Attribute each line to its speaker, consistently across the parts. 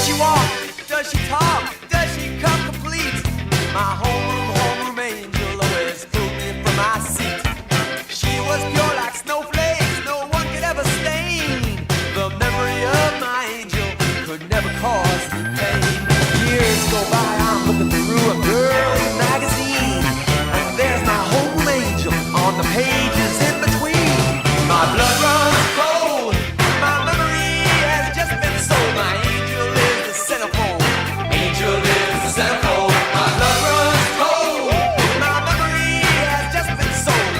Speaker 1: Does she walk? Does she talk? Does she come complete? My homeroom angel always pulled me from my seat. She was pure like snowflakes, no one could ever stain. The memory of my angel could never cause me pain. Years go by, I'm looking through a girly magazine, and there's my homeroom angel on the pages in between. My blood runs cold, my memory has just been sold. My angel is the centerfold, angel is the centerfold. My blood runs cold, my memory has just been sold.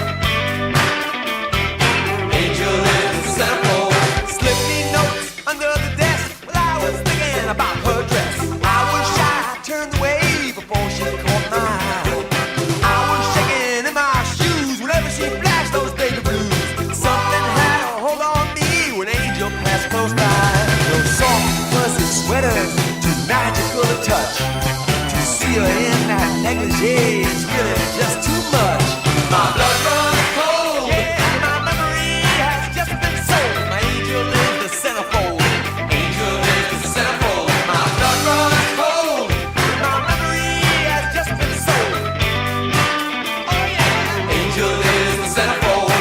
Speaker 1: Angel is the centerfold. Slip me notes under the desk while I was thinking about her dress. I was shy, turned away before she caught my eye. I was shaking in my shoes whenever she flashed those baby blues. Something had a hold on me when Angel passed close by. Those soft, fuzzy sweaters, too magical to touch. To see her in that negligee is really just too much. My blood runs cold, yeah, my memory has just been sold. My angel is the centerfold, angel is the centerfold. My blood runs cold, my memory has just been sold. Oh yeah, angel is the centerfold.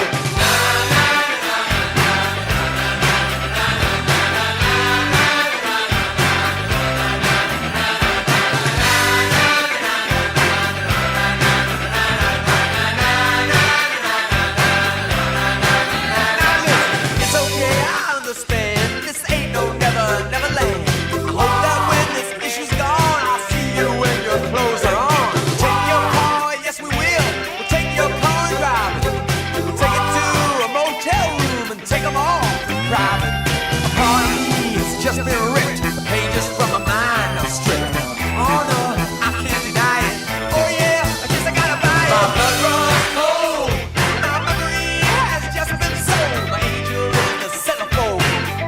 Speaker 1: It's okay, I understand. This ain't no never land. I hope that when this issue's gone, I'll see you when your clothes are on. Take your car, yes we will. We'll take your car and drive it. We'll take it to a motel room and take them all private. A party has just been ripped. The pages from my mind are stripped. Oh no, I can't deny it. Oh yeah, I guess I gotta buy it. My blood runs cold. My memory has just been sold. My angel is the centerfold.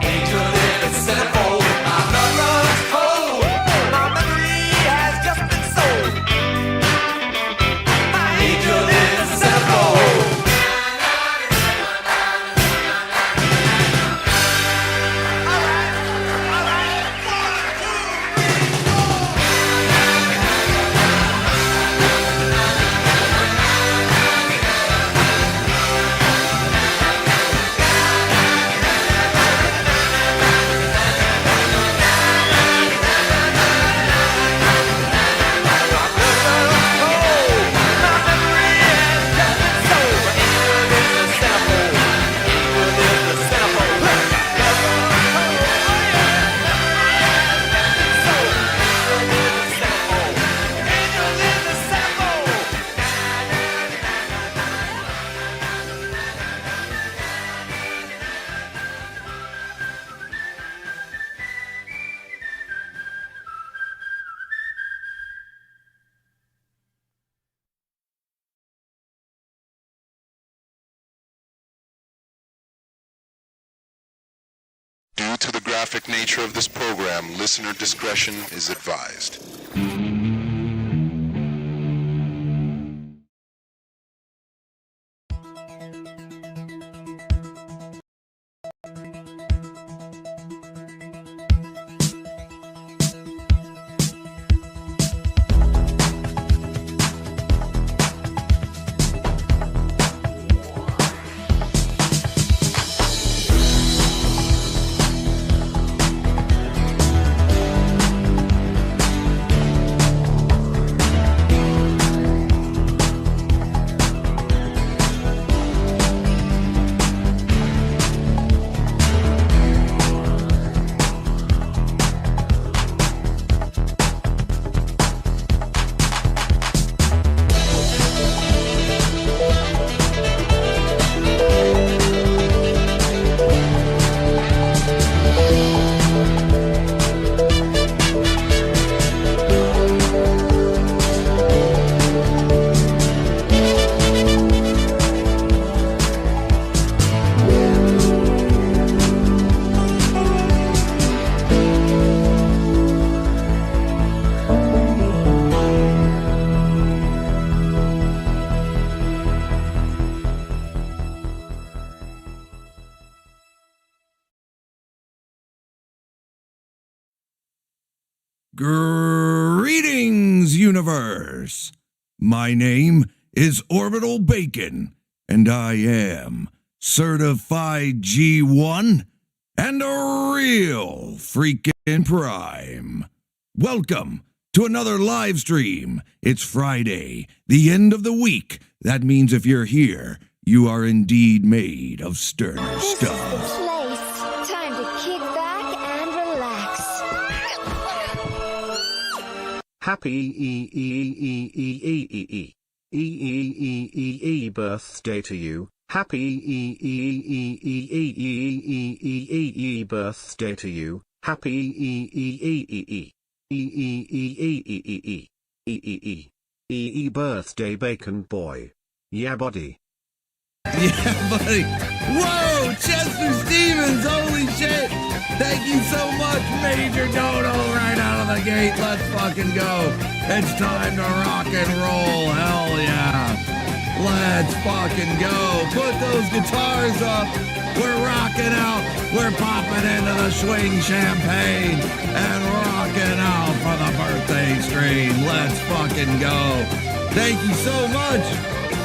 Speaker 1: Angel is the centerfold. My blood runs cold. My memory has just been sold. My angel is the centerfold.
Speaker 2: Due to the graphic nature of this program, listener discretion is advised.
Speaker 3: Greetings, universe. My name is Orbital Bacon, and I am certified G1 and a real freaking prime. Welcome to another live stream. It's Friday, the end of the week. That means if you're here, you are indeed made of sterner stuff.
Speaker 4: This is the place. Time to kick back and relax.
Speaker 5: Happy EEEEE birthday to you. Happy EEEEE birthday to you. Happy EEEEE birthday, Bacon Boy. Yeah, buddy.
Speaker 3: Yeah, buddy. Whoa, Chester Stevens, holy shit. Thank you so much, Major Dodo, right out of the gate. Let's fucking go. It's time to rock and roll. Hell yeah. Let's fucking go. Put those guitars up. We're rocking out. We're popping into the swing champagne and rocking out for the birthday stream. Let's fucking go. Thank you so much.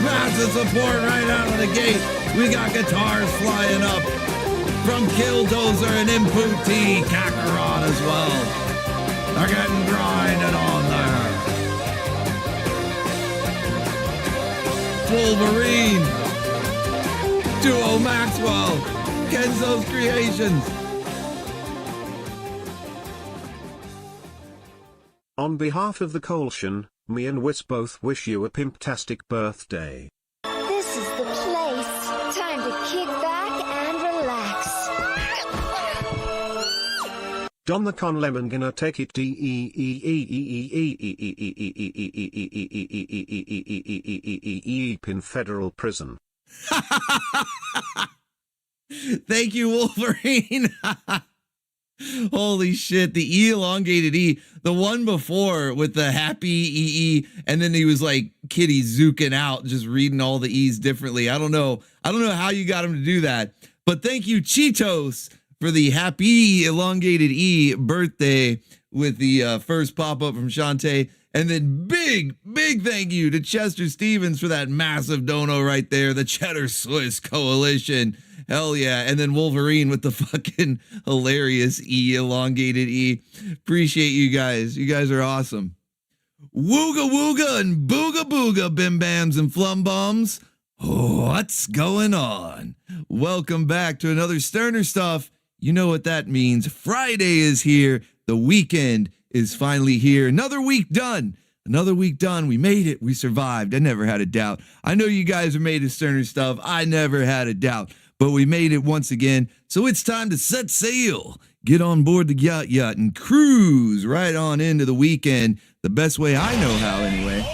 Speaker 3: Massive support right out of the gate. We got guitars flying up from Killdozer and Input T, Kakarot as well. They're getting grinded on there. Wolverine, Duo Maxwell, Kenzo's Creations.
Speaker 5: On behalf of the Colshan, me and Wiss both wish you a pimptastic birthday.
Speaker 4: This is the place. Time to kick back and relax.
Speaker 5: Don the Con Lemon gonna take it deep in federal prison.
Speaker 3: Thank you, Wolverine. Holy shit, the elongated E, the one before with the happy EE, and then he was like Kitty zooking out, just reading all the E's differently. I don't know how you got him to do that, but thank you, Cheetos, for the happy elongated E birthday with the first pop-up from Shantae. And then big thank you to Chester Stevens for that massive dono right there, the Cheddar Swiss Coalition. Hell yeah. And then Wolverine with the fucking hilarious E, elongated E. Appreciate you guys. You guys are awesome. Wooga wooga and booga booga, bim bams and flum bums. What's going on? Welcome back to another Sterner Stuff. You know what that means. Friday is here. The weekend is finally here. Another week done. Another week done. We made it. We survived. I never had a doubt. I know you guys are made of Sterner Stuff. I never had a doubt. But we made it once again. So it's time to set sail. Get on board the yacht and cruise right on into the weekend. The best way I know how, anyway.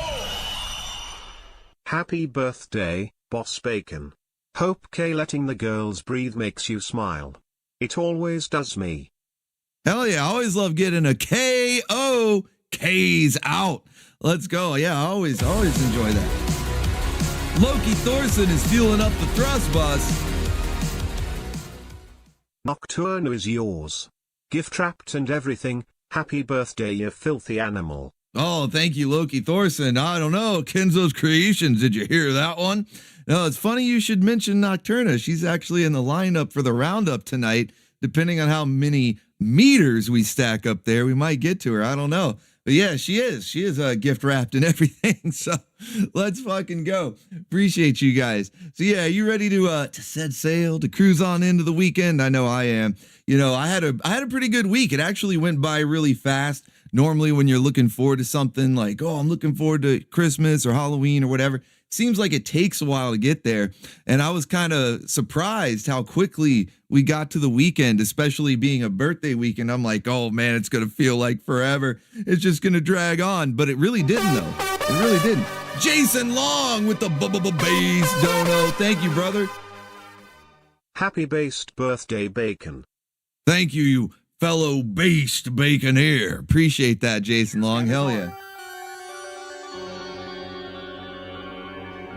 Speaker 5: Happy birthday, Boss Bacon. Hope letting the girls breathe makes you smile. It always does me.
Speaker 3: Hell yeah, I always love getting a K.O. K's out. Let's go. Yeah, I always enjoy that. Loki Thorson is fueling up the thrust bus.
Speaker 5: Nocturne is yours. Gift wrapped and everything. Happy birthday, you filthy animal.
Speaker 3: Oh, thank you, Loki Thorson. I don't know, Kenzo's Creations. Did you hear that one? No, it's funny you should mention Nocturna. She's actually in the lineup for the roundup tonight. Depending on how many meters we stack up there, we might get to her. I don't know. But yeah, she is. She is gift wrapped and everything. So let's fucking go. Appreciate you guys. So yeah, you ready to set sail, to cruise on into the weekend? I know I am. You know, I had a pretty good week. It actually went by really fast. Normally when you're looking forward to something like, oh, I'm looking forward to Christmas or Halloween or whatever, seems like it takes a while to get there. And I was kind of surprised how quickly we got to the weekend, especially being a birthday weekend. I'm like, oh man, it's going to feel like forever. It's just going to drag on. But it really didn't though. It really didn't. Jason Long with the bass dono. Thank you, brother.
Speaker 5: Happy based birthday, Bacon.
Speaker 3: Thank you, you fellow based baconeer. Appreciate that, Jason Long. Hell yeah.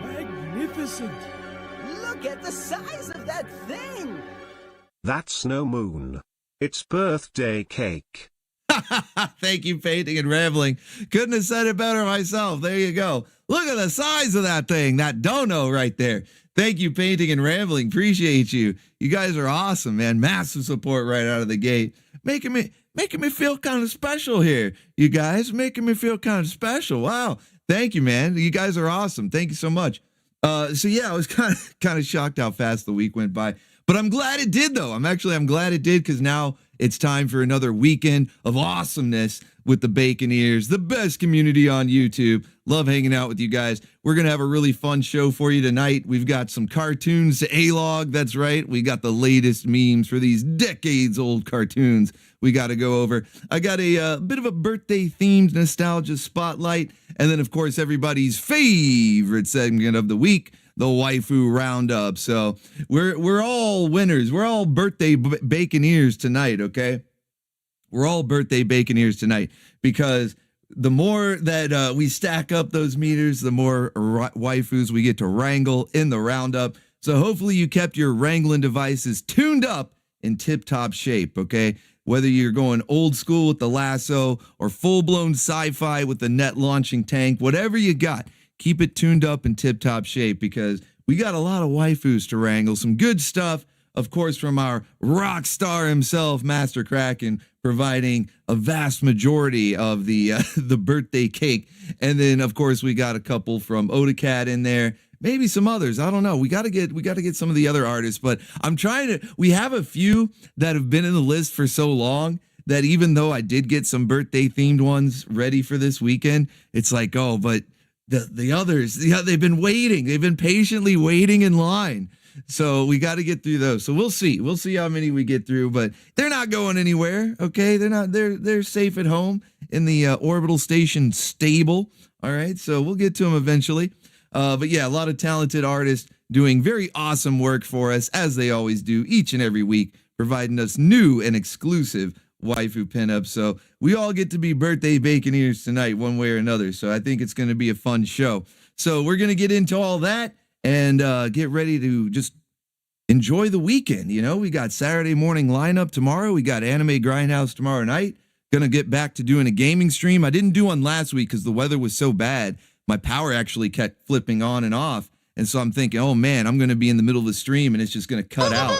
Speaker 1: Magnificent! Look at the size of that thing!
Speaker 5: That's no moon. It's birthday cake.
Speaker 3: Thank you, Painting and Rambling. Couldn't have said it better myself. There you go. Look at the size of that thing, that dono right there. Thank you, Painting and Rambling. Appreciate you. You guys are awesome, man. Massive support right out of the gate. Making me feel kind of special here. You guys making me feel kind of special. Wow. Thank you, man. You guys are awesome. Thank you so much. So yeah, I was kind of shocked how fast the week went by, but I'm glad it did though. I'm glad it did, because now it's time for another weekend of awesomeness with the Baconeers, the best community on YouTube. Love hanging out with you guys. We're going to have a really fun show for you tonight. We've got some cartoons to A-log. That's right. We got the latest memes for these decades old cartoons we got to go over. I got a bit of a birthday themed nostalgia spotlight. And then of course, everybody's favorite segment of the week, the waifu roundup. So we're all winners. We're all birthday baconeers tonight. Okay. We're all birthday baconeers tonight, because the more that we stack up those meters, the more waifus we get to wrangle in the roundup. So hopefully you kept your wrangling devices tuned up in tip-top shape, okay? Whether you're going old school with the lasso or full-blown sci-fi with the net launching tank, whatever you got, keep it tuned up in tip-top shape, because we got a lot of waifus to wrangle. Some good stuff, of course, from our rock star himself, Master Krakken, providing a vast majority of the birthday cake. And then, of course, we got a couple from Odacat in there. Maybe some others. I don't know. We got to get some of the other artists, but we have a few that have been in the list for so long that even though I did get some birthday themed ones ready for this weekend, it's like, oh, but the others, they've been waiting. They've been patiently waiting in line. So we got to get through those. So we'll see. We'll see how many we get through, but they're not going anywhere. Okay. They're safe at home in the Orbital station stable. All right. So we'll get to them eventually. But yeah, a lot of talented artists doing very awesome work for us, as they always do each and every week, providing us new and exclusive waifu pinups. So we all get to be birthday baconeers tonight, one way or another. So I think it's going to be a fun show. So we're going to get into all that and get ready to just enjoy the weekend. You know, we got Saturday morning lineup tomorrow. We got Anime Grindhouse tomorrow night. Going to get back to doing a gaming stream. I didn't do one last week because the weather was so bad. My power actually kept flipping on and off. And so I'm thinking, oh man, I'm going to be in the middle of the stream and it's just going to cut out.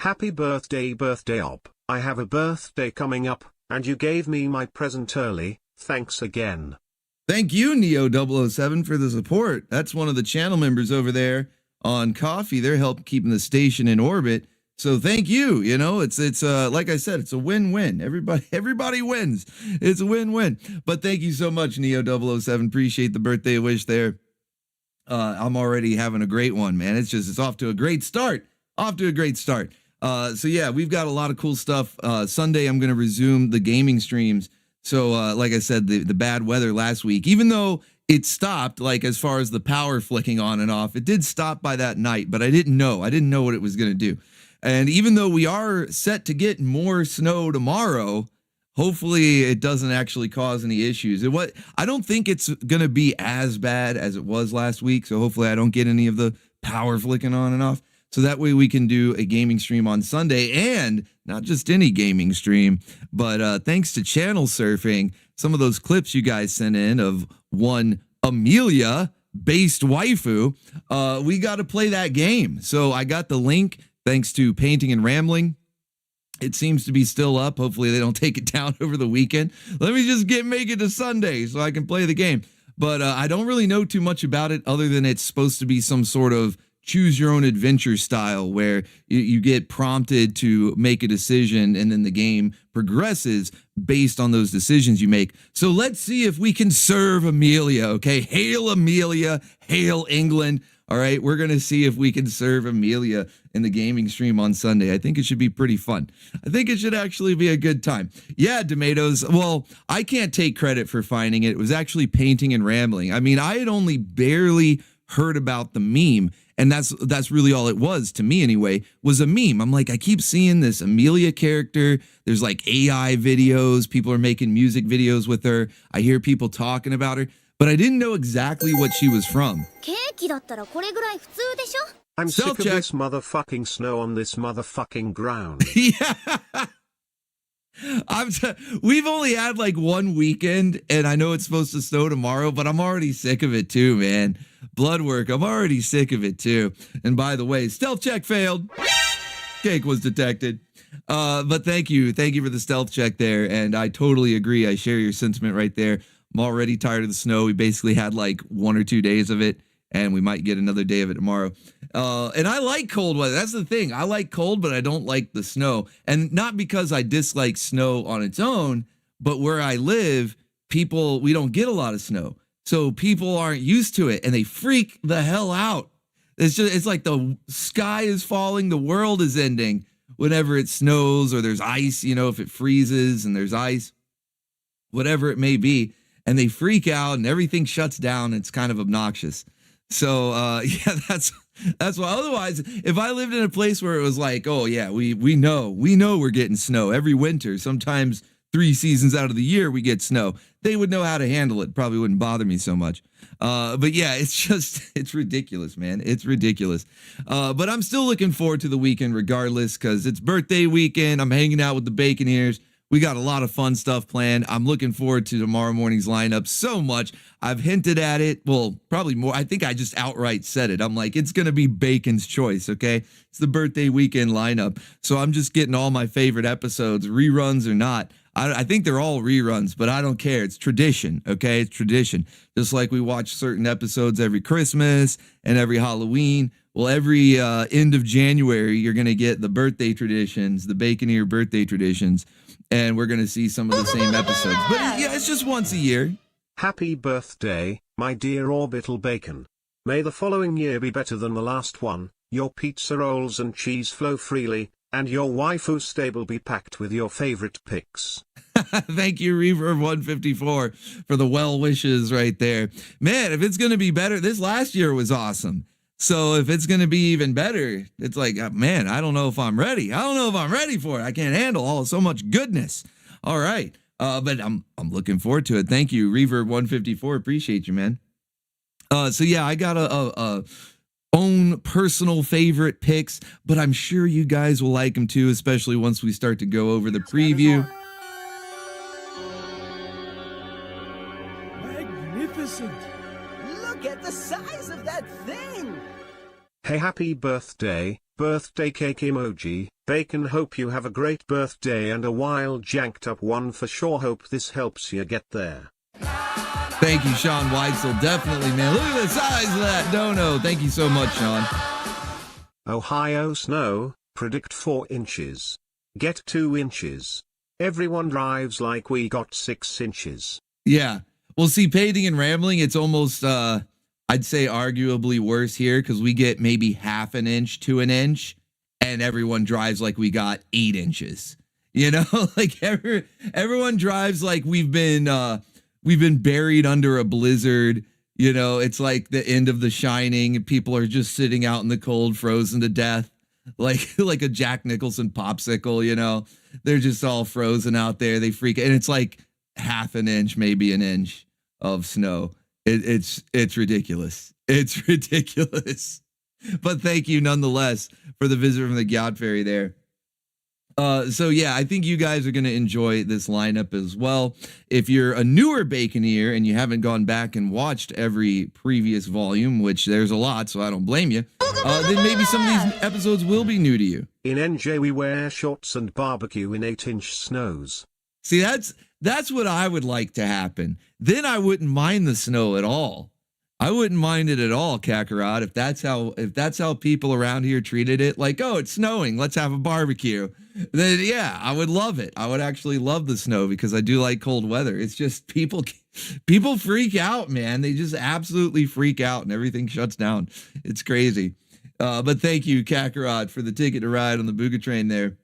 Speaker 5: Happy birthday, Op. I have a birthday coming up, and you gave me my present early. Thanks again.
Speaker 3: Thank you, Neo007, for the support. That's one of the channel members over there on Coffee. They're helping keeping the station in orbit. So thank you. You know, it's like I said, it's a win-win. Everybody wins. It's a win-win. But thank you so much, Neo007. Appreciate the birthday wish there. I'm already having a great one, man. It's off to a great start. So yeah, we've got a lot of cool stuff. Sunday, I'm going to resume the gaming streams. So like I said, the bad weather last week, even though it stopped, like as far as the power flicking on and off, it did stop by that night, but I didn't know what it was going to do. And even though we are set to get more snow tomorrow, hopefully it doesn't actually cause any issues. I don't think it's going to be as bad as it was last week. So hopefully I don't get any of the power flicking on and off. So that way we can do a gaming stream on Sunday, and not just any gaming stream, but thanks to channel surfing, some of those clips you guys sent in of one Amelia-based waifu, we got to play that game. So I got the link thanks to Painting and Rambling. It seems to be still up. Hopefully they don't take it down over the weekend. Let me just make it to Sunday so I can play the game. But I don't really know too much about it other than it's supposed to be some sort of choose your own adventure style where you get prompted to make a decision and then the game progresses based on those decisions you make. So let's see if we can serve Amelia, okay? Hail Amelia, hail England. All right, we're going to see if we can serve Amelia in the gaming stream on Sunday. I think it should be pretty fun. I think it should actually be a good time. Yeah, Tomatoes. Well, I can't take credit for finding it. It was actually Painting and Rambling. I mean, I had only barely heard about the meme, and that's really all it was to me anyway, was a meme. I'm like, I keep seeing this Amelia character. There's like AI videos. People are making music videos with her. I hear people talking about her, but I didn't know exactly what she was from.
Speaker 5: I'm sick of this motherfucking snow on this motherfucking ground.
Speaker 3: Yeah. We've only had like one weekend, and I know it's supposed to snow tomorrow, but I'm already sick of it too, man. Blood work, I'm already sick of it too. And by the way, stealth check failed. Cake was detected. But thank you for the stealth check there, and I totally agree. I share your sentiment right there. I'm already tired of the snow. We basically had like 1 or 2 days of it, and we might get another day of it tomorrow. And I like cold weather. That's the thing. I like cold, but I don't like the snow. And not because I dislike snow on its own, but where I live, we don't get a lot of snow. So people aren't used to it, and they freak the hell out. It's like the sky is falling, the world is ending whenever it snows or there's ice, if it freezes and there's ice, whatever it may be. And they freak out and everything shuts down. It's kind of obnoxious. So, yeah, that's why. Otherwise, if I lived in a place where it was like, oh, yeah, we know we're getting snow every winter, sometimes 3 seasons out of the year we get snow, they would know how to handle it. Probably wouldn't bother me so much. But yeah, it's ridiculous, man. It's ridiculous. But I'm still looking forward to the weekend regardless, because it's birthday weekend. I'm hanging out with the Baconeers. We got a lot of fun stuff planned. I'm looking forward to tomorrow morning's lineup so much. I've hinted at it. Well, probably more. I think I just outright said it. I'm like, it's going to be Bacon's choice, okay? It's the birthday weekend lineup. So I'm just getting all my favorite episodes, reruns or not. I think they're all reruns, but I don't care. It's tradition, okay? It's tradition. Just like we watch certain episodes every Christmas and every Halloween. Well, every end of January, you're going to get the birthday traditions, the Baconeer birthday traditions, and we're going to see some of the same episodes. But yeah, it's just once a year.
Speaker 5: Happy birthday, my dear Orbital Bacon. May the following year be better than the last one, your pizza rolls and cheese flow freely, and your waifu stable be packed with your favorite picks.
Speaker 3: Thank you, Reverb154, for the well wishes right there. Man, if it's going to be better, this last year was awesome. So if it's going to be even better, it's like, man, I don't know if I'm ready. I don't know if I'm ready for it. I can't handle so much goodness. All right. But I'm looking forward to it. Thank you, Reverb154. Appreciate you, man. So yeah, I got a own personal favorite picks, but I'm sure you guys will like them too, especially once we start to go over the preview.
Speaker 6: Magnificent. Look at the size of that thing.
Speaker 5: Hey, happy birthday cake emoji, Bacon. Hope you have a great birthday and a wild janked up one for sure. Hope this helps you get there.
Speaker 3: Thank you, Sean Weitzel. Definitely, man. Look at the size of that dono. Thank you so much, Sean.
Speaker 5: Ohio snow, predict 4 inches. Get 2 inches. Everyone drives like we got 6 inches.
Speaker 3: Yeah. Well, see, Painting and Rambling, it's almost, I'd say arguably worse here because we get maybe half an inch to an inch, and everyone drives like we got 8 inches. Like everyone drives like we've been buried under a blizzard. It's like the end of The Shining. People are just sitting out in the cold, frozen to death, like a Jack Nicholson popsicle. They're just all frozen out there. They freak, and it's like half an inch, maybe an inch of snow. It's ridiculous. It's ridiculous. But thank you nonetheless for the visit from the Gyat Fairy there. So yeah, I think you guys are going to enjoy this lineup as well. If you're a newer Baconeer and you haven't gone back and watched every previous volume, which there's a lot, so I don't blame you, then maybe some of these episodes will be new to you.
Speaker 5: In NJ we wear shorts and barbecue in 8-inch snows.
Speaker 3: See, that's what I would like to happen. Then I wouldn't mind the snow at all. I wouldn't mind it at all, Kakarot, if that's how people around here treated it. Like, oh, it's snowing, let's have a barbecue. Then yeah, I would love it. I would actually love the snow because I do like cold weather. It's just people freak out, man. They just absolutely freak out and everything shuts down. It's crazy. But thank you, Kakarot, for the ticket to ride on the BOOGA train there.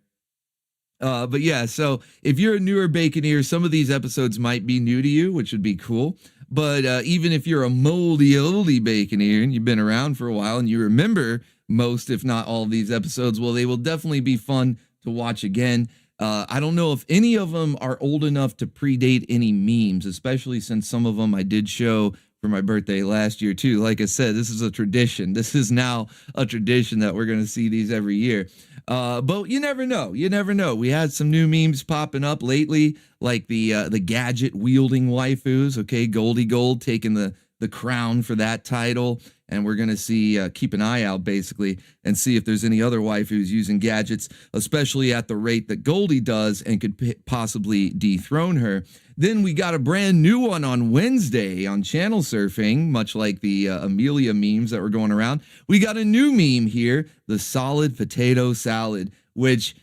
Speaker 3: But yeah, so if you're a newer Baconeer, some of these episodes might be new to you, which would be cool. But even if you're a moldy oldie Baconeer and you've been around for a while and you remember most, if not all of these episodes, well, they will definitely be fun to watch again. I don't know if any of them are old enough to predate any memes, especially since some of them I did show for my birthday last year too. Like I said, this is a tradition. This is now a tradition that we're going to see these every year. But you never know. You never know. We had some new memes popping up lately, like the gadget wielding waifus. Okay, Goldie Gold taking the crown for that title, and we're gonna see keep an eye out basically and see if there's any other waifus using gadgets, especially at the rate that Goldie does, and could possibly dethrone her. Then we got a brand new one on Wednesday on Channel Surfing, much like the Amelia memes that were going around. We got a new meme here, the solid potato salad, which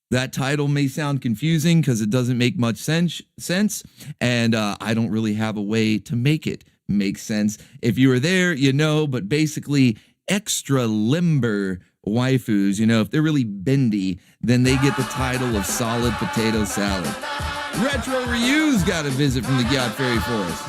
Speaker 3: that title may sound confusing because it doesn't make much sense, and I don't really have a way to make it make sense. If you were there, you know, but basically extra limber waifus, you know, if they're really bendy, then they get the title of solid potato salad. Retro Ryu's got a visit from the Gyat Fairy Forest.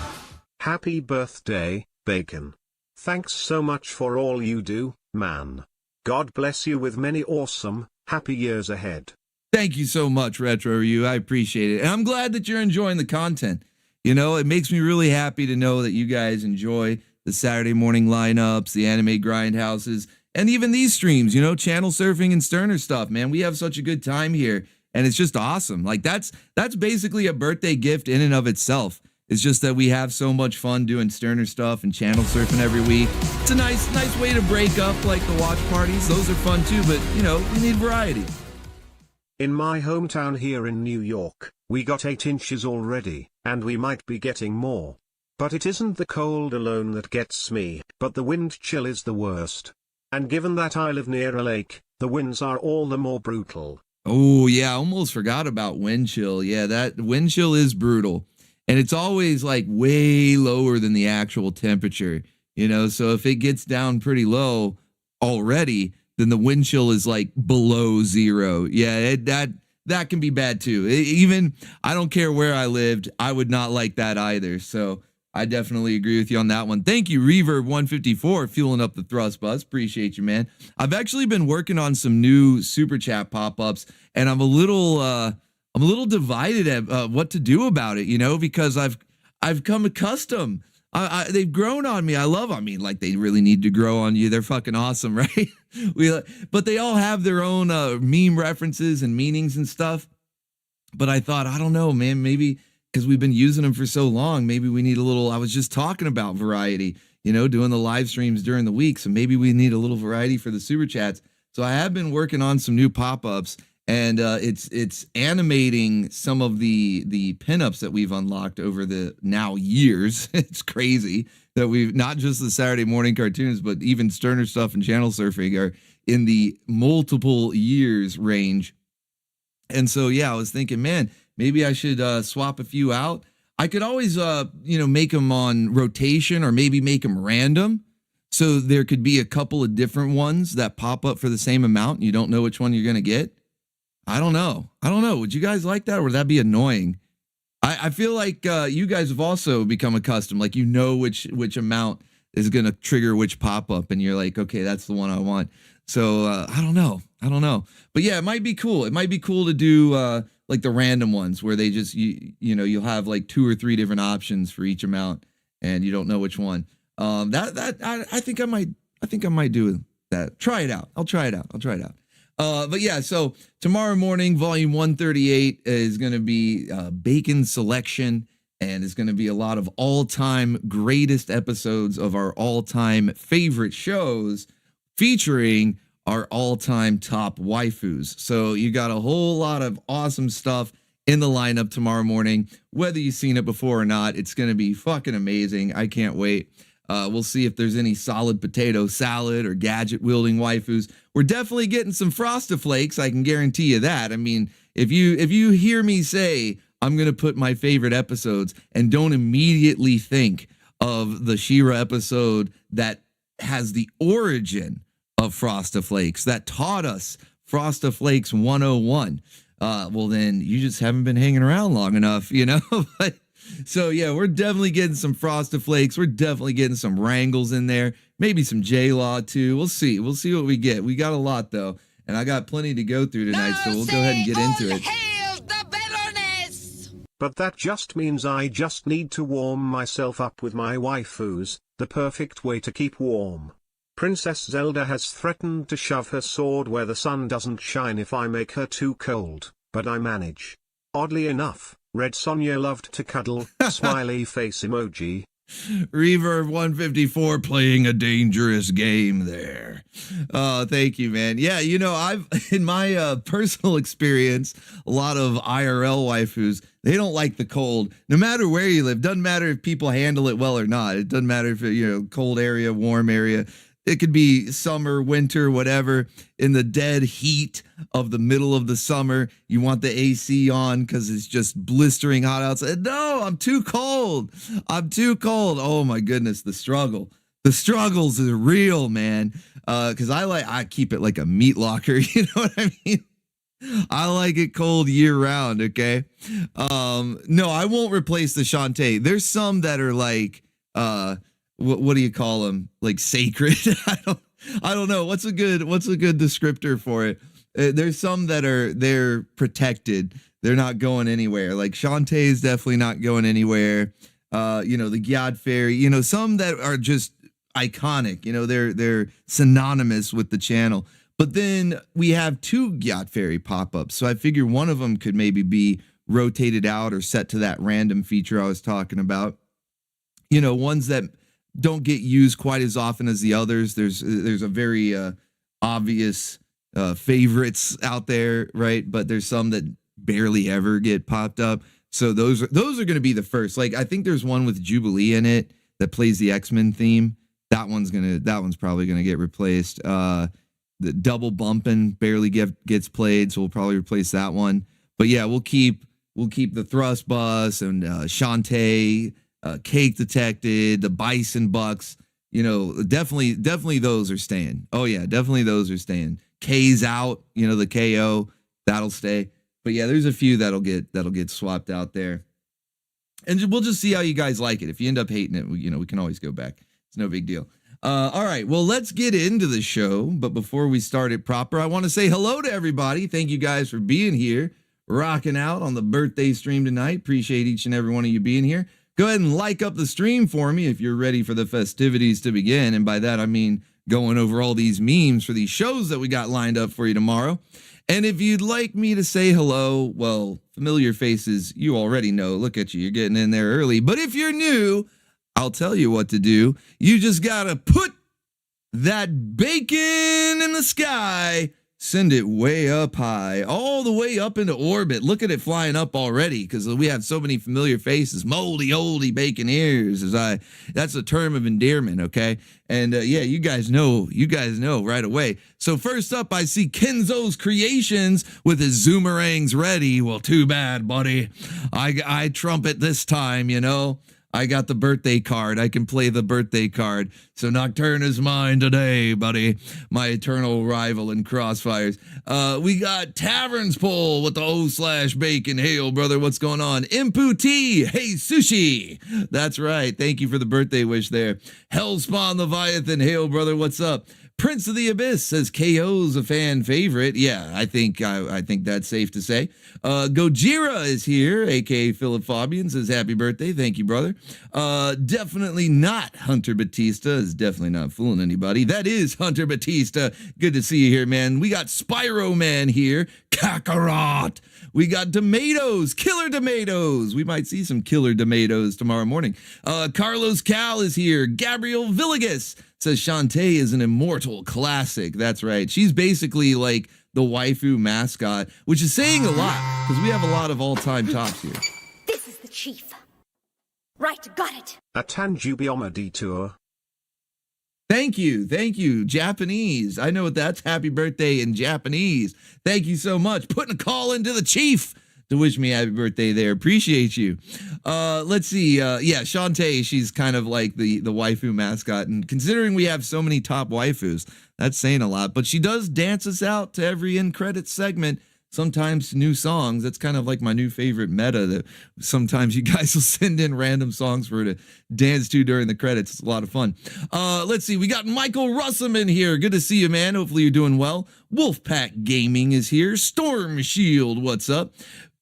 Speaker 5: Happy birthday, Bacon. Thanks so much for all you do, man. God bless you with many awesome, happy years ahead.
Speaker 3: Thank you so much, Retro Ryu. I appreciate it. And I'm glad that you're enjoying the content. You know, it makes me really happy to know that you guys enjoy the Saturday morning lineups, the anime grindhouses, and even these streams, you know, channel surfing and Sterner stuff, man. We have such a good time here. And it's just awesome. Like that's basically a birthday gift in and of itself. It's just that we have so much fun doing Sterner stuff and channel surfing every week. It's a nice way to break up like the watch parties. Those are fun too, but you know, we need variety.
Speaker 5: In my hometown here in New York, we got 8 inches already, and we might be getting more. But it isn't the cold alone that gets me, but the wind chill is the worst. And given that I live near a lake, the winds are all the more brutal.
Speaker 3: Oh, yeah, I almost forgot about wind chill. Yeah, that wind chill is brutal. And it's always like way lower than the actual temperature, you know? So if it gets down pretty low already, then the wind chill is like below zero. Yeah, that can be bad too. Even, I don't care where I lived, I would not like that either. So I definitely agree with you on that one. Thank you, Reverb154, fueling up the thrust bus. Appreciate you, man. I've actually been working on some new super chat pop-ups, and I'm a little divided at what to do about it, you know, because I've come accustomed. They've grown on me. I mean, like they really need to grow on you. They're fucking awesome, right? But they all have their own meme references and meanings and stuff. But I thought, I don't know, man, maybe because we've been using them for so long, maybe we need a little, I was just talking about variety, you know, doing the live streams during the week. So maybe we need a little variety for the super chats. So I have been working on some new pop-ups, and it's animating some of the pinups that we've unlocked over the now years. It's crazy that we've not just the Saturday morning cartoons, but even Sterner stuff and channel surfing are in the multiple years range. And so, yeah, I was thinking, man, maybe I should swap a few out. I could always, make them on rotation or maybe make them random. So there could be a couple of different ones that pop up for the same amount. And you don't know which one you're going to get. I don't know. Would you guys like that? Or would that be annoying? I feel like you guys have also become accustomed. Like, you know which amount is going to trigger which pop up. And you're like, okay, that's the one I want. So I don't know. But yeah, it might be cool. It might be cool to do like the random ones where they just, you'll have like 2 or 3 different options for each amount and you don't know which one. I think I might do that. Try it out. I'll try it out. But yeah, so tomorrow morning, volume 138 is going to be Bacon selection, and it's going to be a lot of all-time greatest episodes of our all-time favorite shows featuring our all-time top waifus. So you got a whole lot of awesome stuff in the lineup tomorrow morning. Whether you've seen it before or not, it's going to be fucking amazing. I can't wait. We'll see if there's any solid potato salad or gadget-wielding waifus. We're definitely getting some Frosty-Flakes, I can guarantee you that. I mean, if you hear me say I'm going to put my favorite episodes and don't immediately think of the She-Ra episode that has the origin of Frosty-Flakes, that taught us Frosty-Flakes 101, well, then you just haven't been hanging around long enough, you know? But so yeah, we're definitely getting some Frosty-Flakes. We're definitely getting some Wrangles in there. Maybe some J-Law too. We'll see what we get. We got a lot though, and I got plenty to go through tonight, so we'll go ahead and get into it.
Speaker 7: All hail the Baroness!
Speaker 5: But that just means I just need to warm myself up with my waifus, the perfect way to keep warm. Princess Zelda has threatened to shove her sword where the sun doesn't shine if I make her too cold, but I manage. Oddly enough, Red Sonja loved to cuddle, smiley face emoji.
Speaker 3: Reverb 154 playing a dangerous game there. Oh, thank you, man. Yeah, you know, I've in my personal experience, a lot of IRL waifus, they don't like the cold. No matter where you live, doesn't matter if people handle it well or not. It doesn't matter if cold area, warm area. It could be summer, winter, whatever. In the dead heat of the middle of the summer, you want the AC on because it's just blistering hot outside. No, I'm too cold. I'm too cold. Oh my goodness, the struggle. The struggles are real, man. Because I keep it like a meat locker. You know what I mean? I like it cold year round. Okay. No, I won't replace the Shantae. There's some that are like, what do you call them? Like sacred? I don't know. What's a good descriptor for it? There's some that they're protected. They're not going anywhere. Like Shantae is definitely not going anywhere. The Gyat Fairy, some that are just iconic, they're synonymous with the channel. But then we have 2 Gyat Fairy pop-ups. So I figure one of them could maybe be rotated out or set to that random feature I was talking about. Ones that don't get used quite as often as the others. There's a very obvious favorites out there, right? But there's some that barely ever get popped up. So those are going to be the first. Like I think there's one with Jubilee in it that plays the X-Men theme. That one's probably gonna get replaced. The Double Bumpin barely gets played, so we'll probably replace that one. But yeah, we'll keep the Thrust Bus and Shantae. Cake Detected, the Bison Bucks, definitely those are staying. Oh yeah, definitely those are staying. K's out, the KO, that'll stay. But yeah, there's a few that'll get swapped out there. And we'll just see how you guys like it. If you end up hating it, we can always go back. It's no big deal. All right, well, let's get into the show. But before we start it proper, I want to say hello to everybody. Thank you guys for being here, rocking out on the birthday stream tonight. Appreciate each and every one of you being here. Go ahead and like up the stream for me if you're ready for the festivities to begin. And by that, I mean going over all these memes for these shows that we got lined up for you tomorrow. And if you'd like me to say hello, well, familiar faces, you already know. Look at you. You're getting in there early. But if you're new, I'll tell you what to do. You just got to put that bacon in the sky. Send it way up high, all the way up into orbit. Look at it flying up already because we have so many familiar faces. Moldy, oldie, bacon ears. That's a term of endearment, okay? And yeah, you guys know right away. So first up, I see Kenzo's Creations with his Zoomerangs ready. Well, too bad, buddy. I trumpet this time, I got the birthday card. I can play the birthday card. So Nocturne is mine today, buddy. My eternal rival in Crossfires. We got Taverns Pull with the O/Bacon. Hail, brother. What's going on? Impu T. Hey, Sushi. That's right. Thank you for the birthday wish there. Hellspawn Leviathan. Hail, brother. What's up? Prince of the Abyss says KO's a fan favorite. Yeah, I think that's safe to say. Gojira is here, aka Philip Fabian, says happy birthday. Thank you, brother. Definitely not Hunter Batista. Is definitely not fooling anybody. That is Hunter Batista. Good to see you here, man. We got Spyro Man here. Kakarot. We got tomatoes, killer tomatoes. We might see some killer tomatoes tomorrow morning. Carlos Cal is here. Gabriel Villegas says Shantae is an immortal classic. That's right. She's basically like the waifu mascot, which is saying a lot because we have a lot of all-time tops here.
Speaker 4: This is the chief. Right, got it.
Speaker 5: A Tanjubioma detour.
Speaker 3: Thank you. Japanese. I know what that's. Happy birthday in Japanese. Thank you so much. Putting a call into the chief to wish me happy birthday there. Appreciate you. Let's see. Yeah, Shantae, she's kind of like the waifu mascot. And considering we have so many top waifus, that's saying a lot. But she does dance us out to every end credits segment. Sometimes new songs. That's kind of like my new favorite meta, that sometimes you guys will send in random songs for her to dance to during the credits. It's a lot of fun. Let's see. We got Michael Russelman here. Good to see you, man. Hopefully you're doing well. Wolfpack Gaming is here. Storm Shield, what's up?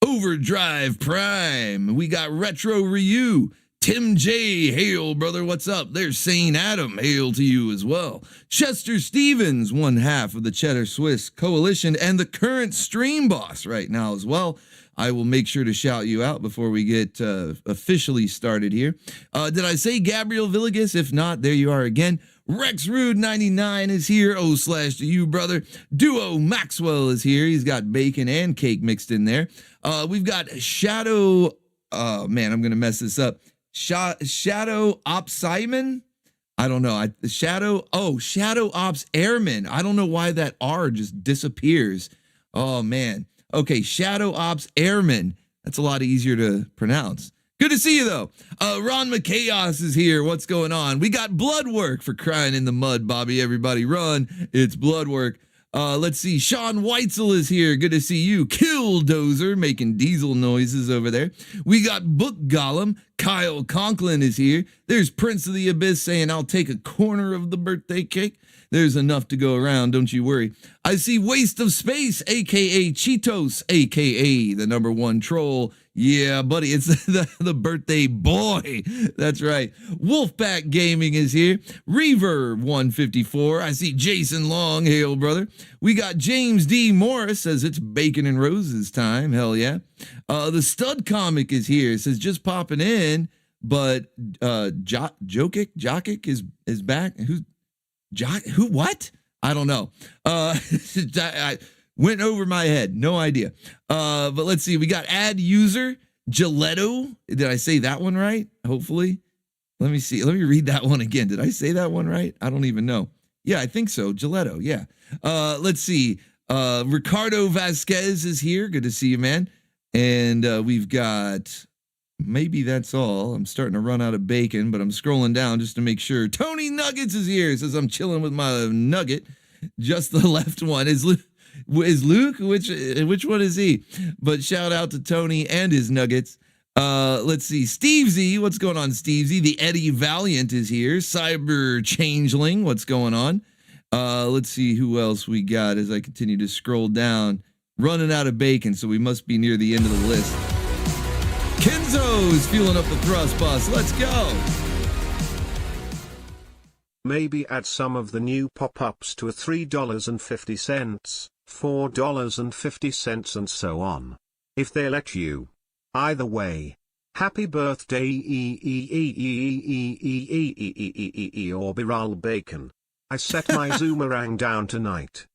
Speaker 3: Overdrive Prime. We got Retro Ryu. Tim J, hail, brother, what's up? There's Sane Adam, hail to you as well. Chester Stevens, one half of the Cheddar Swiss Coalition and the current stream boss right now as well. I will make sure to shout you out before we get officially started here. Did I say Gabriel Villegas? If not, there you are again. Rex Rude 99 is here. To you, brother. Duo Maxwell is here. He's got bacon and cake mixed in there. We've got Shadow. Man, I'm gonna mess this up. Shadow Ops Simon. I don't know. Shadow Ops Airman. I don't know why that R just disappears. Oh man. Okay, Shadow Ops Airman. That's a lot easier to pronounce. Good to see you, though. Ron McChaos is here. What's going on? We got blood work for crying in the mud, Bobby. Everybody run. It's blood work. Let's see. Sean Weitzel is here. Good to see you. Killdozer making diesel noises over there. We got Book Gollum. Kyle Conklin is here. There's Prince of the Abyss saying, I'll take a corner of the birthday cake. There's enough to go around, don't you worry. I see Waste of Space, a.k.a. Cheetos, a.k.a. the #1 troll. Yeah, buddy, it's the birthday boy. That's right. Wolfpack Gaming is here. Reverb 154. I see Jason Long. Hail, brother. We got James D. Morris says it's Bacon and Roses time. Hell yeah. The Stud Comic is here. It says just popping in, but Jokic is back. Who? What? I don't know. I went over my head. No idea. But let's see. We got ad user Giletto. Did I say that one right? Hopefully. Let me see. Let me read that one again. Did I say that one right? I don't even know. Yeah, I think so. Giletto. Yeah. Let's see. Ricardo Vasquez is here. Good to see you, man. And we've got. Maybe that's all. I'm starting to run out of bacon, but I'm scrolling down just to make sure. Tony Nuggets is here. Says I'm chilling with my nugget. Just the left one. Is Luke? Which one is he? But shout out to Tony and his nuggets. Let's see. Steve Z. What's going on, Steve Z? The Eddie Valiant is here. Cyber Changeling. What's going on? Let's see who else we got as I continue to scroll down. Running out of bacon, so we must be near the end of the list. Kenzo's fueling up the thrust bus. Let's go.
Speaker 5: Maybe add some of the new pop-ups to a $3.50, $4.50 and so on. If they let you. Either way. Happy birthday Orbital Bacon. I set my Zoomerang down tonight.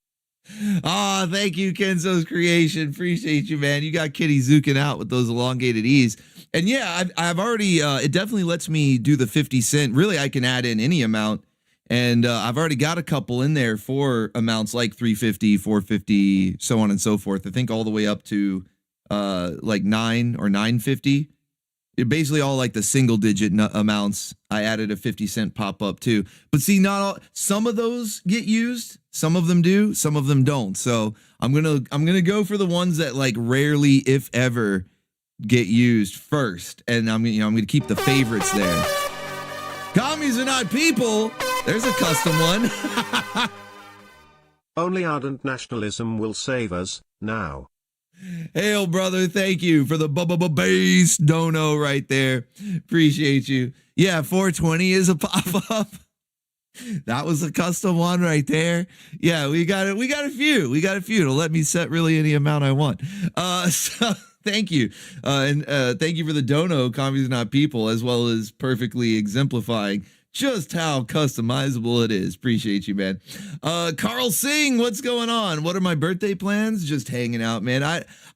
Speaker 3: Ah, thank you, Kenzo's Creation. Appreciate you, man. You got Kitty zooking out with those elongated E's. And yeah, I've already, it definitely lets me do the 50 cent. Really, I can add in any amount. And I've already got a couple in there for amounts like 350, 450, so on and so forth. I think all the way up to like 9 or 950. It basically all like the single digit amounts. I added a 50 cent pop up too. But see, not all, some of those get used. Some of them do, some of them don't. So I'm gonna go for the ones that like rarely, if ever, get used first. And I'm gonna keep the favorites there. Commies are not people. There's a custom one.
Speaker 5: Only ardent nationalism will save us now.
Speaker 3: Hail, brother. Thank you for the base dono right there. Appreciate you. Yeah, 420 is a pop-up. That was a custom one right there. Yeah, we got it. We got a few. To let me set really any amount I want. So thank you. And thank you for the dono, Commies Not People, as well as perfectly exemplifying just how customizable it is. Appreciate you, man. Carl Singh, what's going on? What are my birthday plans? Just hanging out, man.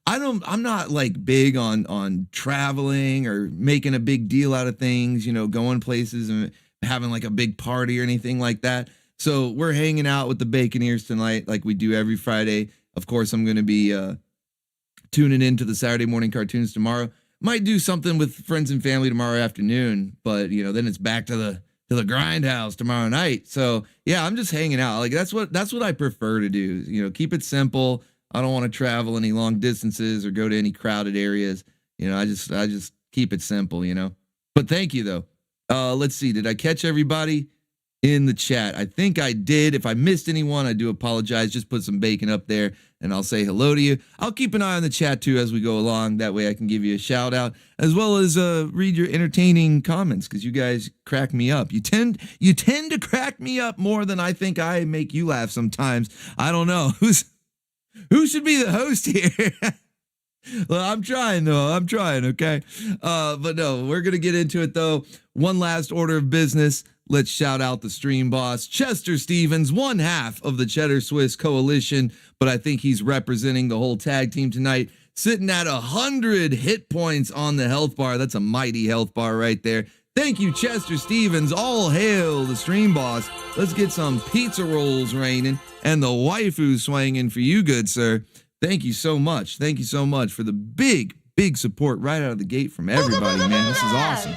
Speaker 3: I'm not like big on traveling or making a big deal out of things, going places and having like a big party or anything like that. So we're hanging out with the Baconeers tonight like we do every Friday. Of course, I'm going to be tuning into the Saturday morning cartoons tomorrow. Might do something with friends and family tomorrow afternoon, but then it's back to the grindhouse tomorrow night. So yeah, I'm just hanging out. Like that's what I prefer to do. Keep it simple. I don't want to travel any long distances or go to any crowded areas. I just keep it simple. But thank you though. Let's see. Did I catch everybody? in the chat. I think I did. If I missed anyone, I do apologize. Just put some bacon up there and I'll say hello to you. I'll keep an eye on the chat too as we go along. That way I can give you a shout out as well as read your entertaining comments because you guys crack me up. You tend to crack me up more than I think I make you laugh sometimes. I don't know. Who should be the host here? Well, I'm trying though. I'm trying, okay? But no, we're going to get into it though. One last order of business. Let's shout out the stream boss, Chester Stevens, one half of the Cheddar Swiss Coalition, but I think he's representing the whole tag team tonight, sitting at 100 hit points on the health bar. That's a mighty health bar right there. Thank you, Chester Stevens. All hail the stream boss. Let's get some pizza rolls raining and the waifu swinging for you, good sir. Thank you so much. Thank you so much for the big support right out of the gate from everybody, man. This is awesome.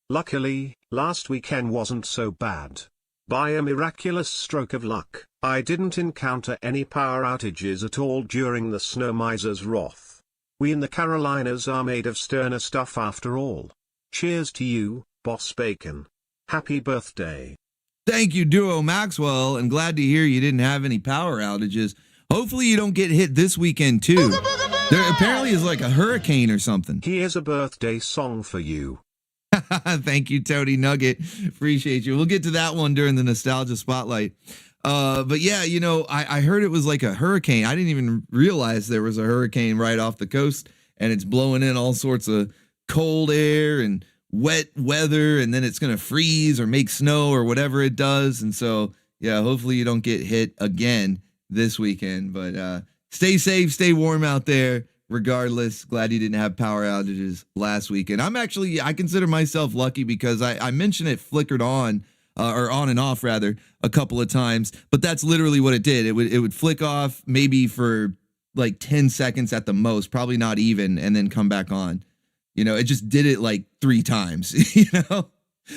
Speaker 5: Luckily, last weekend wasn't so bad. By a miraculous stroke of luck, I didn't encounter any power outages at all during the snow miser's wrath. We in the Carolinas are made of sterner stuff after all. Cheers to you, Boss Bacon. Happy birthday.
Speaker 3: Thank you, Duo Maxwell, and glad to hear you didn't have any power outages. Hopefully you don't get hit this weekend too. There apparently is like a hurricane or something.
Speaker 5: Here's a birthday song for you.
Speaker 3: Thank you, Tony Nugget. Appreciate you. We'll get to that one during the Nostalgia Spotlight. But yeah, you know, I heard it was like a hurricane. I didn't even realize there was a hurricane right off the coast, and it's blowing in all sorts of cold air and wet weather, and then it's going to freeze or make snow or whatever it does. And so, yeah, hopefully you don't get hit again this weekend. But stay safe, stay warm out there. Regardless, glad you didn't have power outages last weekend. I consider myself lucky because I mentioned it flickered on, or on and off rather, a couple of times, but that's literally what it did. It would flick off maybe for like 10 seconds at the most, probably not even, and then come back on. You know, it just did it like 3 times, you know?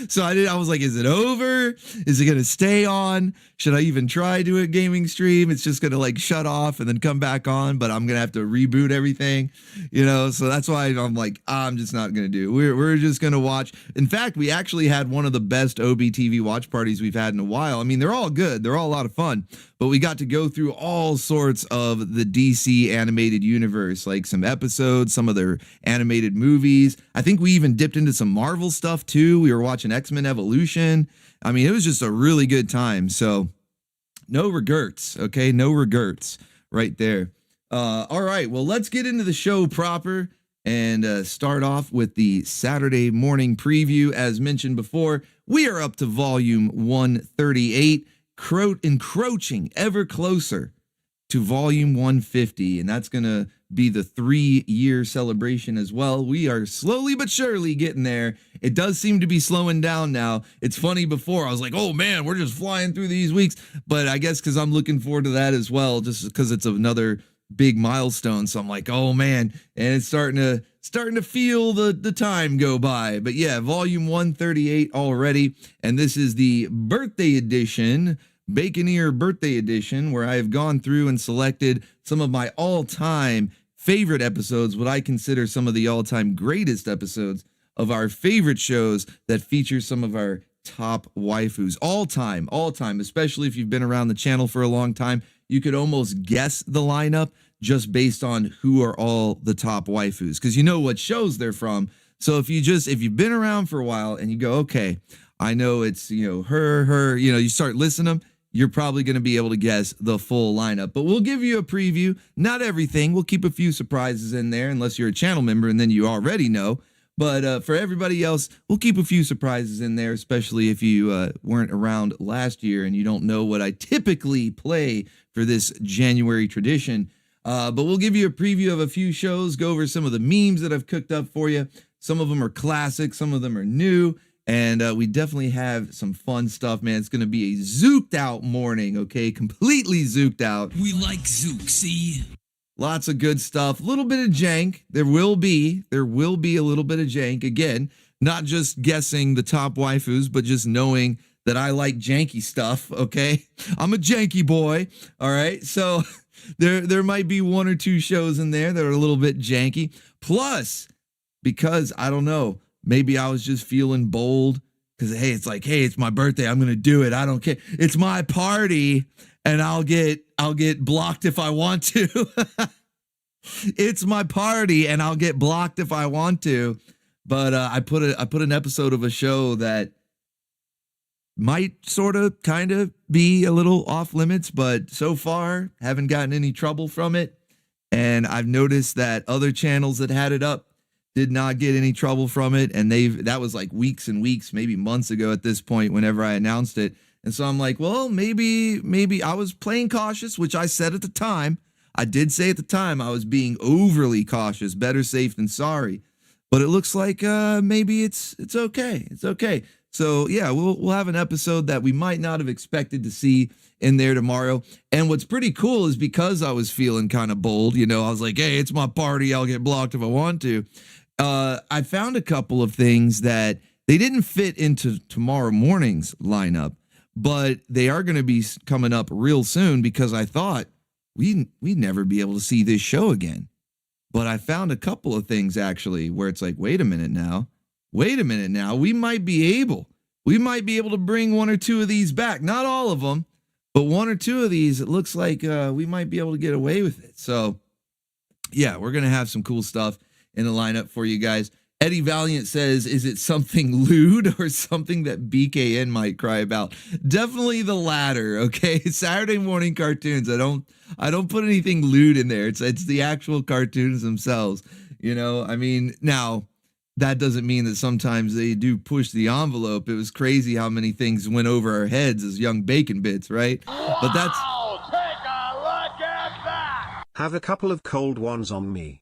Speaker 3: So I was like, is it over? Is it going to stay on? Should I even try do a gaming stream? It's just going to like shut off and then come back on, but I'm going to have to reboot everything, you know? So that's why I'm like, I'm just not going to do it. We're just going to watch. In fact, we actually had one of the best OBTV watch parties we've had in a while. I mean, they're all good. They're all a lot of fun, but we got to go through all sorts of the DC animated universe, like some episodes, some of their animated movies. I think we even dipped into some Marvel stuff too. We were watching X-Men Evolution. I mean, it was just a really good time. So no regrets. Okay. No regrets right there. All right. Well, let's get into the show proper and start off with the Saturday morning preview. As mentioned before, we are up to volume 138, encroaching ever closer to volume 150. And that's going to be the 3-year celebration as well. We are slowly but surely getting there. It does seem to be slowing down now. It's funny, before I was like, oh man, we're just flying through these weeks. But I guess because I'm looking forward to that as well, just because it's another big milestone. So I'm like, oh man, and it's starting to feel the time go by. But yeah, volume 138 already. And this is the birthday edition, Baconeer birthday edition, where I have gone through and selected some of my all-time favorite episodes, what I consider some of the all-time greatest episodes of our favorite shows that feature some of our top waifus all time, especially if you've been around the channel for a long time. You could almost guess the lineup just based on who are all the top waifus, because you know what shows they're from. So if you've been around for a while and you go, okay, I know it's, you know, her, you know, you start listing them, you're probably going to be able to guess the full lineup. But we'll give you a preview. Not everything. We'll keep a few surprises in there, unless you're a channel member and then you already know. But for everybody else, we'll keep a few surprises in there, especially if you weren't around last year and you don't know what I typically play for this January tradition. But we'll give you a preview of a few shows, go over some of the memes that I've cooked up for you. Some of them are classic, some of them are new. And we definitely have some fun stuff, man. It's going to be a zooked out morning, okay? Completely zooked out.
Speaker 8: We like zook, see?
Speaker 3: Lots of good stuff. A little bit of jank. There will be a little bit of jank. Again, not just guessing the top waifus, but just knowing that I like janky stuff, okay? I'm a janky boy, all right? So there might be 1 or 2 shows in there that are a little bit janky. Plus, because, I don't know, maybe I was just feeling bold Because, hey, it's like, hey, it's my birthday. I'm going to do it. I don't care. It's my party, and I'll get blocked if I want to. It's my party, and I'll get blocked if I want to. But I put an episode of a show that might sort of kind of be a little off limits, but so far haven't gotten any trouble from it. And I've noticed that other channels that had it up did not get any trouble from it. And that was like weeks and weeks, maybe months ago at this point, whenever I announced it. And so I'm like, well, maybe I was playing cautious, which I said at the time. I did say at the time I was being overly cautious, better safe than sorry. But it looks like maybe it's okay. It's okay. So yeah, we'll have an episode that we might not have expected to see in there tomorrow. And what's pretty cool is because I was feeling kind of bold, I was like, hey, it's my party. I'll get blocked if I want to. I found a couple of things that they didn't fit into tomorrow morning's lineup, but they are going to be coming up real soon because I thought we'd never be able to see this show again. But I found a couple of things actually where it's like, wait a minute now, we might be able to bring one or two of these back. Not all of them, but one or two of these, it looks like we might be able to get away with it. So yeah, we're going to have some cool stuff in the lineup for you guys. Eddie Valiant says, is it something lewd or something that BKN might cry about? Definitely the latter, okay? Saturday morning cartoons. I don't put anything lewd in there. It's the actual cartoons themselves. I mean, now that doesn't mean that sometimes they do push the envelope. It was crazy how many things went over our heads as young bacon bits, right? But that's...
Speaker 1: Take a look at that!
Speaker 5: Have a couple of cold ones on me.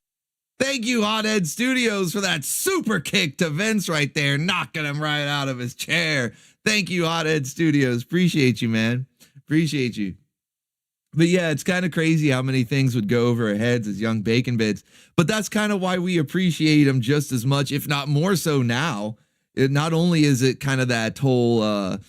Speaker 3: Thank you, Hothead Studios, for that super kick to Vince right there, knocking him right out of his chair. Thank you, Hothead Studios. Appreciate you, man. Appreciate you. But yeah, it's kind of crazy how many things would go over our heads as young bacon bits. But that's kind of why we appreciate them just as much, if not more so now. Not only is it kind of that whole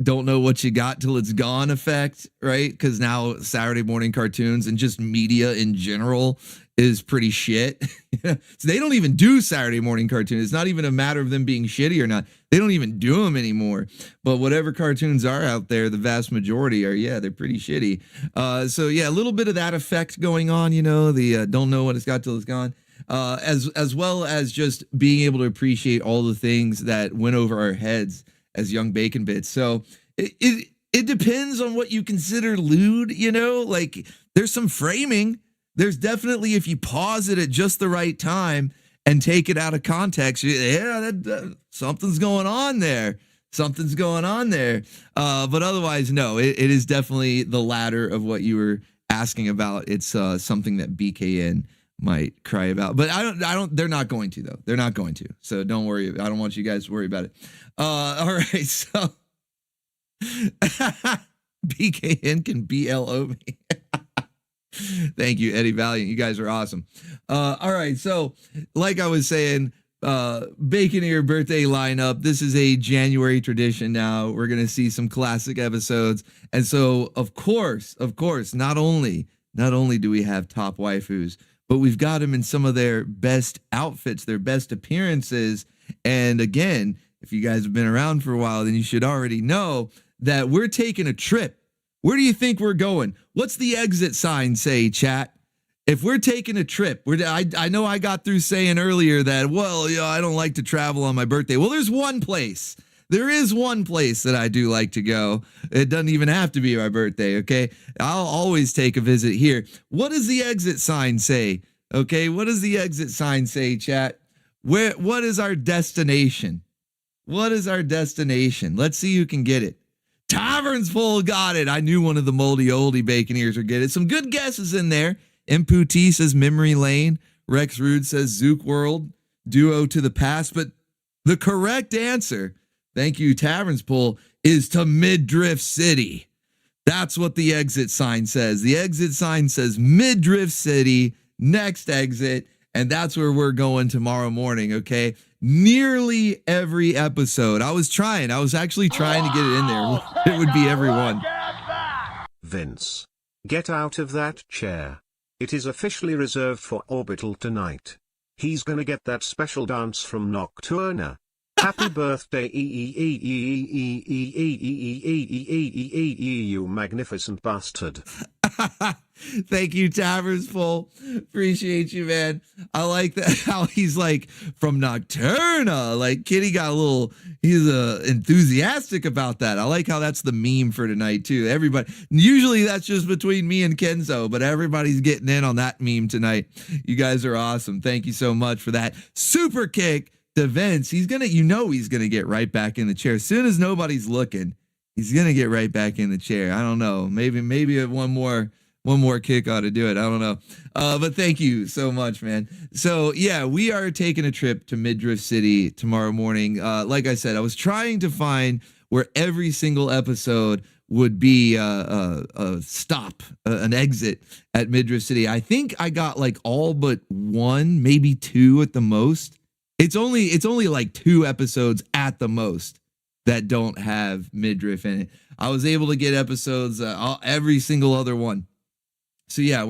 Speaker 3: don't know what you got till it's gone effect, right? Because now Saturday morning cartoons and just media in general is pretty shit. So they don't even do Saturday morning cartoons. It's not even a matter of them being shitty or not. They don't even do them anymore. But whatever cartoons are out there, the vast majority are, yeah, they're pretty shitty. So yeah, a little bit of that effect going on, the don't know what it's got till it's gone. As well as just being able to appreciate all the things that went over our heads as young bacon bits. So it depends on what you consider lewd, like there's some framing. There's definitely, if you pause it at just the right time and take it out of context, something's going on there. Something's going on there. But otherwise, no, it is definitely the latter of what you were asking about. It's something that BKN might cry about, but they're not going to though. They're not going to. So don't worry. I don't want you guys to worry about it. All right. So BKN can BLO me. Thank you, Eddie Valiant. You guys are awesome. All right. So like I was saying, Bacon Ear birthday lineup. This is a January tradition now. We're going to see some classic episodes. And so of course, not only do we have top waifus, but we've got them in some of their best outfits, their best appearances. And again, if you guys have been around for a while, then you should already know that we're taking a trip. Where do you think we're going? What's the exit sign say, chat? If we're taking a trip, I know I got through saying earlier that, I don't like to travel on my birthday. Well, there's one place. There is one place that I do like to go. It doesn't even have to be my birthday, okay? I'll always take a visit here. What does the exit sign say? Okay, what does the exit sign say, chat? What is our destination? What is our destination? Let's see who can get it. Taverns Full got it. I knew one of the moldy oldie bacon ears would get it. Some good guesses in there. Imputi says Memory Lane. Rex Rude says Zook World. Duo to the Past. But the correct answer, thank you, Taverns Full, is to Midriff City. That's what the exit sign says. The exit sign says Midriff City, next exit, and that's where we're going tomorrow morning, okay? Nearly every episode. I was actually trying to get it in there. It would be every one.
Speaker 5: Vince, get out of that chair. It is officially reserved for Orbital tonight. He's gonna get that special dance from Nocturna. Happy birthday, you magnificent bastard.
Speaker 3: Thank you, Taverns Full. Appreciate you, man. I like that how he's like from Nocturna. Like Kitty got a little, he's enthusiastic about that. I like how that's the meme for tonight too. Everybody, usually that's just between me and Kenzo, but everybody's getting in on that meme tonight. You guys are awesome. Thank you so much for that super kick to Vince. He's gonna, he's gonna get right back in the chair as soon as nobody's looking. He's gonna get right back in the chair. I don't know. Maybe one more kick ought to do it. I don't know. But thank you so much, man. So yeah, we are taking a trip to Midriff City tomorrow morning. Like I said, I was trying to find where every single episode would be a stop, an exit at Midriff City. I think I got like all but one, maybe two at the most. It's only like 2 episodes at the most that don't have Midriff in it. I was able to get episodes, every single other one. So yeah,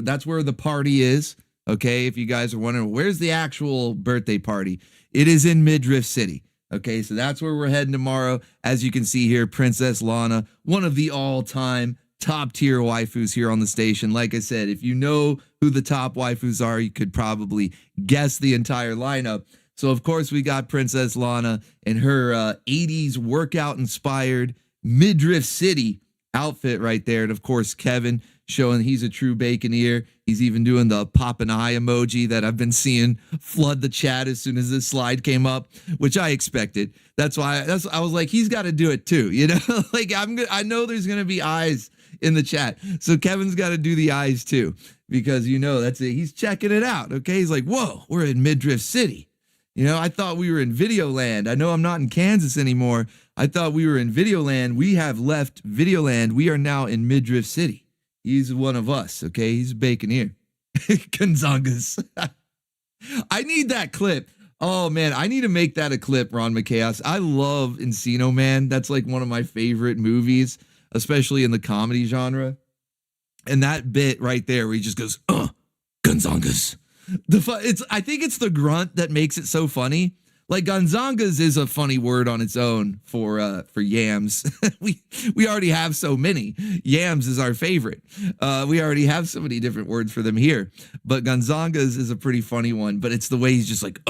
Speaker 3: that's where the party is. Okay. If you guys are wondering, where's the actual birthday party? It is in Midriff City. Okay. So that's where we're heading tomorrow. As you can see here, Princess Lana, one of the all-time top tier waifus here on the station. Like I said, if you know who the top waifus are, you could probably guess the entire lineup. So of course we got Princess Lana in her 80s workout inspired Midriff City outfit right there. And of course, Kevin showing he's a true Baconeer. He's even doing the pop an eye emoji that I've been seeing flood the chat as soon as this slide came up, which I expected. That's why I was like, he's got to do it too. Like I know there's going to be eyes in the chat. So Kevin's got to do the eyes too, because that's it. He's checking it out. Okay. He's like, whoa, we're in Midriff City. I thought we were in Videoland. I know I'm not in Kansas anymore. I thought we were in Videoland. We have left Videoland. We are now in Midriff City. He's one of us, okay? He's a Baconeer. Gonzangas. I need that clip. Oh, man, I need to make that a clip, Ron McChaos. I love Encino Man. That's like one of my favorite movies, especially in the comedy genre. And that bit right there where he just goes, Gonzangas. I think it's the grunt that makes it so funny. Like Gonzangas is a funny word on its own for yams. we already have so many. Yams is our favorite. We already have so many different words for them here. But Gonzangas is a pretty funny one. But it's the way he's just like,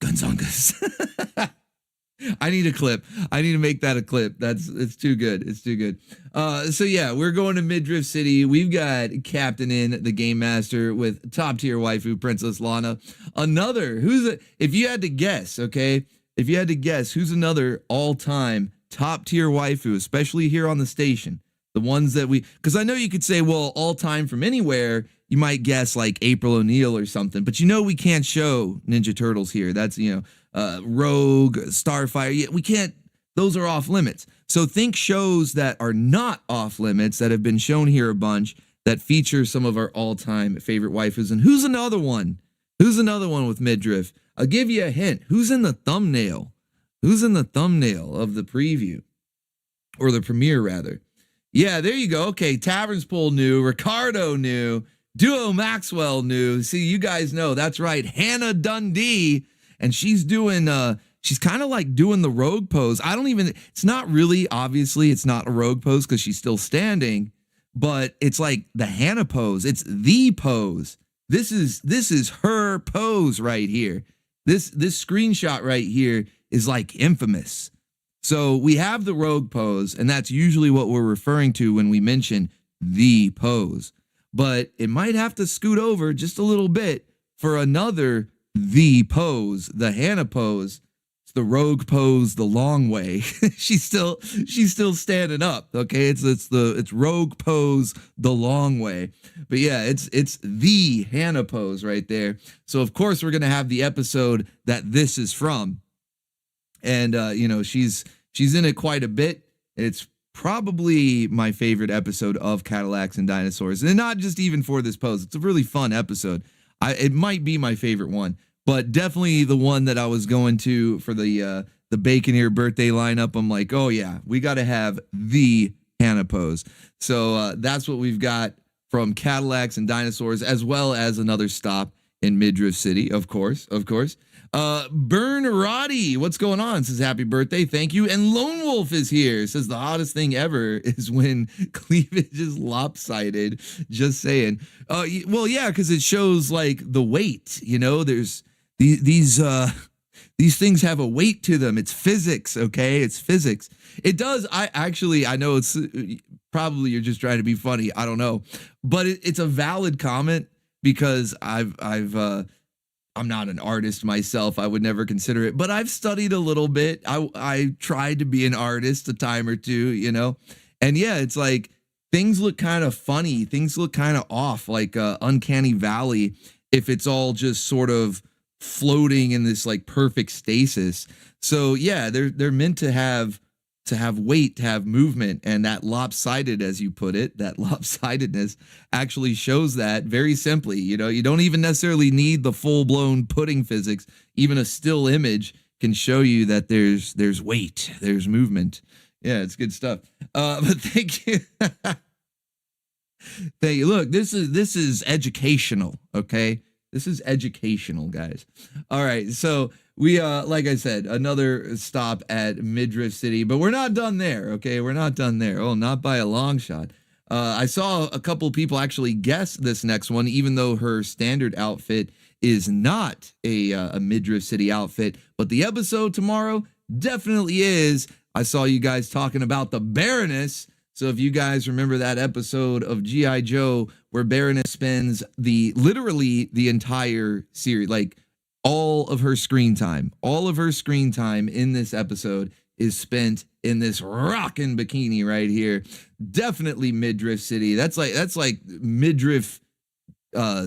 Speaker 3: Gonzangas. I need a clip. I need to make that a clip. It's too good. It's too good. So yeah, we're going to Midriff City. We've got Captain in the Game Master with top tier waifu Princess Lana. If you had to guess, okay, if you had to guess who's another all-time top tier waifu, especially here on the station, the ones that because I know you could say, well, all time from anywhere. You might guess like April O'Neil or something, but we can't show Ninja Turtles here. That's Rogue, Starfire. Yeah, we can't. Those are off limits. So think shows that are not off limits that have been shown here a bunch that feature some of our all-time favorite waifus. And who's another one? Who's another one with Midriff? I'll give you a hint. Who's in the thumbnail? Who's in the thumbnail of the preview or the premiere rather? Yeah, there you go. Okay, Taverns Pool knew. Ricardo knew. Duo Maxwell knew. See, you guys know. That's right. Hannah Dundee. And she's doing, she's kind of like doing the rogue pose. It's not really, obviously, it's not a rogue pose because she's still standing, but it's like the Hannah pose. It's the pose. This is her pose right here. This screenshot right here is like infamous. So we have the rogue pose, and that's usually what we're referring to when we mention the pose. But it might have to scoot over just a little bit for another the pose, the Hannah pose. It's the rogue pose the long way. she's still standing up. Okay, it's rogue pose the long way. But yeah, it's the Hannah pose right there. So of course we're gonna have the episode that this is from, and she's in it quite a bit. It's probably my favorite episode of Cadillacs and Dinosaurs, and not just even for this pose. It's a really fun episode. It might be my favorite one, but definitely the one that I was going to for the Baconeer birthday lineup. I'm like, oh yeah, we got to have the Hannah pose. So that's what we've got from Cadillacs and Dinosaurs, as well as another stop in Midriff City, of course. Burn Roddy, what's going on? Says happy birthday, thank you. And Lone Wolf is here. Says the hottest thing ever is when cleavage is lopsided. Just saying. Well, yeah, because it shows like the weight. You know, there's these things have a weight to them. It's physics, okay? It's physics. It does. I know it's probably you're just trying to be funny. I don't know, but it's a valid comment because I'm not an artist myself. I would never consider it, but I've studied a little bit. I tried to be an artist a time or two, you know, and yeah, it's like things look kind of funny. Things look kind of off, like uncanny valley. If it's all just sort of floating in this like perfect stasis. So yeah, they're meant to have weight, to have movement, and that lopsided, as you put it, that lopsidedness actually shows that very simply. You know, you don't even necessarily need the full-blown pudding physics. Even a still image can show you that there's weight, there's movement. Yeah, it's good stuff. But thank you. Thank you. Look, this is educational, okay? This is educational, guys. All right, so we, like I said, another stop at Midriff City, but we're not done there, okay? We're not done there. Oh, not by a long shot. I saw a couple people actually guess this next one, even though her standard outfit is not a Midriff City outfit, but the episode tomorrow definitely is. I saw you guys talking about the Baroness. So if you guys remember that episode of G.I. Joe where Baroness spends literally the entire series, like all of her screen time in this episode is spent in this rockin' bikini right here. Definitely Midriff City. That's like Midriff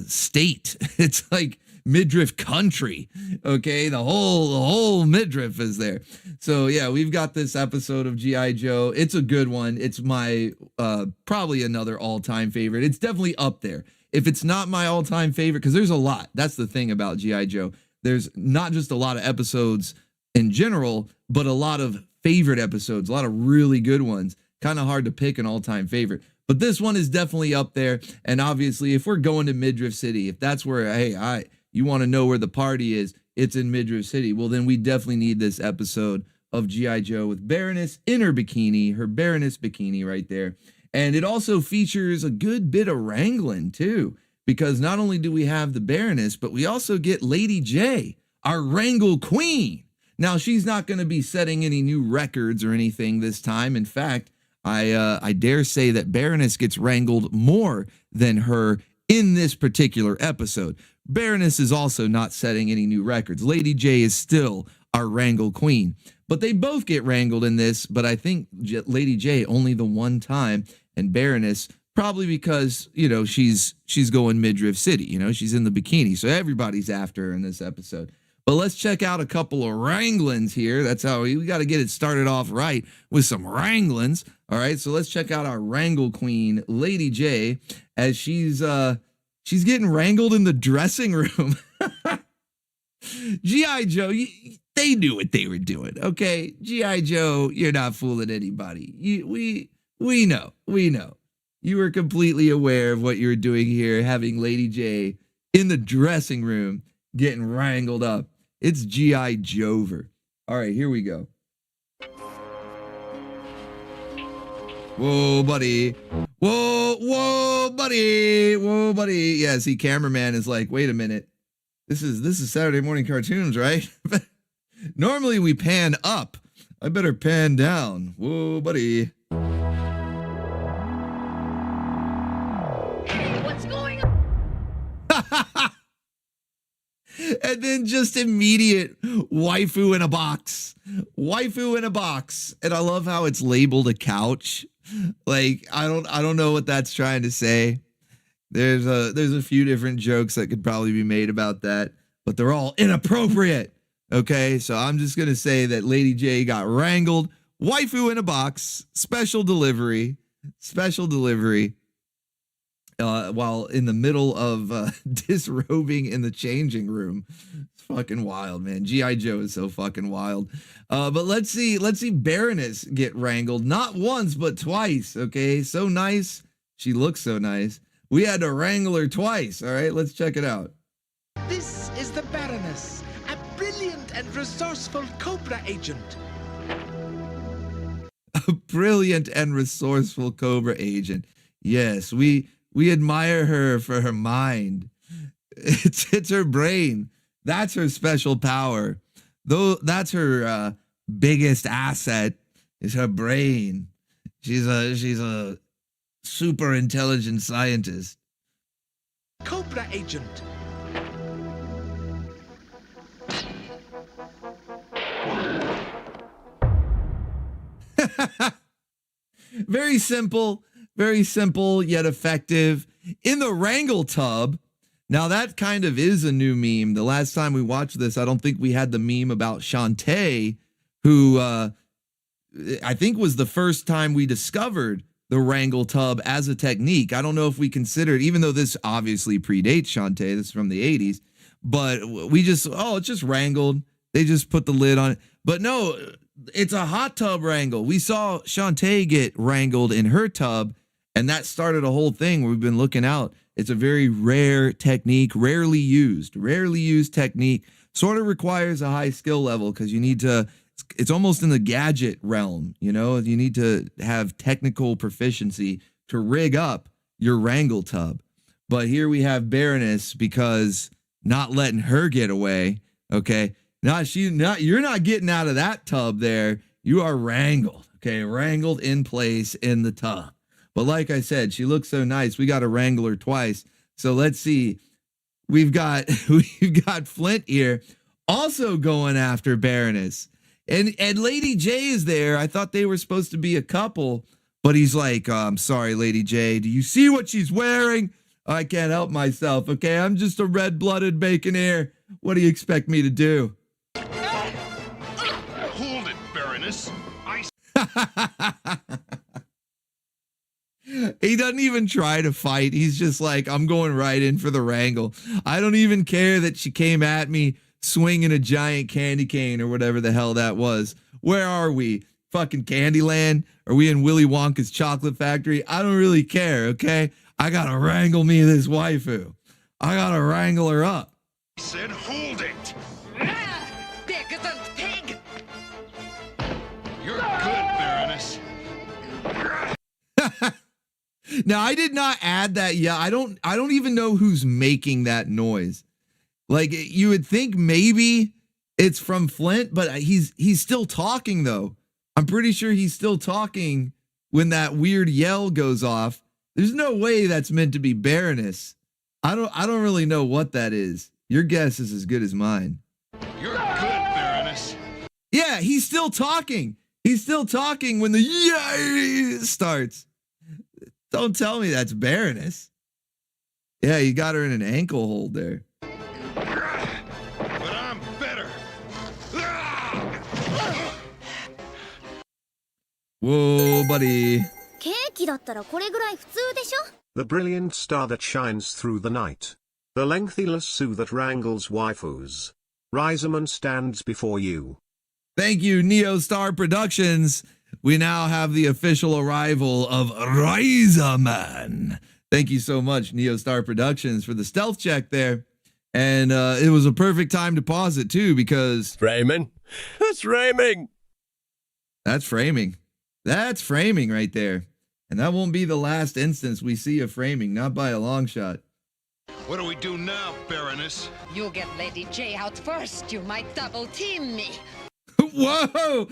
Speaker 3: state. It's like Midriff country. Okay, the whole Midriff is there. So yeah, we've got this episode of G.I. Joe. It's a good one. It's my probably another all-time favorite. It's definitely up there. If it's not my all-time favorite, because there's a lot. That's the thing about G.I. Joe. There's not just a lot of episodes in general, but a lot of favorite episodes, a lot of really good ones. Kind of hard to pick an all-time favorite. But this one is definitely up there. And obviously, if we're going to Midriff City, if that's where, hey, you want to know where the party is, it's in Midriff City. Well, then we definitely need this episode of G.I. Joe with Baroness in her bikini, her Baroness bikini right there. And it also features a good bit of wrangling, too. Because not only do we have the Baroness, but we also get Lady J, our Wrangle Queen. Now, she's not going to be setting any new records or anything this time. In fact, I dare say that Baroness gets wrangled more than her in this particular episode. Baroness is also not setting any new records. Lady J is still our Wrangle Queen. But they both get wrangled in this, but I think Lady J only the one time, and Baroness probably because, you know, she's going Midriff City, you know, she's in the bikini. So everybody's after her in this episode. But let's check out a couple of wranglings here. That's how we got to get it started off right with some wranglings. All right, so let's check out our Wrangle Queen, Lady J, as she's getting wrangled in the dressing room. G.I. Joe, they knew what they were doing, okay? G.I. Joe, you're not fooling anybody. We know. You were completely aware of what you were doing here, having Lady J in the dressing room getting wrangled up. It's G.I. Jover. All right, here we go. Whoa, buddy. Whoa, buddy. Whoa, buddy. Yeah, see, cameraman is like, wait a minute. This is Saturday morning cartoons, right? Normally we pan up. I better pan down. Whoa, buddy.
Speaker 7: What's going on?
Speaker 3: And then just immediate waifu in a box. Waifu in a box. And I love how it's labeled a couch. Like, I don't know what that's trying to say. There's a few different jokes that could probably be made about that, but they're all inappropriate. Okay, so I'm just gonna say that Lady J got wrangled, waifu in a box, special delivery, while in the middle of disrobing in the changing room. It's fucking wild, man. G.I. Joe is so fucking wild. But let's see Baroness get wrangled, not once, but twice, okay? So nice. She looks so nice. We had to wrangle her twice, all right? Let's check it out.
Speaker 9: This is the Baroness, a brilliant and resourceful Cobra agent.
Speaker 3: A brilliant and resourceful Cobra agent. Yes, we admire her for her mind. It's her brain. That's her special power. Though that's her biggest asset is her brain. She's a super intelligent scientist.
Speaker 9: Cobra agent.
Speaker 3: Very simple yet effective. In the Wrangle tub. Now that kind of is a new meme. The last time we watched this, I don't think we had the meme about Shantae, who I think was the first time we discovered the Wrangle tub as a technique. I don't know if we considered, even though this obviously predates Shantae, this is from the 80s, but we just, it's just wrangled. They just put the lid on it. But no, it's a hot tub wrangle. We saw Shantae get wrangled in her tub, and that started a whole thing where we've been looking out. It's a very rare technique, rarely used technique. Sort of requires a high skill level because you need to, it's almost in the gadget realm, you know? You need to have technical proficiency to rig up your wrangle tub. But here we have Baroness because not letting her get away, okay? You're not getting out of that tub there. You are wrangled, okay? Wrangled in place in the tub. But like I said, she looks so nice. We got to wrangle her twice. So let's see. We've got Flint here also going after Baroness. And Lady J is there. I thought they were supposed to be a couple, but he's like, I'm sorry, Lady J. Do you see what she's wearing? I can't help myself, okay? I'm just a red-blooded baconaire. What do you expect me to do?
Speaker 10: Hold it, Baroness.
Speaker 3: He doesn't even try to fight. He's just like, I'm going right in for the wrangle. I don't even care that she came at me swinging a giant candy cane or whatever the hell that was. Where are we? Fucking Candyland? Are we in Willy Wonka's chocolate factory? I don't really care, okay? I gotta wrangle me this waifu. I gotta wrangle her up.
Speaker 10: I said hold it.
Speaker 7: Decadent pig!
Speaker 10: You're good, Baroness.
Speaker 3: Now, I did not add that. Yeah, I don't even know who's making that noise. Like, you would think maybe it's from Flint, but he's still talking though. I'm pretty sure he's still talking when that weird yell goes off. There's no way that's meant to be Baroness. I don't really know what that is. Your guess is as good as mine.
Speaker 10: You're good, Baroness.
Speaker 3: Yeah, he's still talking. He's still talking when the yay starts. Don't tell me that's Baroness. Yeah, you got her in an ankle hold there.
Speaker 10: But I'm better.
Speaker 3: Whoa, buddy.
Speaker 5: The brilliant star that shines through the night. The lengthy lasso that wrangles waifus. Riseman stands before you.
Speaker 3: Thank you, Neo Star Productions. We now have the official arrival of Riseman. Thank you so much, Neo Star Productions, for the stealth check there. And it was a perfect time to pause it, too, because...
Speaker 11: Framing? That's framing.
Speaker 3: That's framing. That's framing right there. And that won't be the last instance we see of framing, not by a long shot.
Speaker 10: What do we do now, Baroness?
Speaker 7: You get Lady J out first. You might double team me.
Speaker 3: Whoa,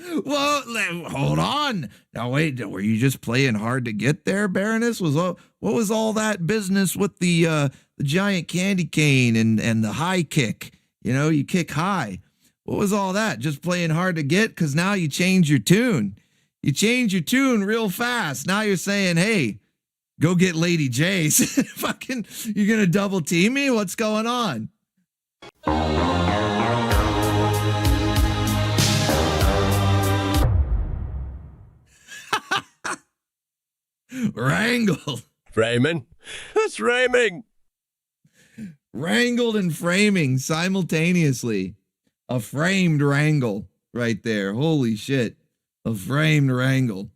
Speaker 3: hold on. Now, wait, were you just playing hard to get there, Baroness? What was all that business with the giant candy cane and the high kick? You know, you kick high. What was all that? Just playing hard to get? Because now you change your tune. You change your tune real fast. Now you're saying, hey, go get Lady J. Fucking, you're going to double team me? What's going on? Wrangled.
Speaker 11: Framing? That's framing.
Speaker 3: Wrangled and framing simultaneously. A framed wrangle right there. Holy shit. A framed wrangle.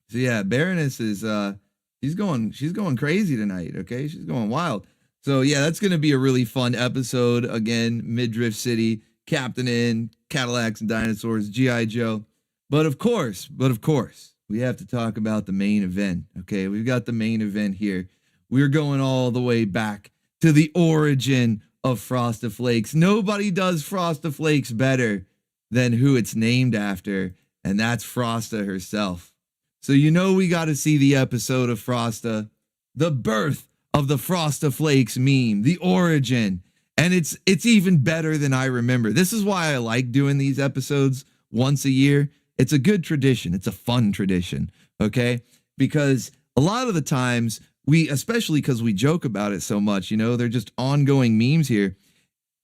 Speaker 3: So yeah, Baroness is she's going crazy tonight, okay? She's going wild. So yeah, that's going to be a really fun episode. Again, Midriff City, Captain N, Cadillacs and Dinosaurs, G.I. Joe. But of course, we have to talk about the main event. Okay, we've got the main event here. We're going all the way back to the origin of Frosty-Flakes. Nobody does Frosty-Flakes better than who it's named after, and that's Frosta herself. So you know we got to see the episode of Frosta, the birth of the Frosty-Flakes meme, the origin, and it's even better than I remember. This is why I like doing these episodes once a year. It's a good tradition. It's a fun tradition, okay? Because a lot of the times especially because we joke about it so much, you know, they're just ongoing memes here.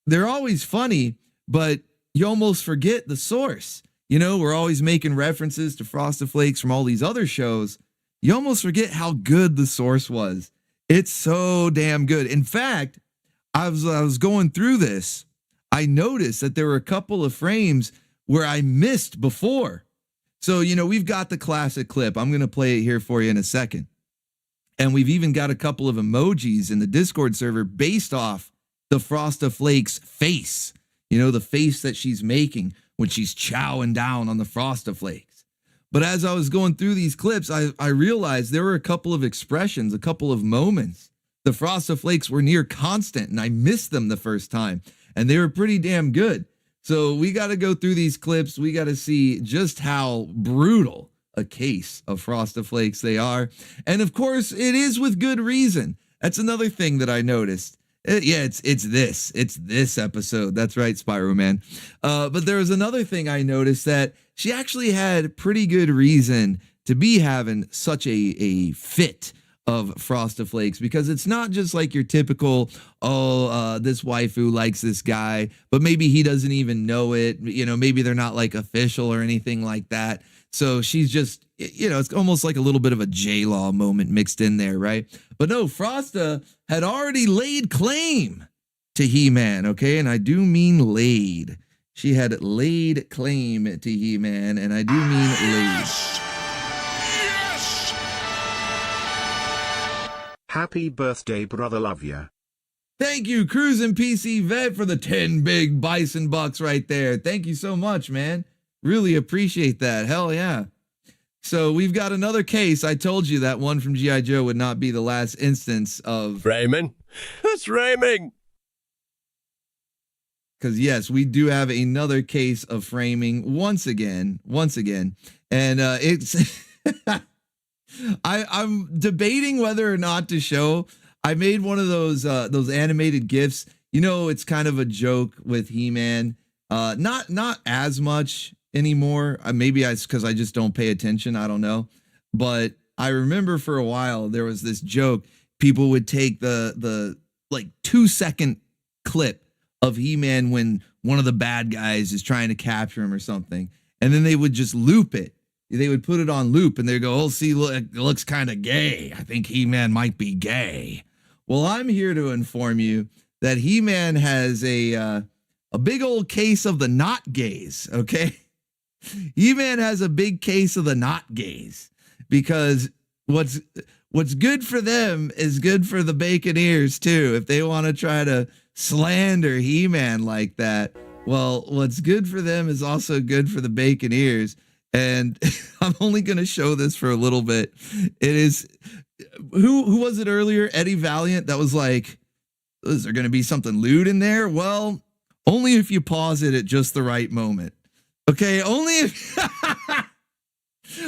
Speaker 3: They're always funny, but you almost forget the source. You know, we're always making references to Frosty-Flakes from all these other shows. You almost forget how good the source was. It's so damn good. In fact, I was going through this. I noticed that there were a couple of frames where I missed before. So, you know, we've got the classic clip. I'm going to play it here for you in a second. And we've even got a couple of emojis in the Discord server based off the Frosty-Flakes face. You know, the face that she's making when she's chowing down on the Frosty-Flakes. But as I was going through these clips, I realized there were a couple of expressions, a couple of moments. The Frosty-Flakes were near constant, and I missed them the first time. And they were pretty damn good. So we got to go through these clips. We got to see just how brutal a case of Frosty-Flakes they are. And of course, it is with good reason. That's another thing that I noticed. It's this episode. That's right, Spyro Man. But there was another thing I noticed, that she actually had pretty good reason to be having such a fit of Frosty-Flakes, because it's not just like your typical, this waifu likes this guy, but maybe he doesn't even know it. You know, maybe they're not like official or anything like that. So she's just, you know, it's almost like a little bit of a J-Law moment mixed in there, right? But no, Frosta had already laid claim to He-Man, okay? And I do mean laid. She had laid claim to He-Man, and I do mean laid.
Speaker 5: Happy birthday, brother, love ya.
Speaker 3: Thank you, Cruisin' PC Vet, for the 10 big Bison Bucks right there. Thank you so much, man. Really appreciate that. Hell yeah. So we've got another case. I told you that one from G.I. Joe would not be the last instance of
Speaker 11: Raymond. It's raining.
Speaker 3: Because yes, we do have another case of framing once again. And it's I'm debating whether or not to show. I made one of those animated GIFs. You know, it's kind of a joke with He-Man. Not as much anymore. Maybe it's because I just don't pay attention. I don't know. But I remember for a while there was this joke. People would take the like 2-second clip of He-Man when one of the bad guys is trying to capture him or something, and then they would just loop it. They would put it on loop, and they go, "Oh, see, look, it looks kind of gay. I think He-Man might be gay." Well, I'm here to inform you that He-Man has a big old case of the not gays, okay? He-Man has a big case of the not gays, because what's good for them is good for the Baconeers too. If they want to try to slander He-Man like that, well, what's good for them is also good for the Baconeers. And I'm only going to show this for a little bit. It is, who was it earlier? Eddie Valiant that was like, is there going to be something lewd in there? Well, only if you pause it at just the right moment. Okay, only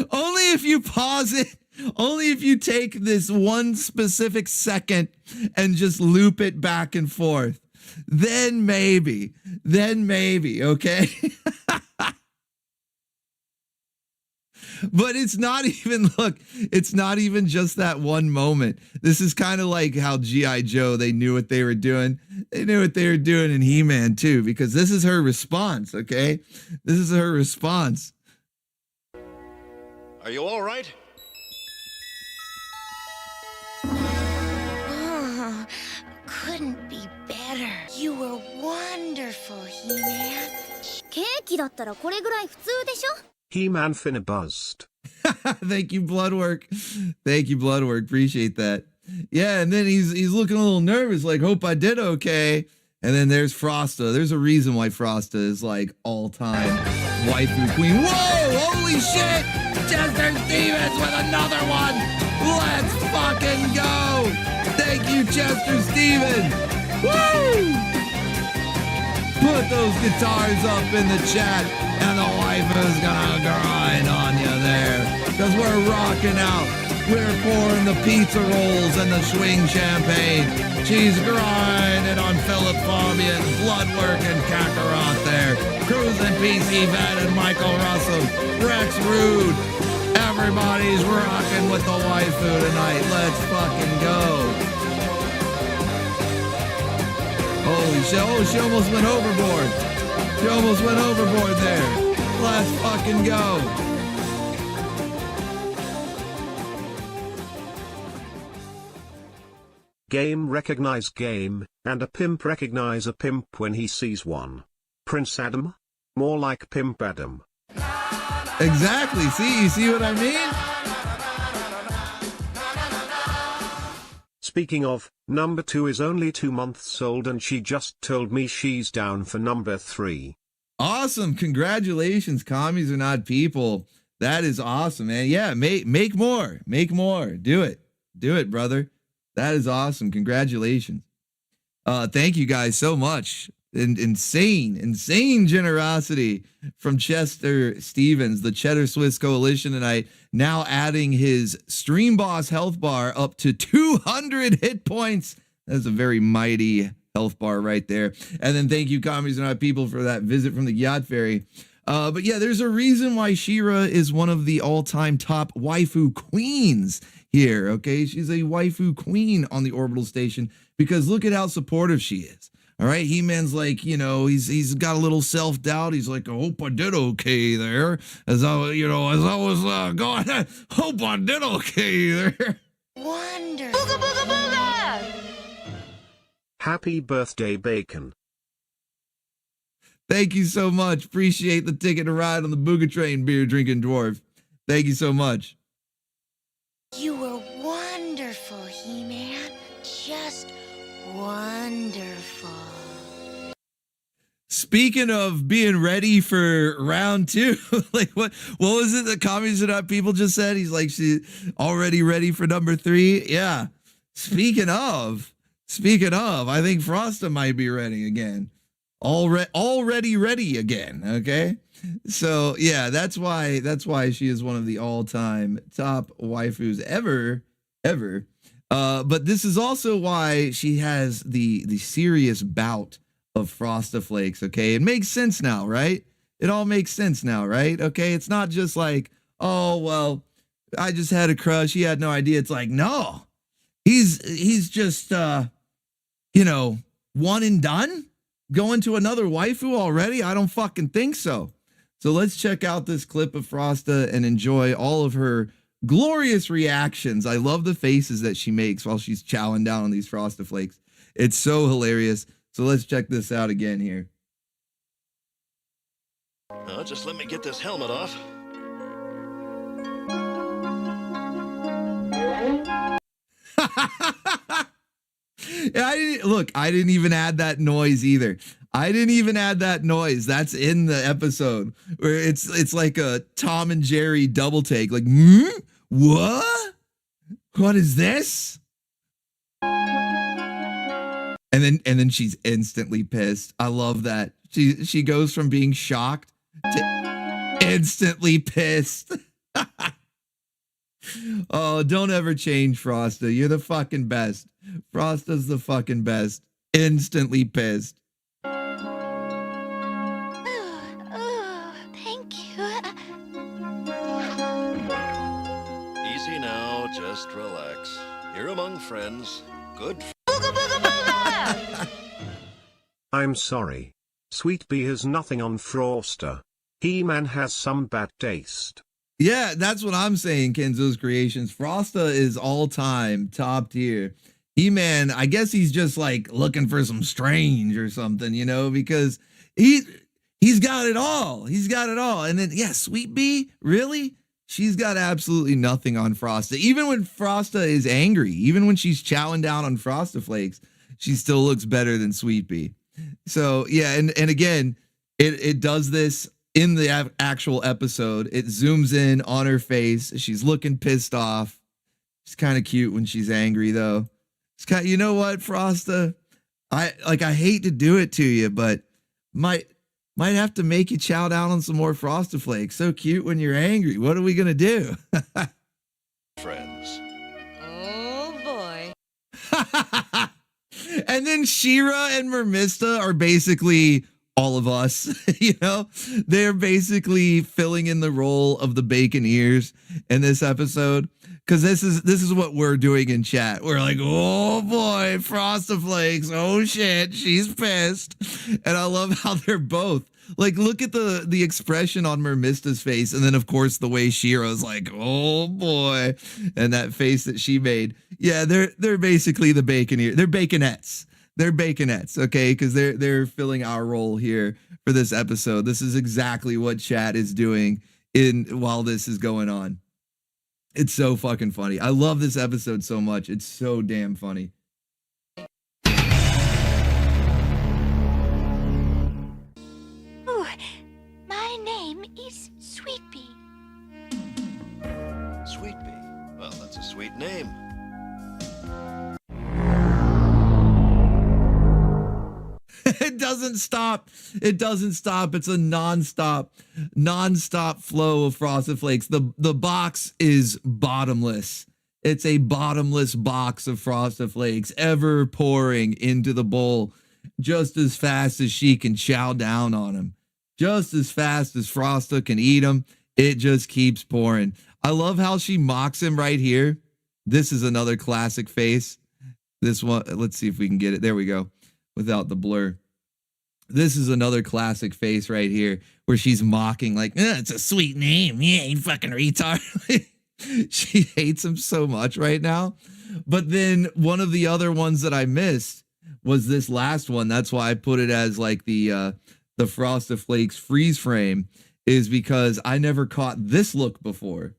Speaker 3: if you pause it, only if you take this one specific second and just loop it back and forth. Then maybe, okay? But it's not even, look, it's not even just that one moment. This is kind of like how G.I. Joe, they knew what they were doing. They knew what they were doing in He-Man too, because this is her response, okay? This is her response.
Speaker 10: Are you all right?
Speaker 4: Oh, couldn't be better. You were wonderful, He-Man. ケーキだったらこれぐらい普通でしょ?
Speaker 5: He-Man finna buzzed.
Speaker 3: Thank you, Bloodwork. Thank you, Bloodwork. Appreciate that. Yeah, and then he's looking a little nervous, like, hope I did okay. And then there's Frosta. There's a reason why Frosta is like all-time waifu queen. Whoa, holy shit! Chester Stevens with another one! Let's fucking go! Thank you, Chester Stevens! Woo! Put those guitars up in the chat, and the waifu's gonna grind on you there. Because we're rocking out. We're pouring the pizza rolls and the swing champagne. She's grinding on Philip Fabian, Bloodwork, and Kakarot there. Cruising PC Vet and Michael Russell, Rex Rude. Everybody's rocking with the waifu tonight. Let's fucking go. Holy shit. Oh, she almost went overboard. She almost went overboard there. Let's fucking go.
Speaker 5: Game recognize game, and a pimp recognize a pimp when he sees one. Prince Adam? More like Pimp Adam.
Speaker 3: Exactly. See, you see what I mean?
Speaker 5: Speaking of, number 2 is only 2 months old and she just told me she's down for number 3.
Speaker 3: Awesome. Congratulations, commies are not people. That is awesome, man. Yeah, make more. Make more. Do it. Do it, brother. That is awesome. Congratulations. Thank you guys so much. Insane generosity from Chester Stevens, the Cheddar Swiss Coalition tonight, now adding his Stream Boss health bar up to 200 hit points. That's a very mighty health bar right there. And then thank you, commies and not people, for that visit from the Gyat Fairy. But yeah, there's a reason why She-Ra is one of the all-time top waifu queens here, okay? She's a waifu queen on the Orbital station because look at how supportive she is. All right, He-Man's like, you know, he's got a little self-doubt. He's like, I hope I did okay there. As I was going, hope I did okay there.
Speaker 4: Wonderful. Booga, booga, booga!
Speaker 5: Happy birthday, Bacon.
Speaker 3: Thank you so much. Appreciate the ticket to ride on the Booga train, beer drinking dwarf. Thank you so much.
Speaker 4: You were wonderful, He-Man. Just wonderful.
Speaker 3: Speaking of being ready for round 2, like what was it that commies and not people just said? He's like, she's already ready for number 3. Yeah. Speaking of, I think Frosta might be ready again. Already ready again. Okay. So yeah, that's why she is one of the all-time top waifus ever. But this is also why she has the serious bout of Frosta Flakes. Okay, it makes sense now, right? It all makes sense now, right? Okay, it's not just like, oh well, I just had a crush. He had no idea. It's like, no, he's just one and done. Going to another waifu already? I don't fucking think so. So let's check out this clip of Frosta and enjoy all of her glorious reactions. I love the faces that she makes while she's chowing down on these Frosta Flakes. It's so hilarious. So let's check this out again here.
Speaker 11: Just let me get this helmet off.
Speaker 3: Yeah, I didn't even add that noise either. I didn't even add that noise. That's in the episode where it's like a Tom and Jerry double take. Like, what? What is this? And then she's instantly pissed. I love that. She goes from being shocked to instantly pissed. Oh, don't ever change, Frosta. You're the fucking best. Frosta's the fucking best. Instantly pissed.
Speaker 4: Thank you.
Speaker 11: Easy now, just relax. You're among friends. Good.
Speaker 4: Booga, booga, booga!
Speaker 5: I'm sorry. Sweet Bee has nothing on Frosta. He-Man has some bad taste.
Speaker 3: Yeah, that's what I'm saying, Kenzo's Creations. Frosta is all-time top tier. He-Man, I guess he's just like looking for some strange or something, because he's got it all. He's got it all. And then, yeah, Sweet Bee, really? She's got absolutely nothing on Frosta. Even when Frosta is angry, even when she's chowing down on Frosta Flakes, she still looks better than Sweet Bee. So yeah, and again, it does this in the actual episode. It zooms in on her face. She's looking pissed off. She's kind of cute when she's angry though. It's kind of, you know what, Frosta? I hate to do it to you, but might have to make you chow down on some more Frosted Flakes. So cute when you're angry. What are we gonna do?
Speaker 11: Friends.
Speaker 7: Oh boy.
Speaker 3: And then She-Ra and Mermista are basically all of us. You know, they're basically filling in the role of the bacon ears in this episode. Because this is what we're doing in chat. We're like, oh boy, Frosted Flakes. Oh shit, she's pissed. And I love how they're both. Like, look at the expression on Mermista's face. And then, of course, the way She-Ra's like, oh boy. And that face that she made. Yeah, they're basically the bacon ear. They're baconettes. They're baconettes, okay? Because they're filling our role here for this episode. This is exactly what chat is doing while this is going on. It's so fucking funny. I love this episode so much. It's so damn funny.
Speaker 4: Oh, my name is Sweet Bee.
Speaker 11: Sweet Bee. Well, that's a sweet name.
Speaker 3: It doesn't stop. It doesn't stop. It's a nonstop flow of Frosted Flakes. The box is bottomless. It's a bottomless box of Frosted Flakes ever pouring into the bowl just as fast as she can chow down on them. Just as fast as Frosta can eat them. It just keeps pouring. I love how she mocks him right here. This is another classic face. This one, let's see if we can get it. There we go. Without the blur. This is another classic face right here where she's mocking like, it's a sweet name. Yeah, you fucking retard. She hates him so much right now. But then one of the other ones that I missed was this last one. That's why I put it as like the Frosted Flakes freeze frame, is because I never caught this look before.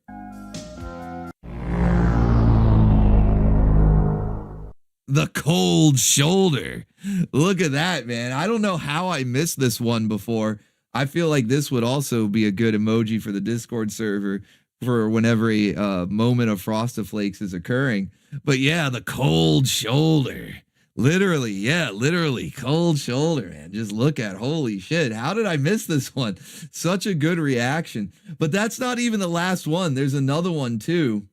Speaker 3: The cold shoulder. Look at that, man. I don't know how I missed this one before. I feel like this would also be a good emoji for the Discord server for whenever a moment of Frosted Flakes is occurring. But yeah, the cold shoulder. Literally, yeah, literally cold shoulder, man. Just look at, holy shit. How did I miss this one? Such a good reaction. But that's not even the last one. There's another one too.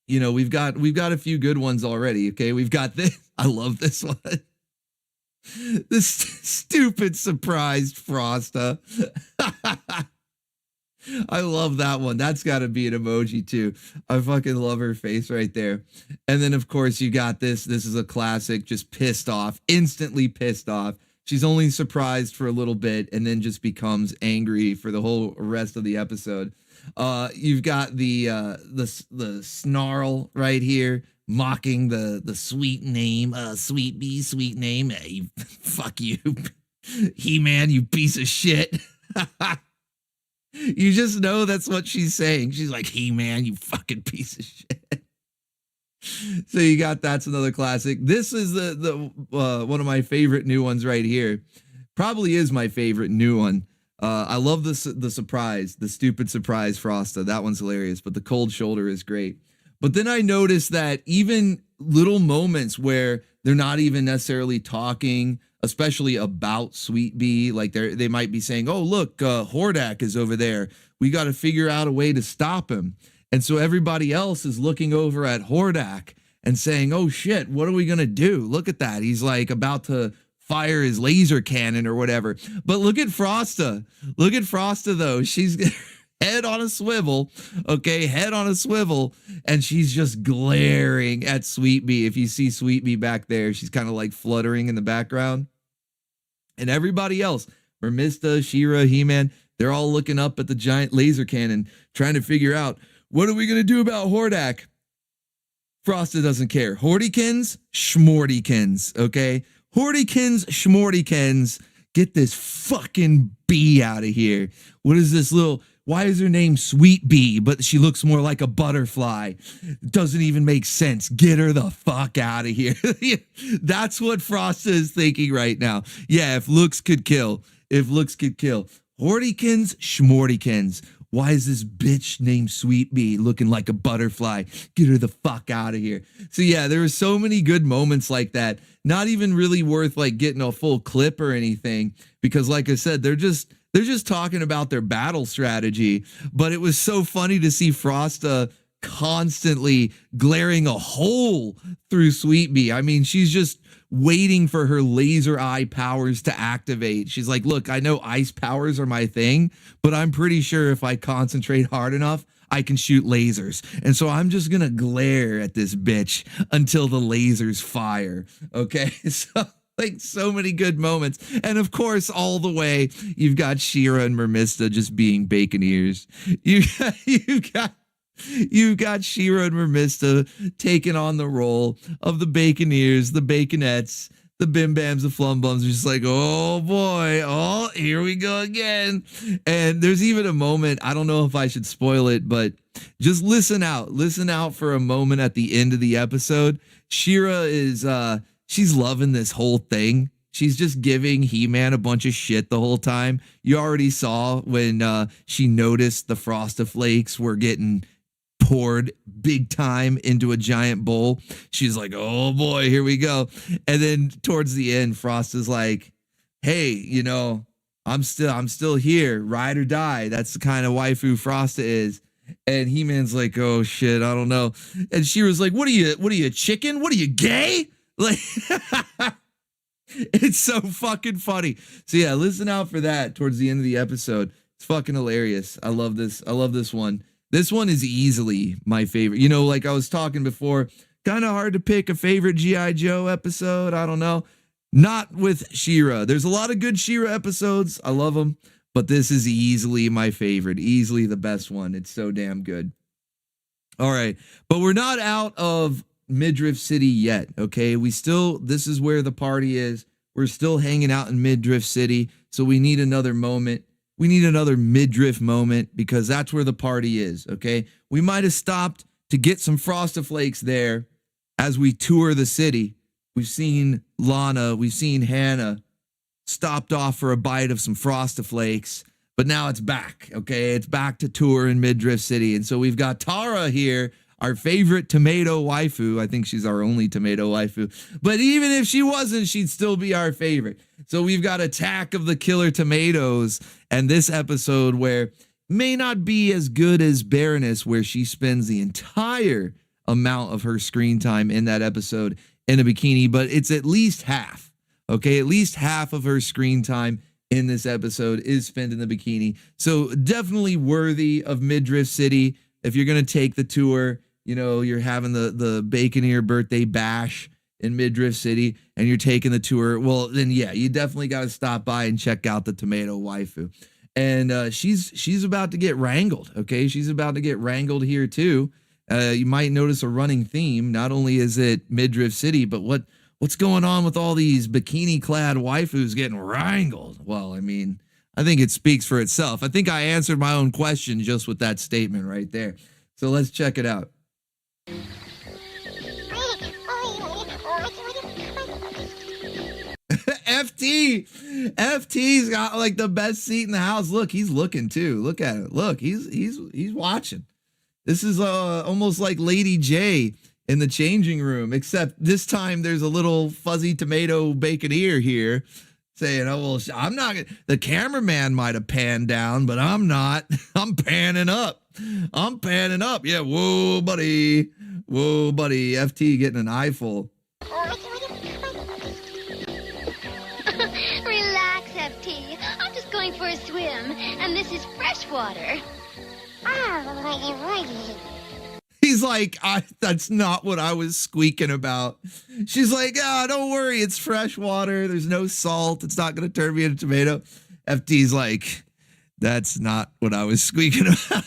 Speaker 3: You know, we've got a few good ones already. Okay, we've got this. I love this one. This stupid surprised Frosta. I love that one. That's got to be an emoji too. I fucking love her face right there. And then of course you got this. This is a classic. Just pissed off, instantly pissed off. She's only surprised for a little bit and then just becomes angry for the whole rest of the episode. You've got the snarl right here, mocking the sweet name, Sweet Bee, sweet name. Hey, fuck you, He-Man, you piece of shit. You just know that's what she's saying. She's like, He-Man, you fucking piece of shit. So you got, that's another classic. This is the one of my favorite new ones right here. Probably is my favorite new one. I love the surprise, the stupid surprise Frosta. That one's hilarious, but the cold shoulder is great. But then I noticed that even little moments where they're not even necessarily talking, especially about Sweet Bee, like they might be saying, oh, look, Hordak is over there. We got to figure out a way to stop him. And so everybody else is looking over at Hordak and saying, oh shit, what are we going to do? Look at that. He's like about to fire his laser cannon or whatever. But look at Frosta. Look at Frosta though. She's head on a swivel. Okay, head on a swivel. And she's just glaring at Sweet Bee. If you see Sweet Bee back there, she's kind of like fluttering in the background. And everybody else, Mermista, She-Ra, He-Man, they're all looking up at the giant laser cannon, trying to figure out, what are we going to do about Hordak? Frosta doesn't care. Hordykins, Schmortykins, okay? Hordykins, Schmortykins, get this fucking bee out of here. What is this little Why is her name Sweet Bee, but she looks more like a butterfly? Doesn't even make sense. Get her the fuck out of here. That's what Frosta is thinking right now. Yeah, if looks could kill. If looks could kill. Hortykins, Schmortykins. Why is this bitch named Sweet Bee looking like a butterfly? Get her the fuck out of here. So yeah, there were so many good moments like that. Not even really worth like getting a full clip or anything, because like I said, they're just talking about their battle strategy. But it was so funny to see Frosta constantly glaring a hole through Sweet Bee. I mean, she's just waiting for her laser eye powers to activate. She's like, look, I know ice powers are my thing, but I'm pretty sure if I concentrate hard enough, I can shoot lasers. And so I'm just gonna glare at this bitch until the lasers fire. Okay, so like so many good moments. And of course, all the way, you've got She-Ra and Mermista just being bacon ears. You've got She-Ra and Mermista taking on the role of the Baconeers, the Baconettes, the Bim Bams, the Flum Bums. Just like, oh boy, oh, here we go again. And there's even a moment, I don't know if I should spoil it, but just listen out for a moment at the end of the episode. She-Ra is, she's loving this whole thing. She's just giving He-Man a bunch of shit the whole time. You already saw when she noticed the Frosta Flakes were getting poured big time into a giant bowl. She's like, oh boy, here we go. And then towards the end, Frosta's like, hey, you know, I'm still here, ride or die. That's the kind of waifu Frosta is. And He-Man's like, oh shit, I don't know. And she was like, what are you, chicken? What are you, gay? Like, it's so fucking funny. So yeah, listen out for that towards the end of the episode. It's fucking hilarious. I love this one. This one is easily my favorite. You know, like I was talking before, kind of hard to pick a favorite G.I. Joe episode. I don't know. Not with She-Ra. There's a lot of good She-Ra episodes. I love them. But this is easily my favorite. Easily the best one. It's so damn good. All right. But we're not out of Midriff City yet, okay? This is where the party is. We're still hanging out in Midriff City. So we need another moment. We need another Midriff moment because that's where the party is, okay? We might have stopped to get some Frosta Flakes there as we tour the city. We've seen Lana, we've seen Hannah stopped off for a bite of some Frosta Flakes, but now it's back, okay? It's back to tour in Midriff City. And so we've got Tara here, our favorite tomato waifu. I think she's our only tomato waifu. But even if she wasn't, she'd still be our favorite. So we've got Attack of the Killer Tomatoes and this episode where may not be as good as Baroness, where she spends the entire amount of her screen time in that episode in a bikini, but it's at least half. Okay, at least half of her screen time in this episode is spent in the bikini. So definitely worthy of Midriff City. If you're going to take the tour, you know, you're having the Baconeer birthday bash in Midriff City and you're taking the tour, well, then yeah, you definitely got to stop by and check out the tomato waifu. And she's about to get wrangled, okay? She's about to get wrangled here too. You might notice a running theme. Not only is it Midriff City, but what's going on with all these bikini-clad waifus getting wrangled? Well, I mean, I think it speaks for itself. I think I answered my own question just with that statement right there. So let's check it out. FT's got like the best seat in the house. Look, he's looking too. Look at it. Look, he's watching. This is almost like Lady J in the changing room, except this time there's a little fuzzy tomato baconeer here saying, oh, well, I'm not gonna, the cameraman might have panned down, but I'm not. I'm panning up. Yeah, whoa, buddy. FT getting an eyeful.
Speaker 4: Relax, FT. I'm just going for a swim, and this is fresh water.
Speaker 3: He's like, that's not what I was squeaking about. She's like, don't worry, it's fresh water. There's no salt. It's not going to turn me into a tomato. FT's like, that's not what I was squeaking about.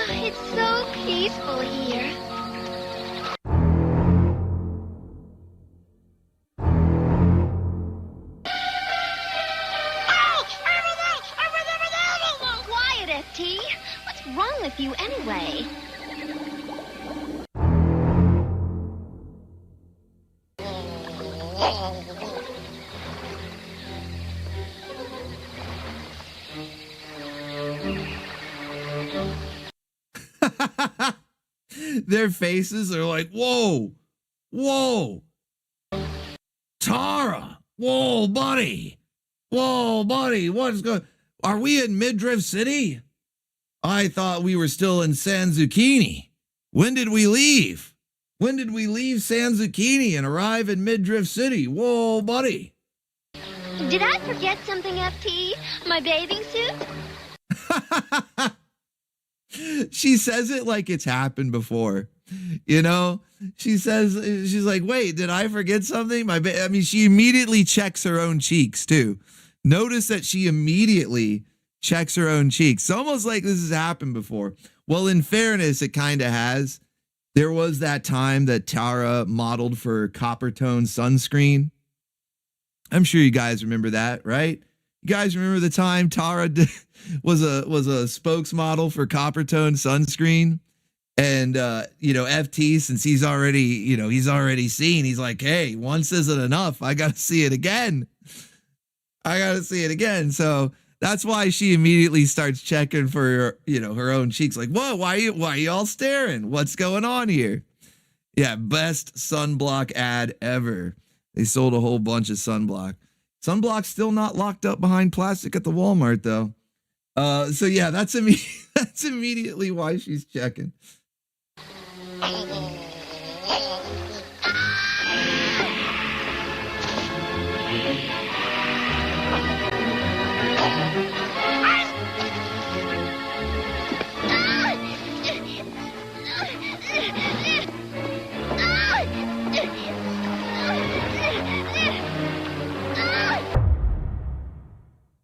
Speaker 4: It's so peaceful here. with you anyway?
Speaker 3: Their faces are like, whoa, whoa, Tara, whoa, buddy, what's going? Are we in Midriff City? I thought we were still in San Zucchini. When did we leave? When did we leave San Zucchini and arrive in Midriff City? Whoa, buddy.
Speaker 4: Did I forget something, FT? My bathing suit?
Speaker 3: She says it like it's happened before. You know, she's like, wait, did I forget something? I mean, she immediately checks her own cheeks too. Notice that she immediately checks her own cheeks. It's almost like this has happened before. Well, in fairness, it kind of has. There was that time that Tara modeled for Coppertone sunscreen. I'm sure you guys remember that, right? You guys remember the time Tara was a spokesmodel for Coppertone sunscreen? And, FT, since he's already seen, he's like, hey, once isn't enough. I got to see it again. So that's why she immediately starts checking for, her own cheeks. Like, whoa, why are you all staring? What's going on here? Yeah, best sunblock ad ever. They sold a whole bunch of sunblock. Sunblock's still not locked up behind plastic at the Walmart, though. So yeah, that's immediately why she's checking.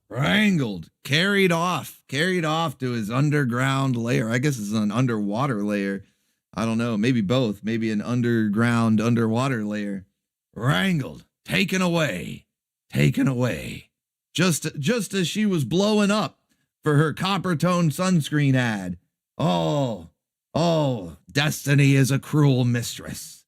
Speaker 3: Wrangled, carried off to his underground lair. I guess it's an underwater lair. I don't know, maybe both, maybe an underground underwater lair. Wrangled, taken away. Just as she was blowing up for her Coppertone sunscreen ad. Oh, destiny is a cruel mistress.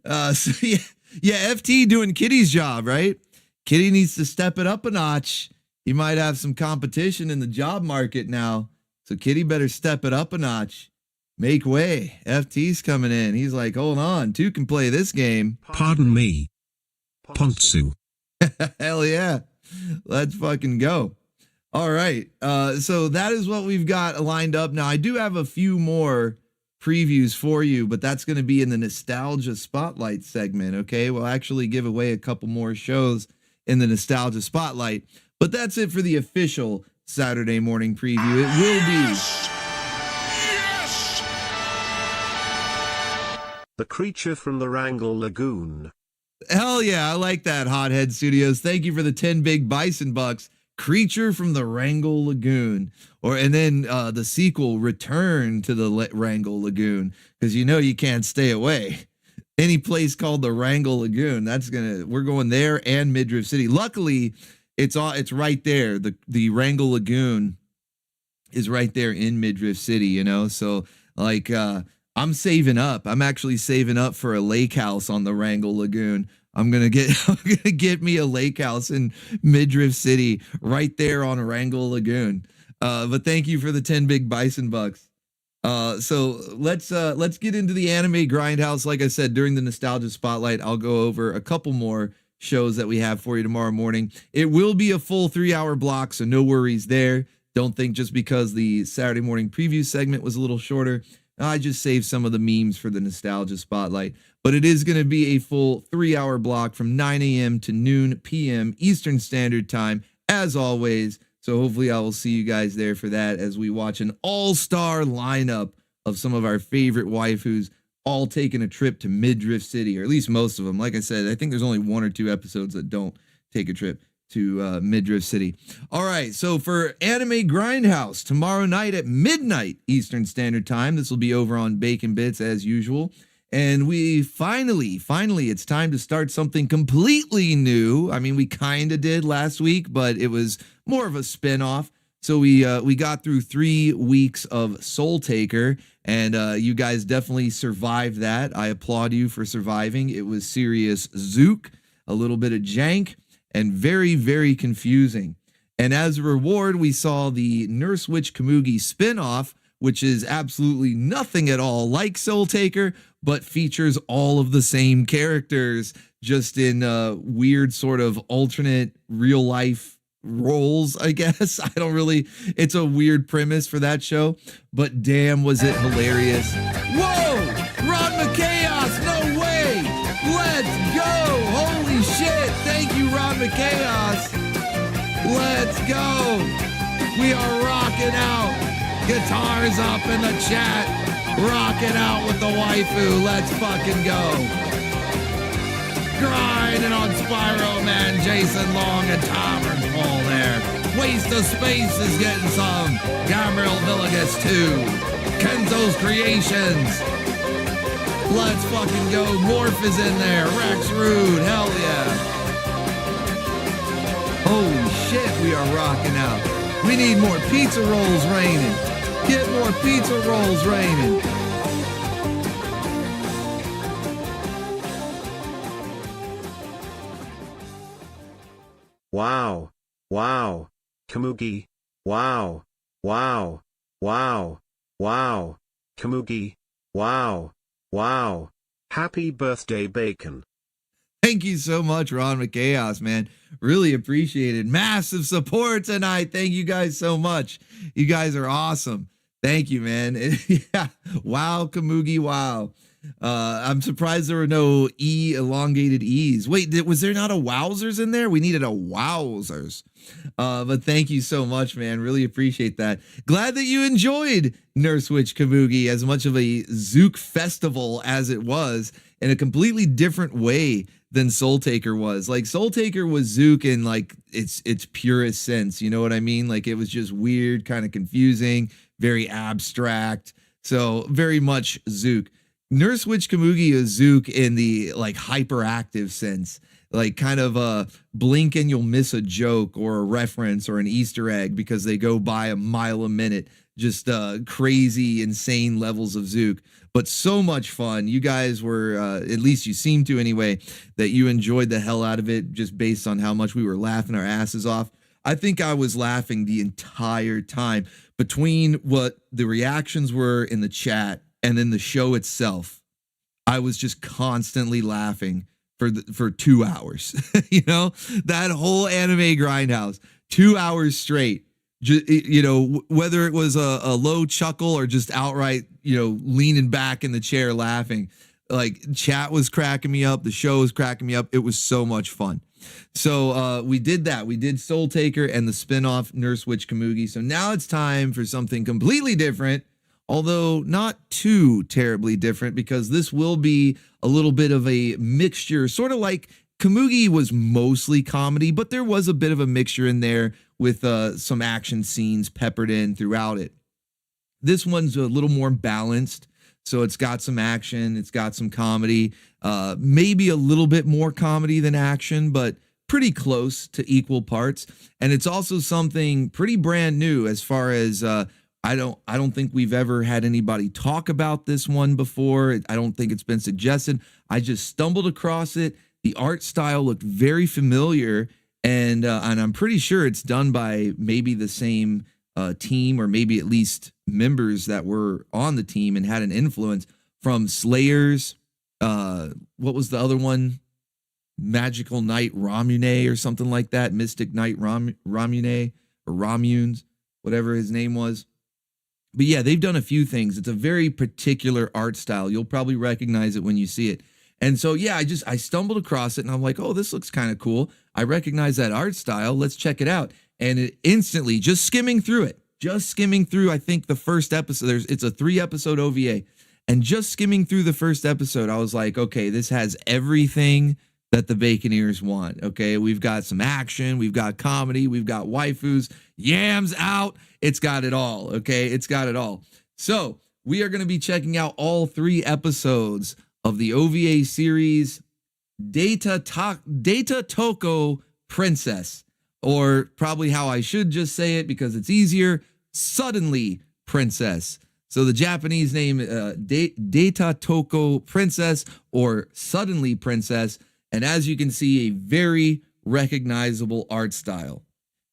Speaker 3: So yeah, FT doing Kitty's job, right? Kitty needs to step it up a notch. He might have some competition in the job market now. So Kitty better step it up a notch. Make way. FT's coming in. He's like, hold on. Two can play this game.
Speaker 5: Pardon me. Pontsu.
Speaker 3: Hell yeah. Let's fucking go. All right. So that is what we've got lined up. Now, I do have a few more previews for you, but that's going to be in the Nostalgia Spotlight segment. Okay. We'll actually give away a couple more shows in the Nostalgia Spotlight. But that's it for the official Saturday morning preview. It will be.
Speaker 10: Yes!
Speaker 5: The creature from the Wrangle Lagoon.
Speaker 3: Hell yeah, I like that, Hothead Studios. Thank you for the 10 big Bison Bucks. Creature from the Wrangle Lagoon. And then the sequel, Return to the Wrangle Lagoon. Because you can't stay away. Any place called the Wrangle Lagoon, we're going there and Midriff City. Luckily, it's right there. The Wrangle Lagoon is right there in Midriff City, So like I'm saving up. I'm actually saving up for a lake house on the Wrangle Lagoon. I'm gonna get me a lake house in Midriff City right there on Wrangle Lagoon. But thank you for the 10 big Bison Bucks. So let's get into the anime grindhouse. Like I said, during the Nostalgia Spotlight, I'll go over a couple more shows that we have for you tomorrow morning. It will be a full 3-hour block, so no worries there. Don't think just because the Saturday morning preview segment was a little shorter, I just saved some of the memes for the Nostalgia Spotlight. But it is going to be a full 3-hour block from 9 a.m. to noon p.m. Eastern Standard Time, as always. So hopefully I will see you guys there for that as we watch an all-star lineup of some of our favorite waifus all taking a trip to Midriff City, or at least most of them. Like I said, I think there's only 1 or 2 episodes that don't take a trip to Midriff City. All right, so for Anime Grindhouse, tomorrow night at midnight Eastern Standard Time, this will be over on Bacon Bits as usual. And we finally, it's time to start something completely new. I mean, we kind of did last week, but it was more of a spin-off. So we got through 3 weeks of Soul Taker, and you guys definitely survived that. I applaud you for surviving. It was serious zook, a little bit of jank, and very, very confusing. And as a reward, we saw the Nurse Witch Komugi spinoff, which is absolutely nothing at all like Soul Taker, but features all of the same characters, just in weird sort of alternate real life roles, I guess. I don't really, it's a weird premise for that show, but damn, was it hilarious. Whoa! Ron McChaos, no way! Let's go! Holy shit! Thank you, Ron McChaos! Let's go! We are rocking out! Guitars up in the chat! Rocking out with the waifu! Let's fucking go! Grinding on Spyro Man, Jason Long, and Tavern Paul there. Waste of Space is getting some. Gabriel Villegas too. Kenzo's Creations. Let's fucking go. Morph is in there. Rex Rude. Hell yeah. Holy shit, we are rocking out. We need more pizza rolls raining. Get more pizza rolls raining.
Speaker 5: Wow. Wow. Komugi. Wow. Wow. Wow. Wow. Komugi. Wow. Wow. Happy birthday, Bacon.
Speaker 3: Thank you so much, Ron McChaos, man. Really appreciate it. Massive support tonight. Thank you guys so much. You guys are awesome. Thank you, man. Yeah. Wow, Komugi, wow. I'm surprised there were no elongated E's. Wait, was there not a wowzers in there? We needed a wowzers. But thank you so much, man. Really appreciate that. Glad that you enjoyed Nurse Witch Komugi as much of a Zook festival as it was, in a completely different way than Soul Taker was. Like, Soul Taker was Zook in like its purest sense. You know what I mean? Like, it was just weird, kind of confusing, very abstract. So very much Zook. Nurse Witch Komugi is Zook in the like hyperactive sense, like kind of a blink and you'll miss a joke or a reference or an Easter egg because they go by a mile a minute. Just crazy, insane levels of Zook, but so much fun. You guys were, at least you seem to anyway, that you enjoyed the hell out of it just based on how much we were laughing our asses off. I think I was laughing the entire time between what the reactions were in the chat and then the show itself. I was just constantly laughing for 2 hours. You know, that whole anime grindhouse, 2 hours straight. You know, whether it was a low chuckle or just outright, you know, leaning back in the chair laughing, like chat was cracking me up. The show was cracking me up. It was so much fun. So we did that. We did Soul Taker and the spinoff Nurse Witch Komugi. So now it's time for something completely different, although not too terribly different, because this will be a little bit of a mixture, sort of like Komugi was mostly comedy, but there was a bit of a mixture in there with some action scenes peppered in throughout it. This one's a little more balanced, so it's got some action, it's got some comedy, maybe a little bit more comedy than action, but pretty close to equal parts. And it's also something pretty brand new as far as I don't think we've ever had anybody talk about this one before. I don't think it's been suggested. I just stumbled across it. The art style looked very familiar, and I'm pretty sure it's done by maybe the same team, or maybe at least members that were on the team and had an influence from Slayers. What was the other one? Magical Knight Romune or something like that. Mystic Knight Romune or Romunes, whatever his name was. But yeah, they've done a few things. It's a very particular art style. You'll probably recognize it when you see it. And so, yeah, I stumbled across it and I'm like, oh, this looks kind of cool. I recognize that art style. Let's check it out. And it instantly, just skimming through, I think the first episode, it's a 3-episode OVA. And just skimming through the first episode, I was like, okay, this has everything that the Baconeers want. Okay, we've got some action, we've got comedy, we've got waifus, yams out. It's got it all. Okay, it's got it all. So we are going to be checking out all 3 episodes of the OVA series Data Toko Princess. or probably how I should just say it because it's easier, suddenly princess. So the Japanese name, Data Toko Princess or Suddenly Princess. And as you can see, a very recognizable art style.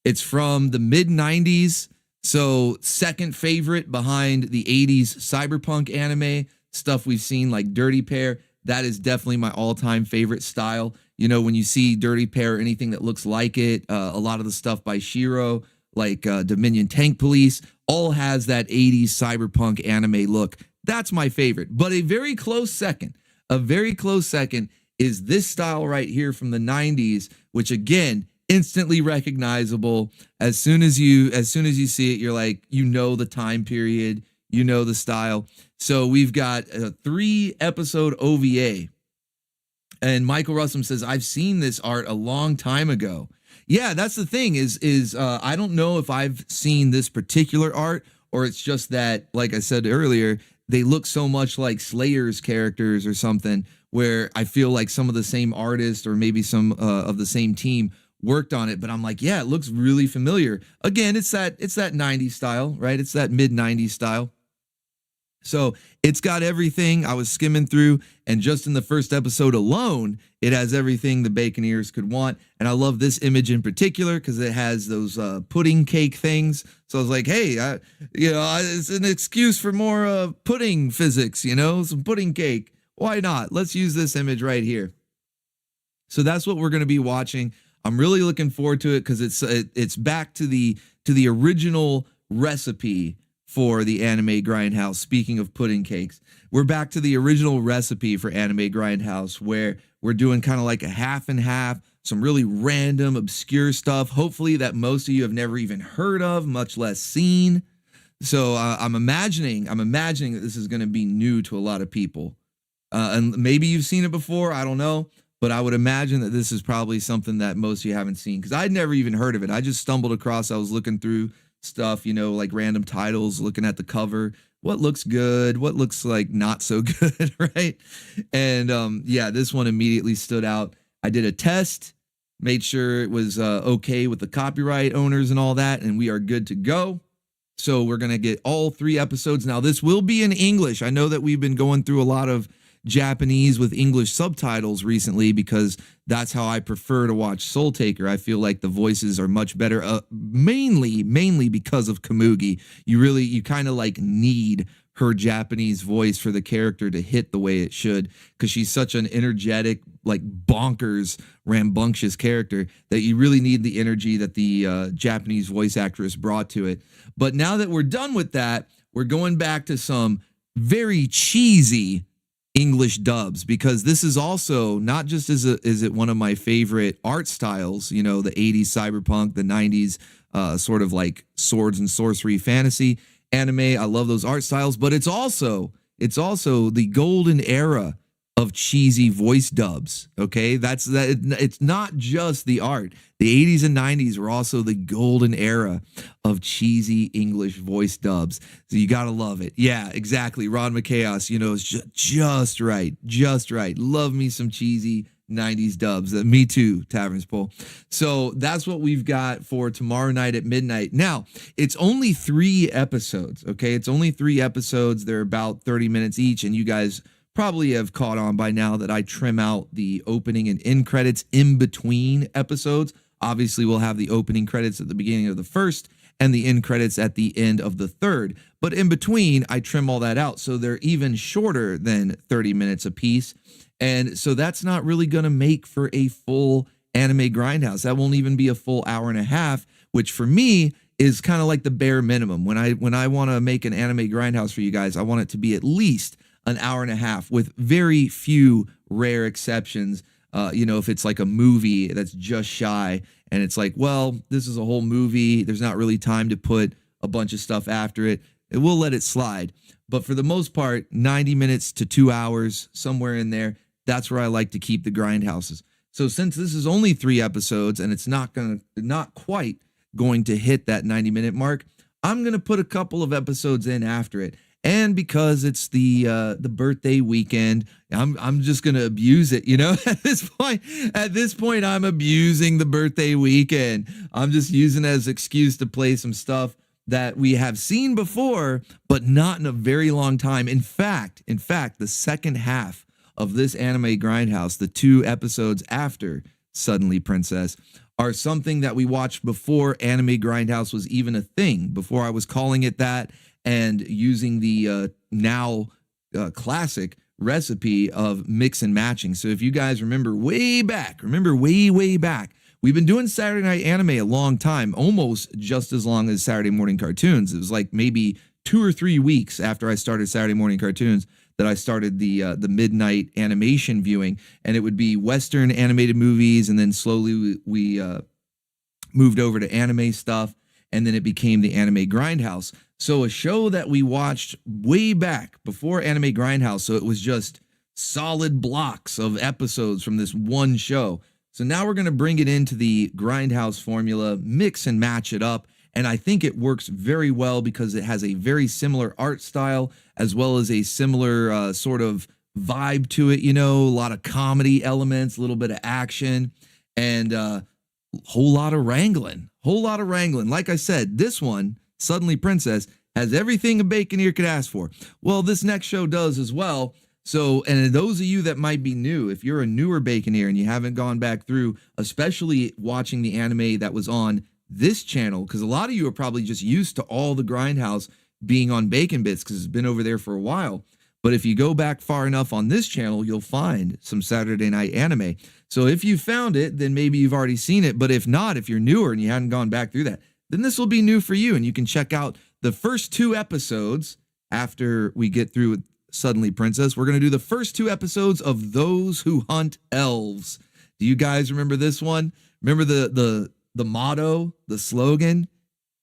Speaker 3: It's from the mid 90s. So second favorite behind the 80s cyberpunk anime, stuff we've seen like Dirty Pair. That is definitely my all-time favorite style. You know, when you see Dirty Pair or anything that looks like it, a lot of the stuff by Shiro, like Dominion Tank Police, all has that 80s cyberpunk anime look. That's my favorite. But a very close second is this style right here from the 90s, which again, instantly recognizable. As soon as you see it, you're like, you know the time period, you know the style. So we've got a 3-episode OVA. And Michael Russum says, I've seen this art a long time ago. Yeah, that's the thing is I don't know if I've seen this particular art or it's just that, like I said earlier, they look so much like Slayer's characters or something where I feel like some of the same artist or maybe some of the same team worked on it. But I'm like, yeah, it looks really familiar. Again, it's that 90s style, right? It's that mid 90s style. So it's got everything. I was skimming through, and just in the first episode alone, it has everything the Baconeers could want. And I love this image in particular because it has those pudding cake things. So I was like, hey, it's an excuse for more pudding physics, some pudding cake. Why not? Let's use this image right here. So that's what we're going to be watching. I'm really looking forward to it because it's back to the original recipe for the Anime Grindhouse. Speaking of pudding cakes, we're back to the original recipe for Anime Grindhouse where we're doing kind of like a half and half, some really random, obscure stuff, hopefully that most of you have never even heard of, much less seen. So I'm imagining that this is going to be new to a lot of people. And maybe you've seen it before, I don't know. But I would imagine that this is probably something that most of you haven't seen because I'd never even heard of it. I just stumbled across, I was looking through stuff, like random titles, looking at the cover, what looks good, what looks like not so good, right? And yeah, this one immediately stood out. I did a test, made sure it was okay with the copyright owners and all that, and we are good to go. So we're going to get all 3 episodes. Now, this will be in English. I know that we've been going through a lot of Japanese with English subtitles recently because that's how I prefer to watch Soul Taker. I feel like the voices are much better, mainly because of Komugi. You kind of like need her Japanese voice for the character to hit the way it should because she's such an energetic, like bonkers, rambunctious character that you really need the energy that the Japanese voice actress brought to it. But now that we're done with that, we're going back to some very cheesy English dubs because this is also not just is it one of my favorite art styles, the 80s cyberpunk, the 90s sort of like swords and sorcery fantasy anime. I love those art styles, but it's also the golden era of cheesy voice dubs. Okay, it's not just the art. The 80s and 90s were also the golden era of cheesy English voice dubs. So you gotta love it. Yeah, exactly. Ron McChaos, is just right. Love me some cheesy 90s dubs. Me too, Taverns Poll. So that's what we've got for tomorrow night at midnight. Now, it's only 3 episodes. Okay, it's only 3 episodes. They're about 30 minutes each, and you guys probably have caught on by now that I trim out the opening and end credits in between episodes. Obviously, we'll have the opening credits at the beginning of the first and the end credits at the end of the third. But in between, I trim all that out. So they're even shorter than 30 minutes a piece. And so that's not really going to make for a full Anime Grindhouse. That won't even be a full hour and a half, which for me is kind of like the bare minimum. When I want to make an Anime Grindhouse for you guys, I want it to be at least an hour and a half with very few rare exceptions. If it's like a movie that's just shy and it's like, well, this is a whole movie. There's not really time to put a bunch of stuff after it. We'll let it slide. But for the most part, 90 minutes to 2 hours, somewhere in there, that's where I like to keep the grindhouses. So since this is only 3 episodes and it's not quite going to hit that 90-minute mark, I'm going to put a couple of episodes in after it. And because it's the birthday weekend, I'm just gonna abuse it, you know. At this point, I'm abusing the birthday weekend. I'm just using it as an excuse to play some stuff that we have seen before, but not in a very long time. In fact, the second half of this anime grindhouse, the 2 episodes after Suddenly Princess, are something that we watched before anime grindhouse was even a thing, before I was calling it that and using the now classic recipe of mix and matching. So if you guys remember way back, we've been doing Saturday night anime a long time, almost just as long as Saturday morning cartoons. It was like maybe 2 or 3 weeks after I started Saturday morning cartoons that I started the midnight animation viewing, and it would be Western animated movies, and then slowly we moved over to anime stuff, and then it became the anime grindhouse. So a show that we watched way back before anime grindhouse, so it was just solid blocks of episodes from this one show. So now we're going to bring it into the grindhouse formula, mix and match it up, and I think it works very well because it has a very similar art style as well as a similar sort of vibe to it, you know, a lot of comedy elements, a little bit of action, and whole lot of wrangling. Like I said, this one, Suddenly Princess, has everything a Baconeer could ask for. Well, this next show does as well. So, and those of you that might be new, if you're a newer Baconeer and you haven't gone back through, especially watching the anime that was on this channel, because a lot of you are probably just used to all the grindhouse being on Bacon Bits because it's been over there for a while. But if you go back far enough on this channel, you'll find some Saturday night anime. So if you found it, then maybe you've already seen it. But if not, if you're newer and you hadn't gone back through that, then this will be new for you. And you can check out the first 2 episodes after we get through with Suddenly Princess. We're going to do the first 2 episodes of Those Who Hunt Elves. Do you guys remember this one? Remember the motto, the slogan,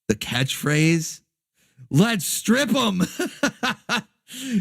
Speaker 3: the catchphrase? Let's strip them.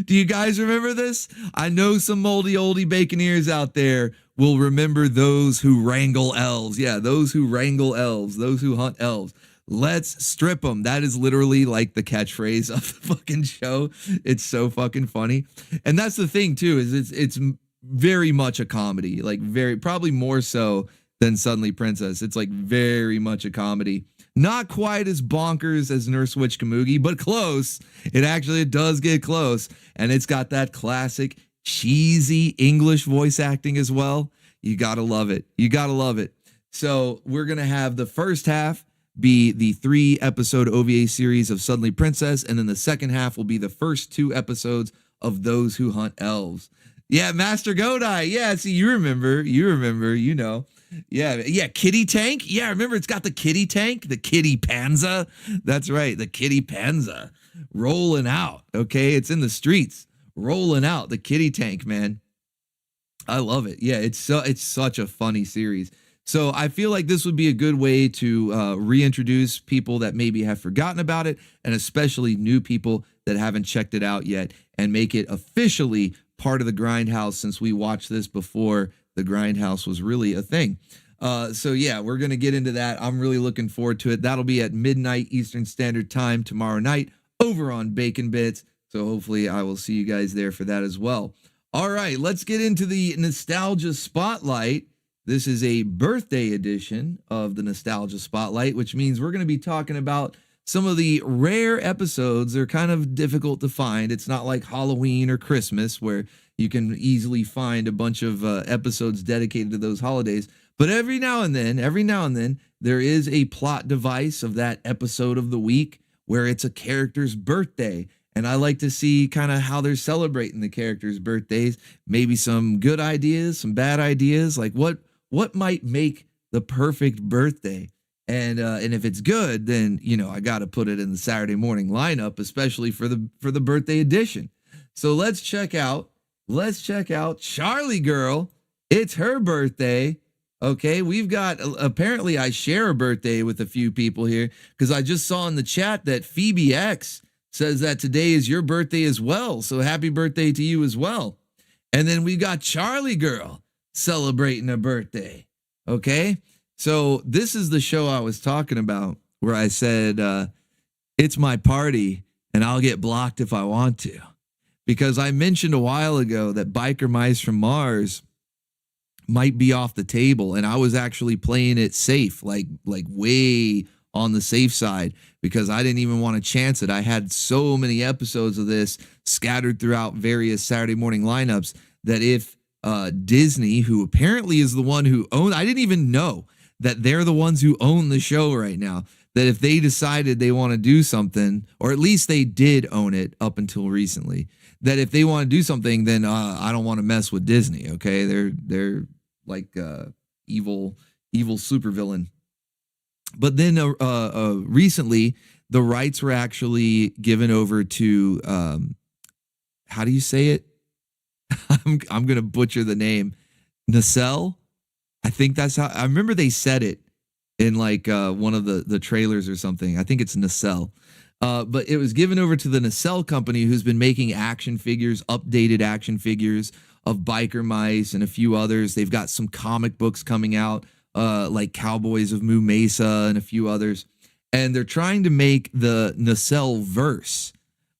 Speaker 3: Do you guys remember this? I know some moldy oldie Baconeers out there will remember Those Who Wrangle Elves. Yeah, those who wrangle elves, those who hunt elves. Let's strip them. That is literally like the catchphrase of the fucking show. It's so fucking funny. And that's the thing too, is it's very much a comedy, like probably more so than Suddenly Princess. It's like very much a comedy. Not quite as bonkers as Nurse Witch Kamugi, but close. It does get close. And it's got that classic cheesy English voice acting as well. You gotta love it. So we're gonna have the first half be the 3-episode OVA series of Suddenly Princess, and then the second half will be the first 2 episodes of Those Who Hunt Elves. Yeah, Master Godai. Yeah, see, you remember, you know. Yeah, Kitty Tank. Yeah, remember, it's got the Kitty Tank, the Kitty Panza. That's right, the Kitty Panza rolling out. Okay, it's in the streets, rolling out the Kitty Tank, man. I love it. Yeah, it's such a funny series. So I feel like this would be a good way to reintroduce people that maybe have forgotten about it, and especially new people that haven't checked it out yet, and make it officially part of the Grindhouse, since we watched this before the Grindhouse was really a thing. So yeah, we're going to get into that. I'm really looking forward to it. That'll be at midnight Eastern Standard Time tomorrow night over on Bacon Bits. So hopefully I will see you guys there for that as well. All right, let's get into the Nostalgia Spotlight. This is a birthday edition of the Nostalgia Spotlight, which means we're going to be talking about some of the rare episodes. They're kind of difficult to find. It's not like Halloween or Christmas where you can easily find a bunch of episodes dedicated to those holidays. But every now and then, there is a plot device of that episode of the week where it's a character's birthday. And I like to see kind of how they're celebrating the characters' birthdays. Maybe some good ideas, some bad ideas, like what might make the perfect birthday. And if it's good, then, you know, I got to put it in the Saturday morning lineup, especially for the birthday edition. So let's check out Charlie Girl. It's her birthday. Okay, we've got, apparently I share a birthday with a few people here, because I just saw in the chat that Phoebe X says that today is your birthday as well. So happy birthday to you as well. And then we got Charlie Girl celebrating a birthday. Okay, so this is the show I was talking about where I said, it's my party and I'll get blocked if I want to. Because I mentioned a while ago that Biker Mice from Mars might be off the table, and I was actually playing it safe, like way on the safe side, because I didn't even want to chance it. I had so many episodes of this scattered throughout various Saturday morning lineups that if Disney, who apparently is the one who owned, I didn't even know that they're the ones who own the show right now, that if they decided they want to do something, or at least they did own it up until recently, that if they want to do something, then I don't want to mess with Disney. Okay, they're like evil supervillain. But then recently, the rights were actually given over to how do you say it? I'm gonna butcher the name, Nacelle. I think that's how. I remember they said it in like one of the trailers or something. I think it's Nacelle. But it was given over to the Nacelle company, who's been making action figures, updated action figures of Biker Mice and a few others. They've got some comic books coming out, like Cowboys of Moo Mesa and a few others. And they're trying to make the Nacelle verse,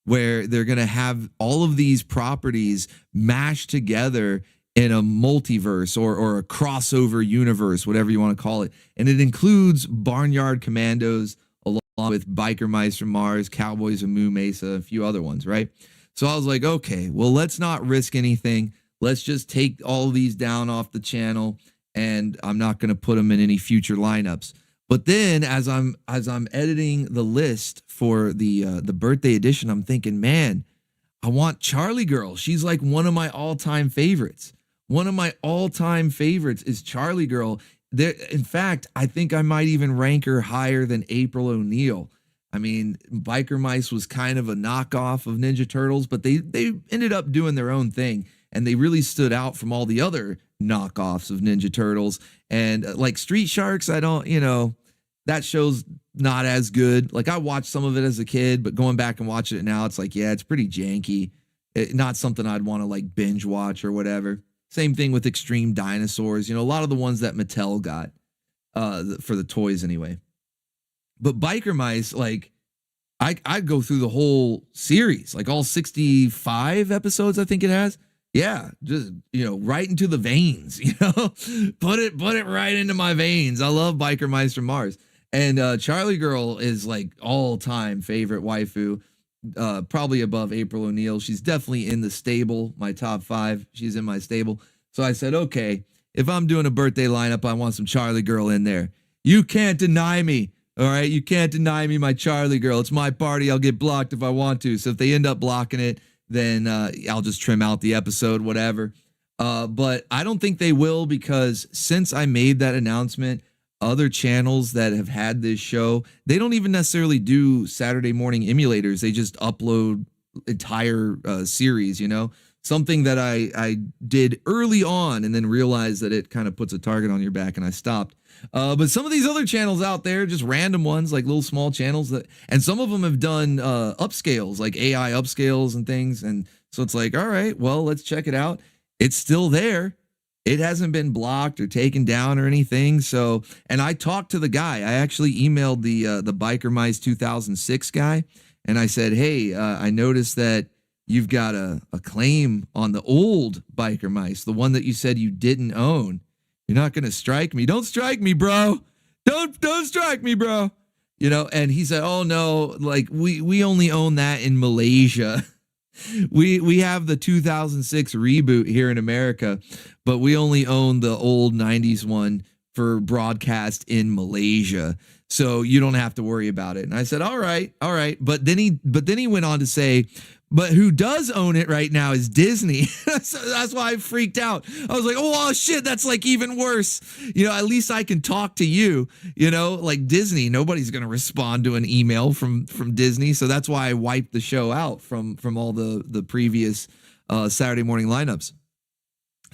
Speaker 3: where they're going to have all of these properties mashed together in a multiverse or a crossover universe, whatever you want to call it. And it includes Barnyard Commandos, along with Biker Mice from Mars, Cowboys of Moo Mesa, a few other ones, right? So I was like, okay, well, let's not risk anything. Let's just take all of these down off the channel, and I'm not going to put them in any future lineups. But then as I'm editing the list for the birthday edition, I'm thinking, man, I want Charlie Girl. She's like one of my all-time favorites. One of my all-time favorites is Charlie Girl. There, in fact, I think I might even rank her higher than April O'Neil. I mean, Biker Mice was kind of a knockoff of Ninja Turtles, but they ended up doing their own thing, and they really stood out from all the other knockoffs of Ninja Turtles. And like Street Sharks, I don't, that show's not as good. Like, I watched some of it as a kid, but going back and watching it now, it's like, yeah, it's pretty janky. Not something I'd want to like binge watch or whatever. Same thing with Extreme Dinosaurs, a lot of the ones that Mattel got for the toys anyway. But Biker Mice, like, I'd go through the whole series, like all 65 episodes, I think it has. Yeah, just, right into the veins, put it right into my veins. I love Biker Mice from Mars. And Charlie Girl is like all-time favorite waifu. Probably above April O'Neil. She's definitely in the stable, my top 5. She's in my stable. So I said, okay, if I'm doing a birthday lineup, I want some Charlie Girl in there. You can't deny me. All right. You can't deny me my Charlie Girl. It's my party. I'll get blocked if I want to. So if they end up blocking it, then I'll just trim out the episode, whatever. But I don't think they will, because since I made that announcement, other channels that have had this show, they don't even necessarily do Saturday morning emulators. They just upload entire series, something that I did early on and then realized that it kind of puts a target on your back, and I stopped. But some of these other channels out there, just random ones, like little small channels, and some of them have done upscales, like AI upscales and things. And so it's like, all right, well, let's check it out. It's still there. It hasn't been blocked or taken down or anything. So, and I talked to the guy. I actually emailed the Biker Mice 2006 guy, and I said, hey, I noticed that you've got a claim on the old Biker Mice, the one that you said you didn't own. You're not going to strike me. Don't strike me, bro. Don't strike me, bro. And he said, oh no, like we only own that in Malaysia. We have the 2006 reboot here in America, but we only own the old 90s one for broadcast in Malaysia. So you don't have to worry about it. And I said, all right. But then he went on to say, but who does own it right now is Disney. So that's why I freaked out. I was like, oh shit, that's like even worse. At least I can talk to you, like Disney. Nobody's going to respond to an email from Disney. So that's why I wiped the show out from all the previous Saturday morning lineups.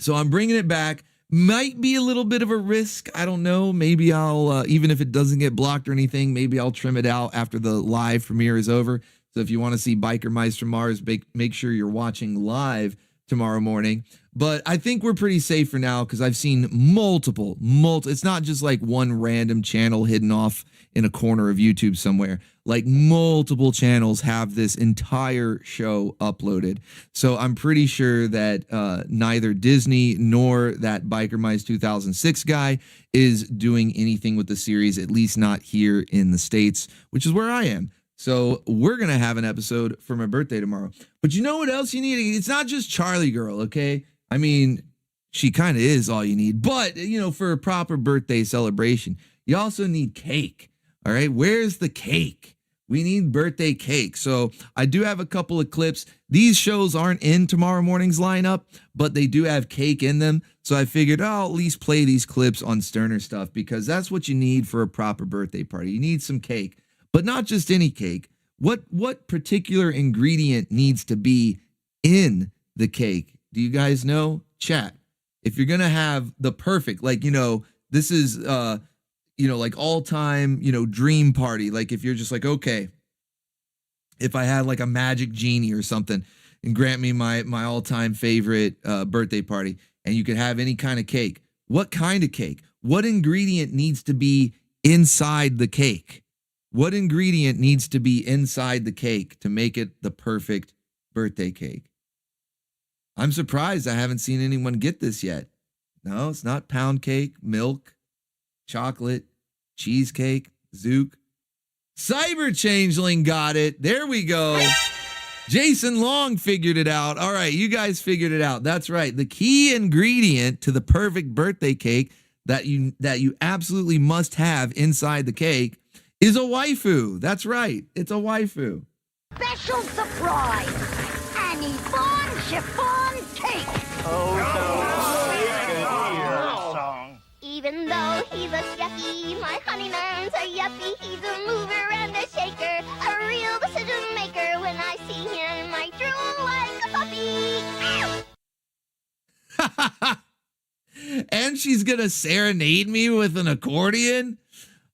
Speaker 3: So I'm bringing it back. Might be a little bit of a risk. I don't know. Maybe I'll, even if it doesn't get blocked or anything, maybe I'll trim it out after the live premiere is over. So if you want to see Biker Mice from Mars, make sure you're watching live tomorrow morning. But I think we're pretty safe for now because I've seen multiple. It's not just like one random channel hidden off in a corner of YouTube somewhere. Like multiple channels have this entire show uploaded. So I'm pretty sure that neither Disney nor that Biker Mice 2006 guy is doing anything with the series, at least not here in the States, which is where I am. So we're going to have an episode for my birthday tomorrow. But you know what else you need? It's not just Charlie Girl, okay? I mean, she kind of is all you need. But, you know, for a proper birthday celebration, you also need cake, all right? Where's the cake? We need birthday cake. So I do have a couple of clips. These shows aren't in tomorrow morning's lineup, but they do have cake in them. So I figured I'll at least play these clips on Sterner Stuff because that's what you need for a proper birthday party. You need some cake. But not just any cake. What particular ingredient needs to be in the cake? Do you guys know? Chat. If you're going to have the perfect, like, you know, this is, you know, like all time, you know, dream party. Like if you're just like, okay, if I had like a magic genie or something and grant me my all time favorite birthday party and you could have any kind of cake. What kind of cake? What ingredient needs to be inside the cake? What ingredient needs to be inside the cake to make it the perfect birthday cake? I'm surprised I haven't seen anyone get this yet. No, it's not pound cake, milk, chocolate, cheesecake, Zook. Cyber Changeling got it. There we go. Jason Long figured it out. All right, you guys figured it out. That's right. The key ingredient to the perfect birthday cake that you absolutely must have inside the cake is a waifu. That's right. It's a waifu.
Speaker 4: Special surprise! Annie Bon Chiffon Cake! Even though he's a yucky, my honeyman's a yuppie. He's a mover and a shaker, a real decision maker. When I see him, I drool like a puppy.
Speaker 3: And she's gonna serenade me with an accordion?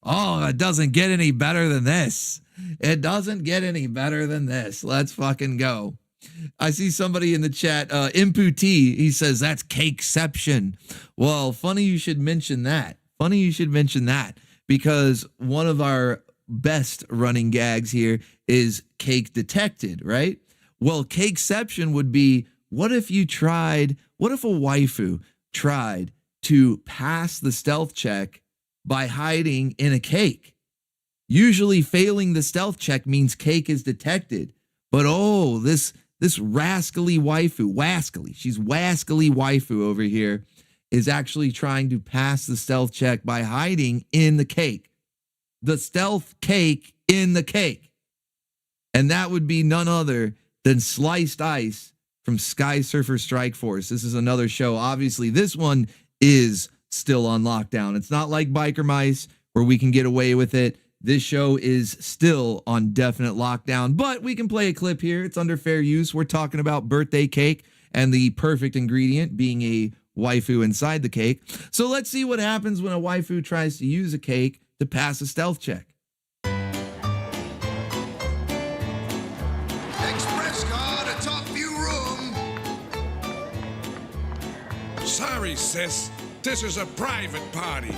Speaker 3: Oh, it doesn't get any better than this. It doesn't get any better than this. Let's fucking go. I see somebody in the chat, Impu T, he says that's cakeception. Well, funny you should mention that. Funny you should mention that because one of our best running gags here is cake detected, right? Well, cakeception would be, what if a waifu tried to pass the stealth check by hiding in a cake? Usually failing the stealth check means cake is detected. But oh, this rascally waifu, she's wascally waifu over here, is actually trying to pass the stealth check by hiding in the cake. The stealth cake in the cake. And that would be none other than Sliced Ice from Sky Surfer Strike Force. This is another show. Obviously, this one is still on lockdown. It's not like Biker Mice where we can get away with it. This show is still on definite lockdown, but we can play a clip here. It's under fair use. We're talking about birthday cake and the perfect ingredient being a waifu inside the cake. So let's see what happens when a waifu tries to use a cake to pass a stealth check.
Speaker 10: Express car to top view room.
Speaker 12: Sorry, sis. This is a private party.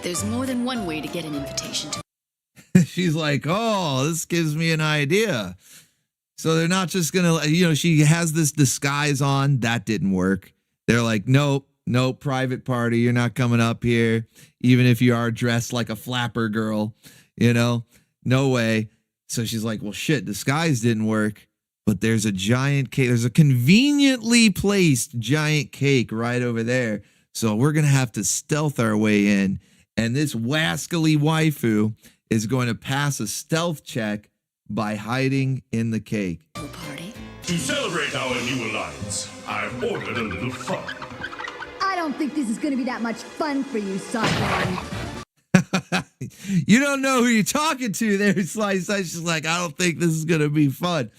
Speaker 13: There's more than one way to get an invitation to.
Speaker 3: She's like, oh, this gives me an idea. So they're not just going to, she has this disguise on. That didn't work. They're like, nope, private party. You're not coming up here. Even if you are dressed like a flapper girl, no way. So she's like, well, shit, disguise didn't work. But there's a giant cake. There's a conveniently placed giant cake right over there. So we're going to have to stealth our way in. And this wascally waifu is going to pass a stealth check by hiding in the cake.
Speaker 13: Party.
Speaker 14: To celebrate our new alliance, I've ordered a little fun.
Speaker 15: I don't think this is going to be that much fun for you, Cyclone.
Speaker 3: You don't know who you're talking to there, Slice. I just like, I don't think this is going to be fun.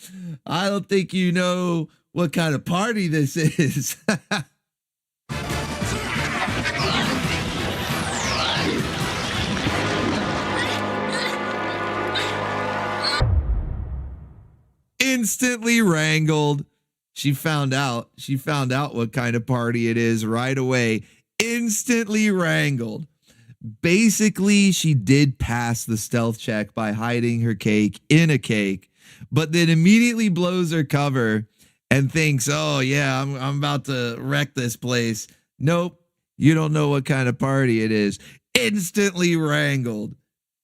Speaker 3: I don't think you know what kind of party this is. instantly wrangled. She found out what kind of party it is right away. Instantly wrangled. Basically, she did pass the stealth check by hiding her cake in a cake, but then immediately blows her cover and thinks, oh yeah, I'm about to wreck this place. Nope, you don't know what kind of party it is. Instantly wrangled.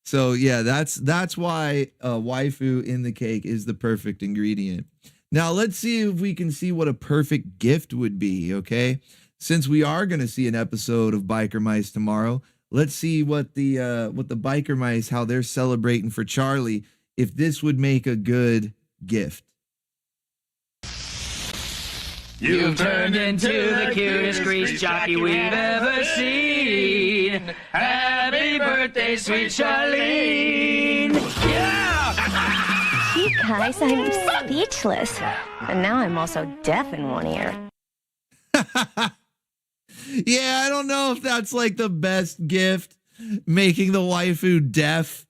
Speaker 3: So yeah, that's why waifu in the cake is the perfect ingredient. Now let's see if we can see what a perfect gift would be, okay? Since we are going to see an episode of Biker Mice tomorrow, let's see what the Biker Mice, how they're celebrating for Charlie, if this would make a good gift.
Speaker 16: You've turned into the cutest grease jockey we've ever seen. Happy birthday, sweet Charlene! Yeah!
Speaker 17: You guys, I'm speechless. And now I'm also deaf in one ear.
Speaker 3: Yeah, I don't know if that's like the best gift, making the waifu deaf.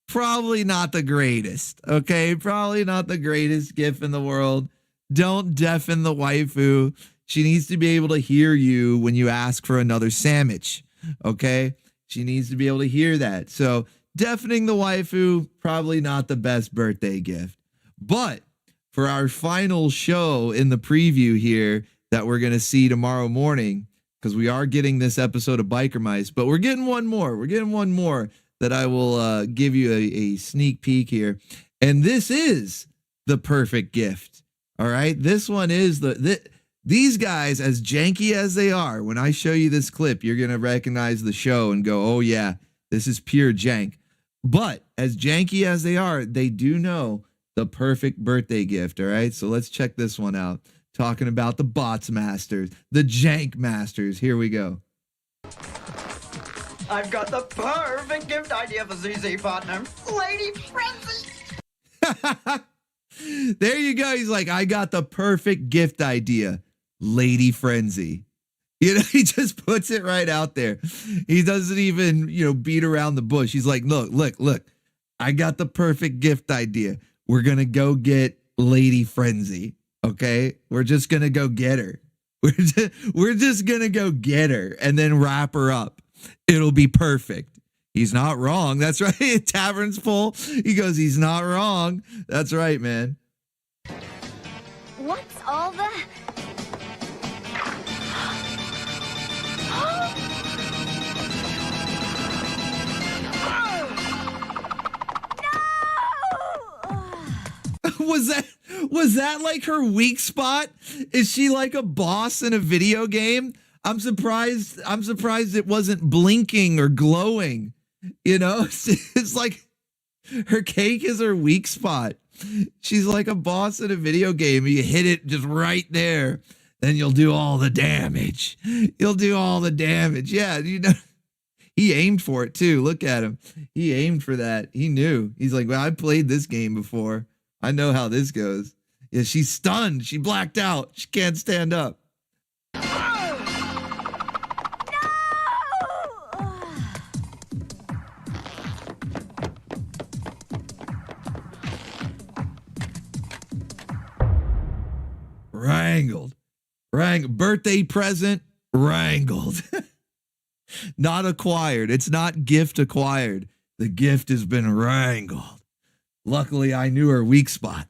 Speaker 3: Probably not the greatest, okay? Probably not the greatest gift in the world. Don't deafen the waifu. She needs to be able to hear you when you ask for another sandwich, okay? She needs to be able to hear that. So deafening the waifu, probably not the best birthday gift. But for our final show in the preview here that we're going to see tomorrow morning, because we are getting this episode of Biker Mice, but we're getting one more. We're getting one more that I will give you a sneak peek here. And this is the perfect gift. All right. This one is these guys, as janky as they are, when I show you this clip, you're going to recognize the show and go, oh yeah, this is pure jank. But as janky as they are, they do know the perfect birthday gift. All right. So let's check this one out. Talking about the bots masters, the jank masters. Here we go.
Speaker 18: I've got the perfect gift idea for ZZ partner, Lady Frenzy.
Speaker 3: There you go. He's like, I got the perfect gift idea, Lady Frenzy. You know, he just puts it right out there. He doesn't even, beat around the bush. He's like, look, I got the perfect gift idea. We're going to go get Lady Frenzy. Okay. We're just going to go get her. We're just going to go get her and then wrap her up. It'll be perfect. He's not wrong. That's right. Tavern's full. He goes, he's not wrong. That's right, man.
Speaker 4: What's all the... Was that like her weak spot? Is she like a boss in a video game? I'm surprised it wasn't blinking or glowing. It's like her cake is her weak spot. She's like a boss in a video game. You hit it just right there, then you'll do all the damage. You'll do all the damage. Yeah, he aimed for it too. Look at him. He aimed for that. He knew. He's like, well, I played this game before. I know how this goes. Yeah, she's stunned. She blacked out. She can't stand up. Wrangled. Birthday present, wrangled. Not acquired. It's not gift acquired. The gift has been wrangled. Luckily, I knew her weak spot.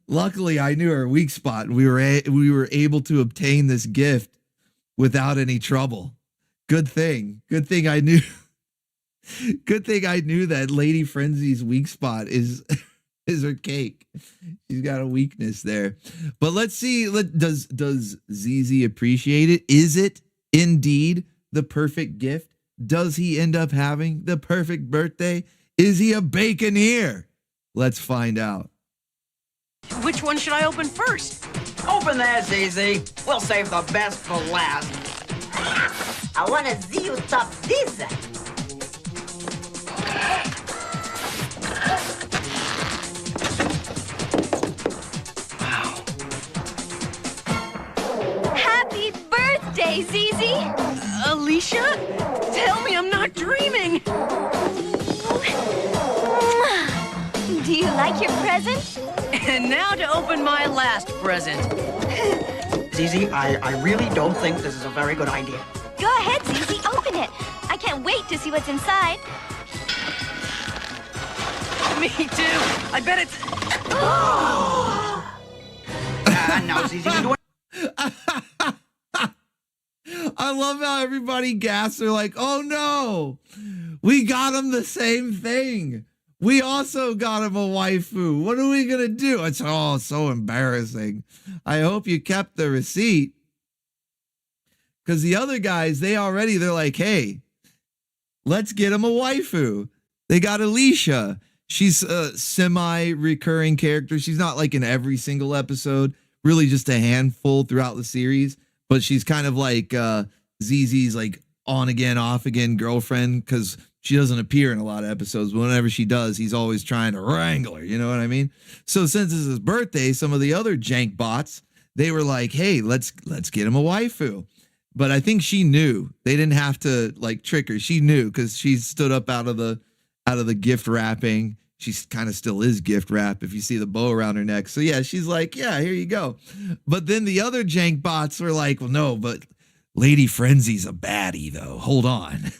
Speaker 4: We were able to obtain this gift without any trouble. Good thing I knew. Good thing I knew that Lady Frenzy's weak spot is her cake. She's got a weakness there. But let's see. Does ZZ appreciate it? Is it indeed the perfect gift? Does he end up having the perfect birthday? Is he a baconeer? Let's find out.
Speaker 19: Which one should I open first?
Speaker 18: Open that, ZZ. We'll save the best for last.
Speaker 20: I want to see you top this.
Speaker 19: Happy birthday, ZZ! Alicia? Tell me I'm not dreaming! Do you like your present?
Speaker 16: And now to open my last present.
Speaker 18: ZZ, I really don't think this is a very good idea.
Speaker 19: Go ahead, Zizi, open it. I can't wait to see what's inside.
Speaker 16: Me too. I bet it's...
Speaker 18: Now, ZZ, you do
Speaker 4: I love how everybody gasps. They're like, oh no, we got him the same thing. We also got him a waifu. What are we going to do? It's so embarrassing. I hope you kept the receipt. Because the other guys, they're like, hey, let's get him a waifu. They got Alicia. She's a semi-recurring character. She's not like in every single episode, really just a handful throughout the series. But she's kind of like ZZ's like on again, off again girlfriend, because she doesn't appear in a lot of episodes. But whenever she does, he's always trying to wrangle her. You know what I mean? So since it's his birthday, some of the other jank bots, they were like, hey, let's get him a waifu. But I think she knew. They didn't have to like trick her. She knew because she stood up out of the gift wrapping. She kind of still is gift wrap if you see the bow around her neck. So yeah, she's like, yeah, here you go. But then the other jank bots were like, well, no, but Lady Frenzy's a baddie though. Hold on.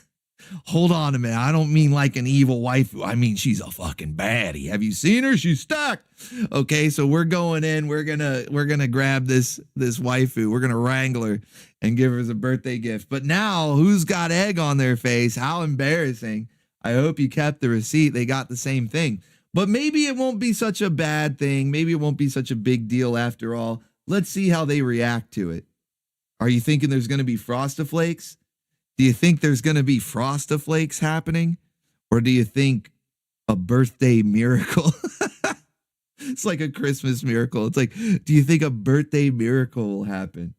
Speaker 4: Hold on a minute. I don't mean like an evil waifu. I mean, she's a fucking baddie. Have you seen her? She's stacked. Okay, so we're going in. We're gonna grab this waifu. We're gonna wrangle her and give her as a birthday gift. But now, who's got egg on their face? How embarrassing. I hope you kept the receipt. They got the same thing. But maybe it won't be such a bad thing. Maybe it won't be such a big deal after all. Let's see how they react to it. Are you thinking there's going to be Frostiflakes? Do you think there's going to be Frostiflakes happening? Or do you think a birthday miracle? It's like a Christmas miracle. It's like, do you think a birthday miracle will happen?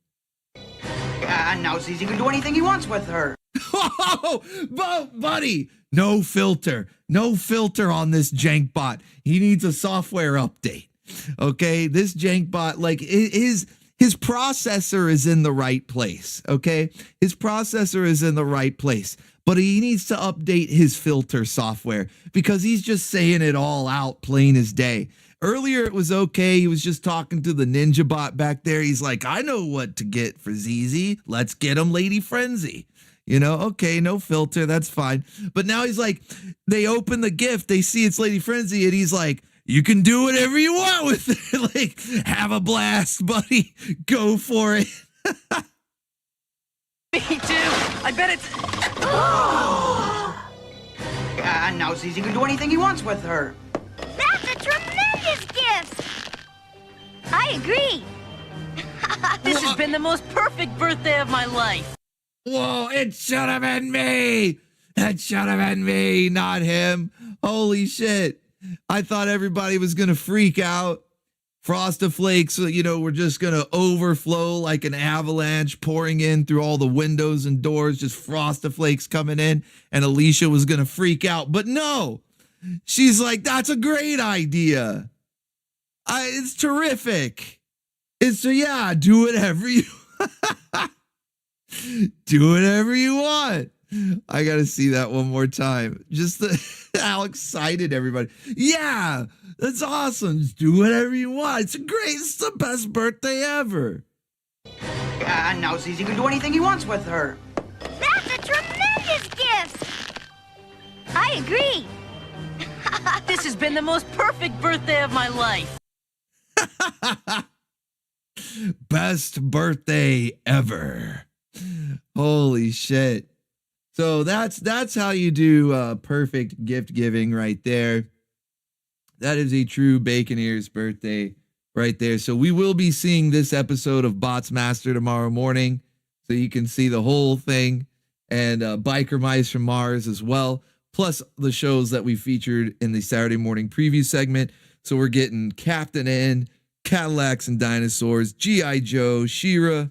Speaker 18: Now ZZ can do anything he wants with her.
Speaker 4: Oh, buddy, no filter on this jank bot. He needs a software update. Okay, this jank bot, like his processor is in the right place. Okay, his processor is in the right place, but he needs to update his filter software because he's just saying it all out plain as day. Earlier, it was okay. He was just talking to the ninja bot back there. He's like, I know what to get for ZZ. Let's get him Lady Frenzy. You know, okay, no filter. That's fine. But now he's like, they open the gift. They see it's Lady Frenzy. And he's like, you can do whatever you want with it. Like, have a blast, buddy. Go for it.
Speaker 16: Me too. I bet it's...
Speaker 18: Now ZZ can do anything he wants with her.
Speaker 19: That's a tremendous gift! I agree.
Speaker 16: This has been the most perfect birthday of my life.
Speaker 4: Whoa, it should have been me. It should have been me, not him. Holy shit. I thought everybody was going to freak out. Frostiflakes, were just going to overflow like an avalanche pouring in through all the windows and doors, just Frostiflakes coming in, and Alicia was going to freak out. But no, she's like, that's a great idea. It's terrific. Do whatever you do whatever you want. I got to see that one more time. Just how excited everybody. Yeah, that's awesome. Just do whatever you want. It's the best birthday ever.
Speaker 18: Now ZZ can do anything he wants with her.
Speaker 19: That's a tremendous gift. I agree.
Speaker 16: This has been the most perfect birthday of my life.
Speaker 4: Best birthday ever. Holy shit. So that's how you do perfect gift giving right there. That is a true Bacon Ears birthday right there. So we will be seeing this episode of Bots Master tomorrow morning, so you can see the whole thing, and Biker Mice from Mars as well, plus the shows that we featured in the Saturday morning preview segment. So we're getting Captain N, Cadillacs and Dinosaurs, G.I. Joe, She-Ra,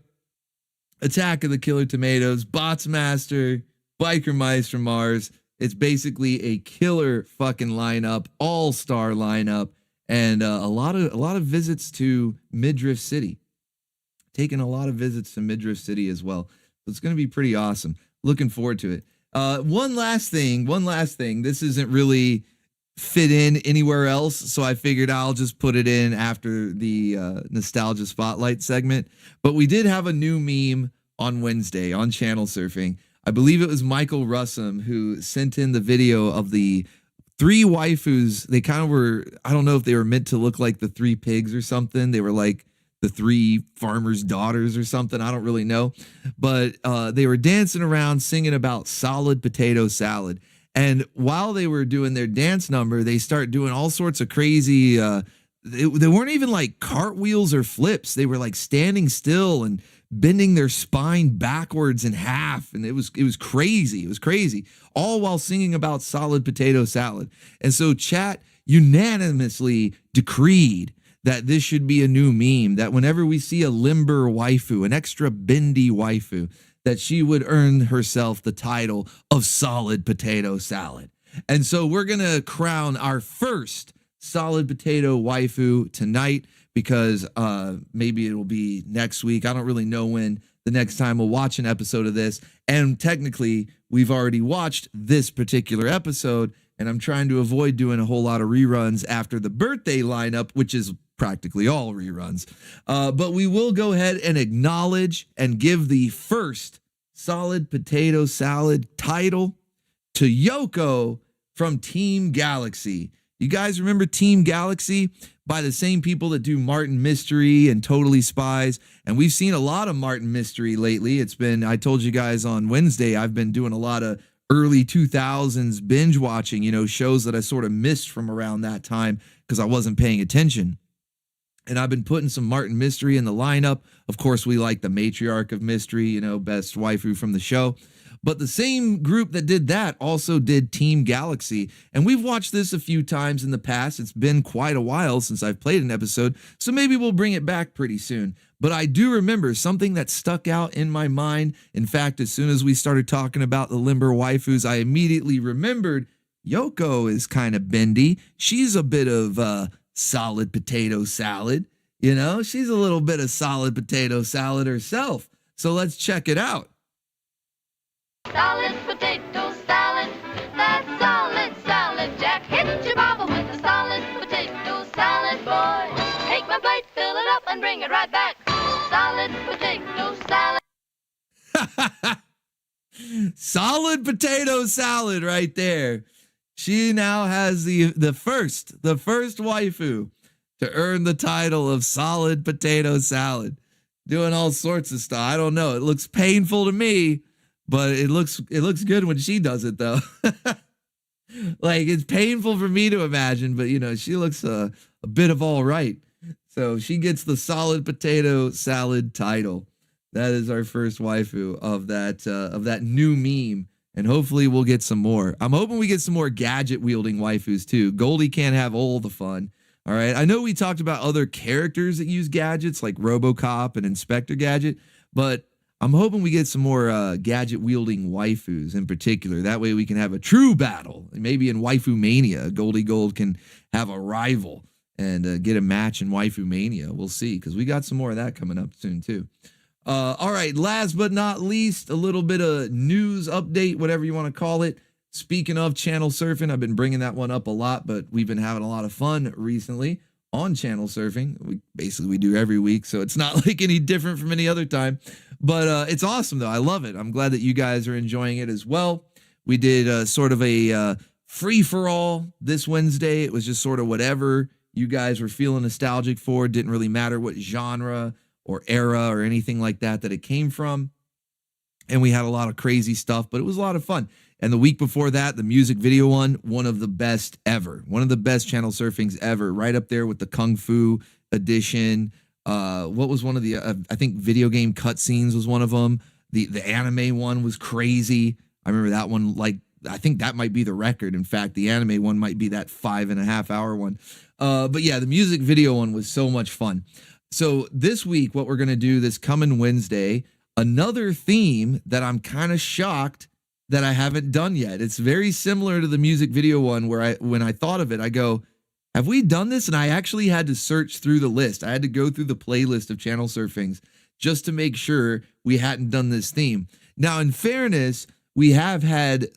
Speaker 4: Attack of the Killer Tomatoes, Bots Master, Biker Mice from Mars. It's basically a killer fucking lineup, all-star lineup, and a lot of visits to Midriff City. Taking a lot of visits to Midriff City as well. So it's going to be pretty awesome. Looking forward to it. One last thing. This isn't really fit in anywhere else, so I figured I'll just put it in after the nostalgia spotlight segment. But we did have a new meme on Wednesday on Channel Surfing. I believe it was Michael Russum who sent in the video of the 3 waifus. They kind of were, I don't know if they were meant to look like the 3 pigs or something. They were like the 3 farmers' daughters or something. I don't really know. But they were dancing around singing about solid potato salad. And while they were doing their dance number, they start doing all sorts of crazy, they weren't even like cartwheels or flips. They were like standing still and bending their spine backwards in half. And it was crazy. It was crazy. All while singing about solid potato salad. And so chat unanimously decreed that this should be a new meme, that whenever we see a limber waifu, an extra bendy waifu, that she would earn herself the title of solid potato salad. And so we're going to crown our first solid potato waifu tonight, because maybe it'll be next week. I don't really know when the next time we'll watch an episode of this. And technically, we've already watched this particular episode, and I'm trying to avoid doing a whole lot of reruns after the birthday lineup, which is practically all reruns. But we will go ahead and acknowledge and give the first solid potato salad title to Yoko from Team Galaxy. You guys remember Team Galaxy? By the same people that do Martin Mystery and Totally Spies. And we've seen a lot of Martin Mystery lately. It's been, I told you guys on Wednesday, I've been doing a lot of early 2000s binge watching, shows that I sort of missed from around that time because I wasn't paying attention. And I've been putting some Martin Mystery in the lineup. Of course, we like the matriarch of mystery, best waifu from the show. But the same group that did that also did Team Galaxy. And we've watched this a few times in the past. It's been quite a while since I've played an episode, so maybe we'll bring it back pretty soon. But I do remember something that stuck out in my mind. In fact, as soon as we started talking about the limber waifus, I immediately remembered Yoko is kind of bendy. She's a bit of solid potato salad. She's a little bit of solid potato salad herself. So let's check it out.
Speaker 21: Solid potato salad, that's solid salad. Jack, hit your baba with a solid potato salad, boy. Take my plate, fill it up, and bring it right back. Solid potato salad.
Speaker 4: Solid potato salad right there. She now has the first waifu to earn the title of solid potato salad. Doing all sorts of stuff. I don't know. It looks painful to me, but it looks good when she does it, though. Like, it's painful for me to imagine, but she looks a bit of all right. So she gets the solid potato salad title. That is our first waifu of that new meme. And hopefully we'll get some more. I'm hoping we get some more gadget-wielding waifus, too. Goldie can't have all the fun. All right? I know we talked about other characters that use gadgets, like RoboCop and Inspector Gadget, but I'm hoping we get some more gadget-wielding waifus in particular. That way we can have a true battle. Maybe in Waifu Mania, Goldie Gold can have a rival and get a match in Waifu Mania. We'll see, because we got some more of that coming up soon, too. All right, last but not least, a little bit of news update, whatever you want to call it. Speaking of channel surfing, I've been bringing that one up a lot, but we've been having a lot of fun recently on channel surfing. We do every week, so it's not like any different from any other time. But it's awesome, though. I love it. I'm glad that you guys are enjoying it as well. We did sort of a free-for-all this Wednesday. It was just sort of whatever you guys were feeling nostalgic for. Didn't really matter what genre or era or anything like that it came from. And we had a lot of crazy stuff, but it was a lot of fun. And the week before that, the music video one of the best ever. One of the best channel surfings ever, right up there with the Kung Fu edition. What was one of the, I think video game cutscenes was one of them. The anime one was crazy. I remember that one, I think that might be the record. In fact, the anime one might be that 5.5 hour one. But yeah, the music video one was so much fun. So this week, what we're going to do this coming Wednesday, another theme that I'm kind of shocked that I haven't done yet. It's very similar to the music video one where when I thought of it, I go, have we done this? And I actually had to search through the list. I had to go through the playlist of channel surfings just to make sure we hadn't done this theme. Now, in fairness, we have had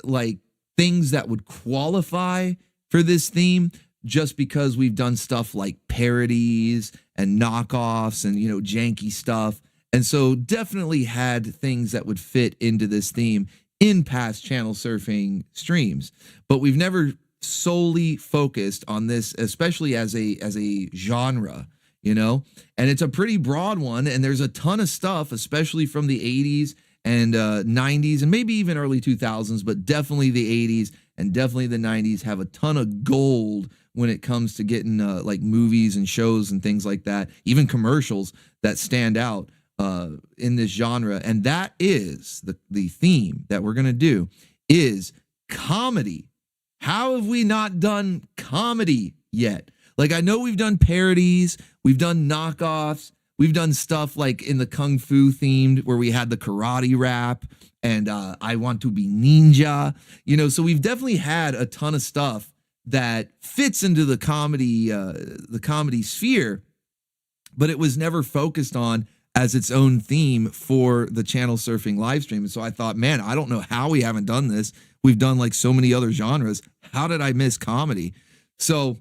Speaker 4: things that would qualify
Speaker 3: for this theme, just because we've done stuff like parodies and knockoffs and, you know, janky stuff. And so definitely had things that would fit into this theme in past channel surfing streams. But we've never solely focused on this, especially as a genre, you know, and it's a pretty broad one. And there's a ton of stuff, especially from the 80s and 90s and maybe even early 2000s, but definitely the 80s and definitely the 90s have a ton of gold when it comes to getting like movies and shows and things like that, even commercials that stand out in this genre. And that is the theme that we're going to do is comedy. How have we not done comedy yet? Like, I know we've done parodies, we've done knockoffs, we've done stuff like in the Kung Fu themed where we had the karate rap and I Want to Be Ninja, you know, so we've definitely had a ton of stuff that fits into the comedy sphere, but it was never focused on as its own theme for the channel surfing live stream. And so I thought, man, I don't know how we haven't done this. We've done like so many other genres. How did I miss comedy? So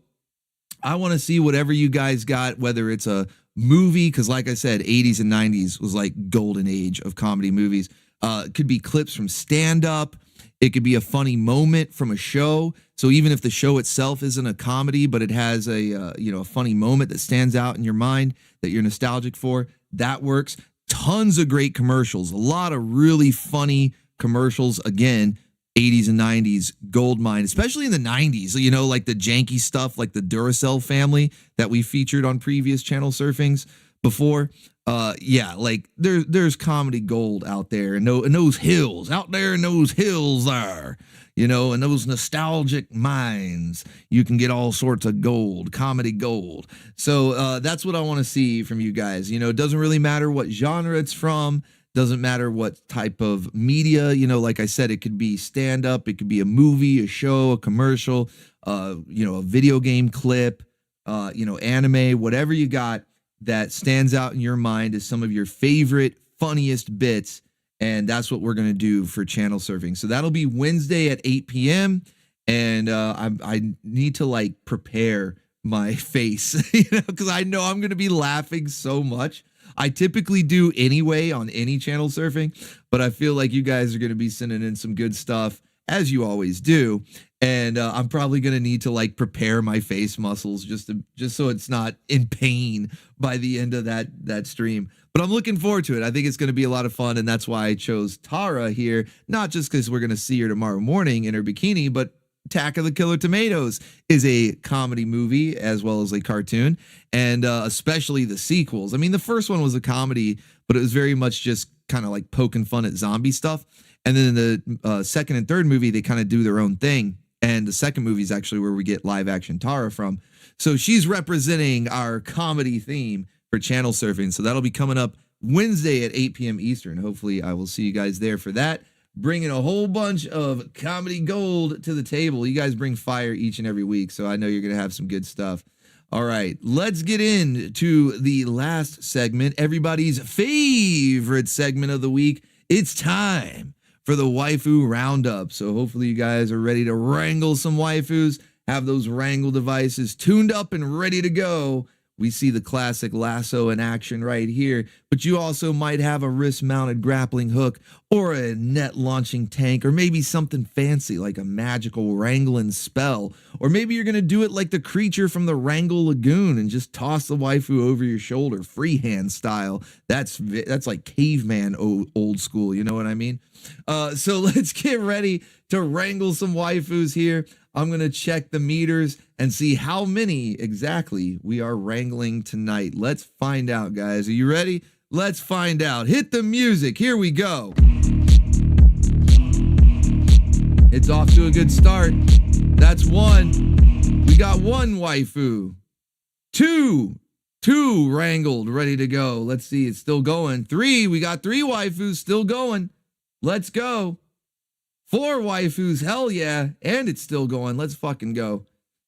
Speaker 3: I want to see whatever you guys got, whether it's a movie, because like I said, 80s and 90s was like golden age of comedy movies. It could be clips from stand-up. It could be a funny moment from a show. So even if the show itself isn't a comedy, but it has a a funny moment that stands out in your mind that you're nostalgic for, that works. Tons of great commercials. A lot of really funny commercials. Again, 80s and 90s gold mine, especially in the 90s, you know, like the janky stuff like the Duracell family that we featured on previous channel surfings before. Yeah, like there's comedy gold out there and those hills out there, in those hills there, you know, and those nostalgic minds, you can get all sorts of gold, comedy gold. So that's what I want to see from you guys. You know, it doesn't really matter what genre it's from. Doesn't matter what type of media, you know, like I said, it could be stand-up, it could be a movie, a show, a commercial, a video game clip, anime, whatever you got that stands out in your mind as some of your favorite, funniest bits. And that's what we're going to do for channel surfing. So that'll be Wednesday at 8 p.m. And I need to like prepare my face, because I know I'm going to be laughing so much. I typically do anyway on any channel surfing, but I feel like you guys are going to be sending in some good stuff, as you always do. And I'm probably going to need to like prepare my face muscles just so it's not in pain by the end of that stream. But I'm looking forward to it. I think it's going to be a lot of fun. And that's why I chose Tara here, not just because we're going to see her tomorrow morning in her bikini, but Attack of the Killer Tomatoes is a comedy movie as well as a cartoon, and especially the sequels. I mean, the first one was a comedy, but it was very much just kind of like poking fun at zombie stuff. And then the second and third movie, they kind of do their own thing. And the second movie is actually where we get live action Tara from. So she's representing our comedy theme for channel surfing. So that'll be coming up Wednesday at 8 p.m. Eastern. Hopefully I will see you guys there for that. Bringing a whole bunch of comedy gold to the table. You guys bring fire each and every week, so I know you're going to have some good stuff. All right, let's get into the last segment, everybody's favorite segment of the week. It's time for the waifu roundup. So hopefully you guys are ready to wrangle some waifus, have those wrangle devices tuned up and ready to go. We see the classic lasso in action right here, but you also might have a wrist-mounted grappling hook or a net-launching tank, or maybe something fancy like a magical wrangling spell, or maybe you're going to do it like the creature from the Wrangle Lagoon and just toss the waifu over your shoulder, freehand style. That's like caveman old school, you know what I mean? So let's get ready to wrangle some waifus here. I'm going to check the meters and see how many exactly we are wrangling tonight. Let's find out, guys. Are you ready? Let's find out. Hit the music. Here we go. It's off to a good start. That's one. We got one waifu. Two wrangled, ready to go. Let's see. It's still going. Three. We got three waifus still going. Let's go. 4 waifus, hell yeah, and it's still going. Let's fucking go.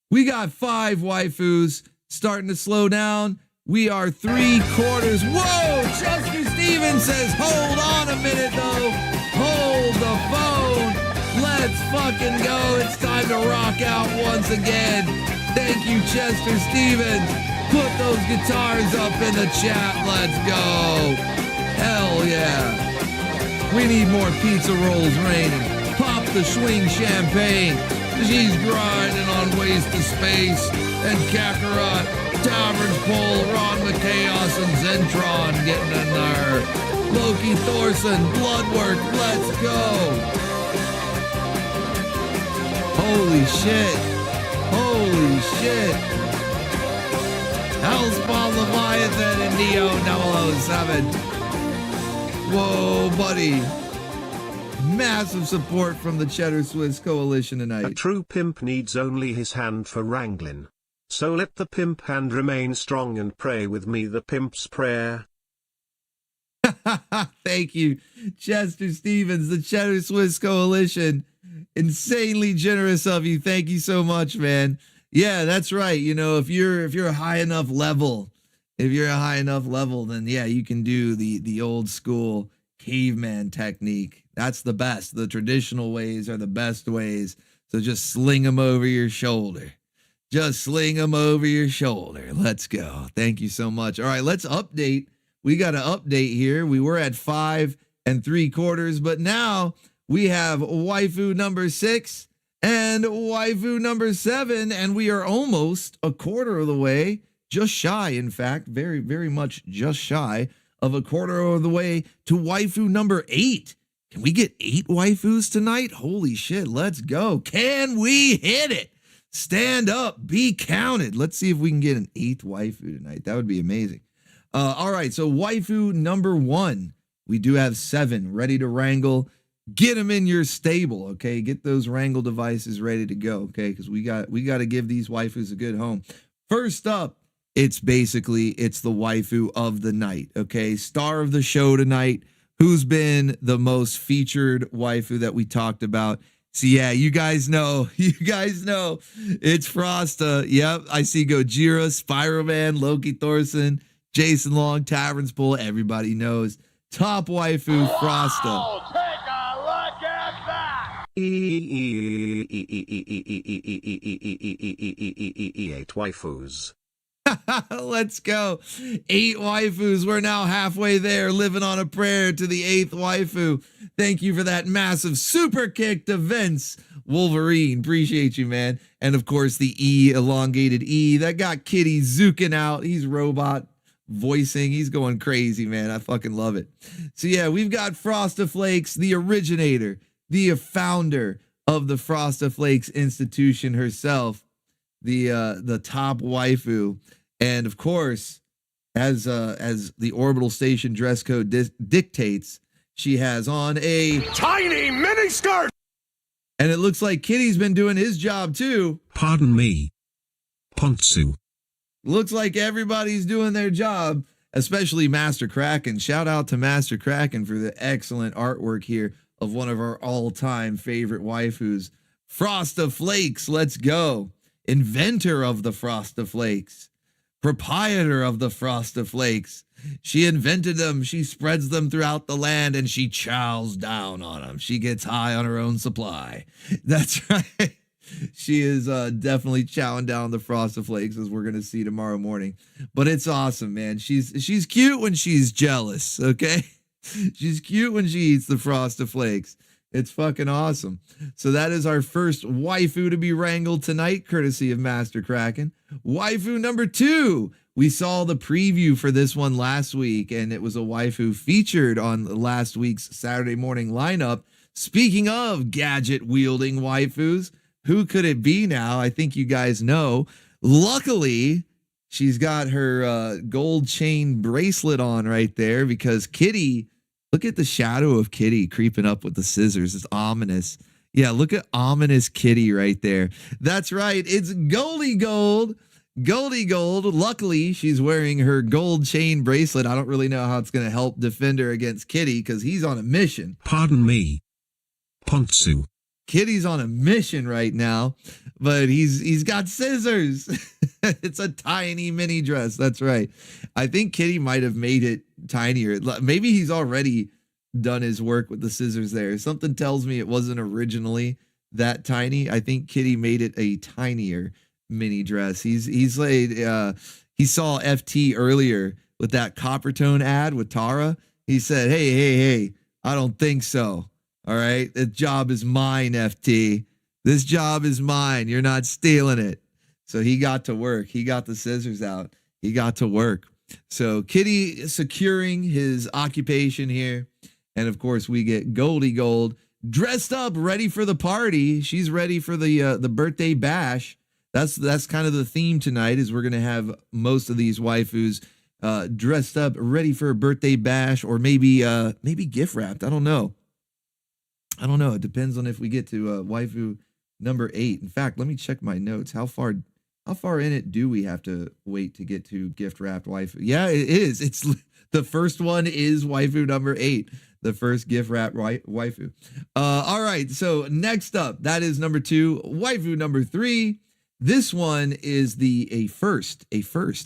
Speaker 3: We got 5 waifus, starting to slow down. We are 3/4. Whoa, Chester Stevens says, hold on a minute though. Hold the phone.
Speaker 4: Let's fucking go. It's time to rock out once again. Thank you, Chester Stevens. Put those guitars up in the chat. Let's go. Hell yeah. We need more pizza rolls raining. Pop the swing champagne. She's grinding on Waste of Space and Kakarot, Tavern's Pole, Ron McChaos, and Zentron getting in there. Loki Thorson, Bloodwork, let's go. Holy shit. Holy shit. Hellspawn Leviathan and Neo 007. Whoa, buddy. Massive support from the Cheddar Swiss Coalition tonight.
Speaker 5: A true pimp needs only his hand for wrangling. So let the pimp hand remain strong and pray with me the pimp's prayer.
Speaker 4: Thank you, Chester Stevens, the Cheddar Swiss Coalition. Insanely generous of you. Thank you so much, man. Yeah, that's right. You know, if you're a high enough level, then yeah, you can do the old school caveman technique. That's the best. The traditional ways are the best ways. So just sling them over your shoulder. Just sling them over your shoulder. Let's go. Thank you so much. All right, let's update. We got an update here. We were at 5 3/4, but now we have waifu number 6 and waifu number 7, and we are almost a quarter of the way, just shy, in fact, very, very much just shy of a quarter of the way to waifu number 8. Can we get 8 waifus tonight? Holy shit, let's go. Can we hit it? Stand up, be counted. Let's see if we can get an 8th waifu tonight. That would be amazing. All right, so waifu number 1. We do have 7 ready to wrangle. Get them in your stable, okay? Get those wrangle devices ready to go, okay? Because we got to give these waifus a good home. First up, it's the waifu of the night, okay? Star of the show tonight. Who's been the most featured waifu that we talked about? So yeah, you guys know, it's Frosta. Yep, I see Gojira, Spyro-Man, Loki Thorson, Jason Long, Tavern's Pool. Everybody knows. Top waifu, Frosta.
Speaker 21: Oh, take a look at that!
Speaker 5: 8 waifus.
Speaker 4: Let's go. 8 waifus. We're now halfway there, living on a prayer to the 8th waifu. Thank you for that massive super kick to Vince Wolverine. Appreciate you, man. And of course, the E, elongated E, that got Kitty zooking out. He's robot voicing. He's going crazy, man. I fucking love it. So yeah, we've got Frosta Flakes, the originator, the founder of the Frosta Flakes institution herself, the top waifu. And of course, as the Orbital Station dress code dictates, she has on a
Speaker 12: tiny mini skirt.
Speaker 4: And it looks like Kitty's been doing his job too.
Speaker 5: Pardon me. Pontsu.
Speaker 4: Looks like everybody's doing their job, especially Master Krakken. Shout out to Master Krakken for the excellent artwork here of one of our all-time favorite waifus, Frosta Flakes. Let's go. Inventor of the Frosta Flakes. Proprietor of the Frosta Flakes. She invented them, she spreads them throughout the land, and she chows down on them. She gets high on her own supply. That's right. She is definitely chowing down the Frosta Flakes, as we're going to see tomorrow morning. But it's awesome, man. She's cute when she's jealous, okay? She's cute when she eats the Frosta Flakes. It's fucking awesome. So that is our first waifu to be wrangled tonight, courtesy of Master Krakken. Waifu number 2. We saw the preview for this one last week, and it was a waifu featured on last week's Saturday morning lineup. Speaking of gadget-wielding waifus, who could it be now? I think you guys know. Luckily, she's got her gold chain bracelet on right there, because Kitty... Look at the shadow of Kitty creeping up with the scissors. It's ominous. Yeah, look at ominous Kitty right there. That's right. It's Goldie Gold. Goldie Gold. Luckily, she's wearing her gold chain bracelet. I don't really know how it's going to help defend her against Kitty, because he's on a mission.
Speaker 5: Pardon me. Pontsu.
Speaker 4: Kitty's on a mission right now, but he's got scissors. It's a tiny mini dress. That's right. I think Kitty might have made it tinier. Maybe he's already done his work with the scissors there. Something tells me it wasn't originally that tiny. I think Kitty made it a tinier mini dress. He's like he saw FT earlier with that Coppertone ad with Tara. He said, hey, I don't think so. All right, the job is mine, FT. This job is mine. You're not stealing it. So he got to work. He got the scissors out. He got to work. So Kitty securing his occupation here. And of course, we get Goldie Gold dressed up, ready for the party. She's ready for the birthday bash. That's kind of the theme tonight, is we're going to have most of these waifus dressed up, ready for a birthday bash, or maybe gift wrapped. I don't know. It depends on if we get to waifu number 8. In fact, let me check my notes. How far in it do we have to wait to get to gift wrapped waifu? Yeah, it is. It's the first one is waifu number 8, the first gift wrapped waifu. All right. So next up, that is number 2, waifu number 3. This one is a first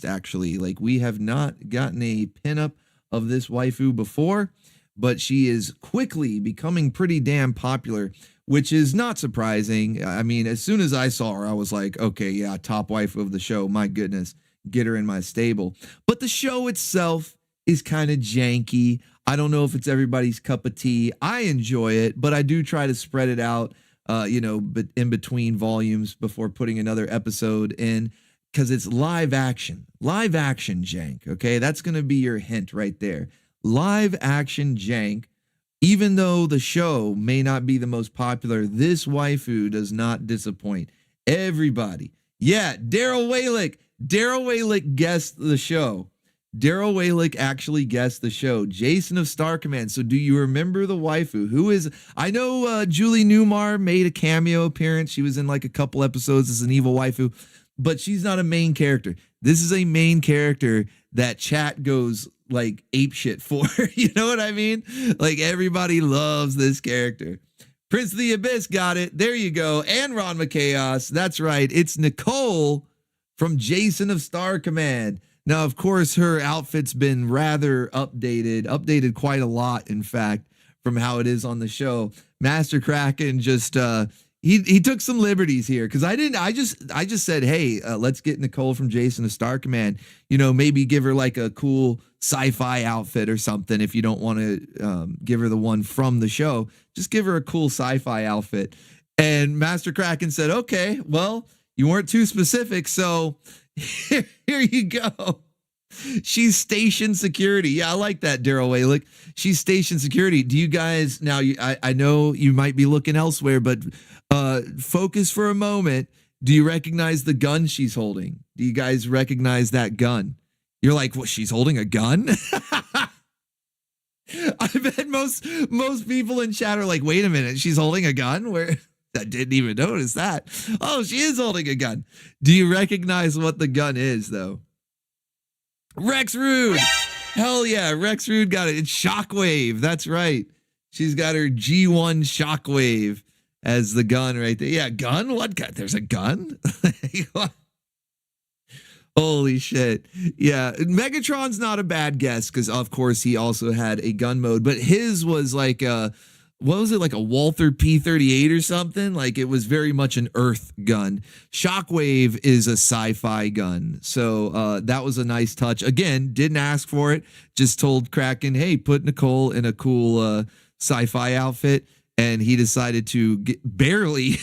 Speaker 4: actually. Like, we have not gotten a pinup of this waifu before, but she is quickly becoming pretty damn popular, which is not surprising. I mean, as soon as I saw her, I was like, okay, yeah, top waifu of the show. My goodness, get her in my stable. But the show itself is kind of janky. I don't know if it's everybody's cup of tea. I enjoy it, but I do try to spread it out, but in between volumes before putting another episode in, because it's live action jank. Okay, that's going to be your hint right there. Live action jank. Even though the show may not be the most popular, this waifu does not disappoint everybody. Yeah, Daryl Waylick guessed the show. Daryl Waylick actually guessed the show. Jason of Star Command. So do you remember the waifu? Who is, I know Julie Newmar made a cameo appearance. She was in like a couple episodes as an evil waifu, but she's not a main character. This is a main character that chat goes like ape shit for. You know what I mean? Like, everybody loves this character. Prince of the Abyss got it. There you go. And Ron Chaos. That's right. It's Nicole from Jason of Star Command. Now, of course, her outfit's been rather updated quite a lot, in fact, from how it is on the show. Master Krakken just he took some liberties here, because I just said, hey, let's get Nicole from Jason of Star Command. You know, maybe give her like a cool sci-fi outfit or something. If you don't want to give her the one from the show, just give her a cool sci-fi outfit. And Master Krakken said, okay, well, you weren't too specific, so here you go. She's station security. Yeah, I like that, Daryl Waylick. She's station security. Do you guys, now, I know you might be looking elsewhere, but focus for a moment. Do you recognize the gun she's holding? Do you guys recognize that gun? You're like, well, she's holding a gun? I bet most people in chat are like, wait a minute, she's holding a gun? Where? I didn't even notice that. Oh, she is holding a gun. Do you recognize what the gun is, though? Rex Rude. Hell yeah, Rex Rude got it. It's Shockwave. That's right. She's got her G1 Shockwave as the gun right there. Yeah, gun? What gun? There's a gun? Holy shit. Yeah, Megatron's not a bad guess, because, of course, he also had a gun mode, but his was like a, what was it, like a Walther P38 or something? Like, it was very much an Earth gun. Shockwave is a sci-fi gun. So that was a nice touch. Again, didn't ask for it. Just told Krakken, hey, put Nicole in a cool sci-fi outfit. And he decided to barely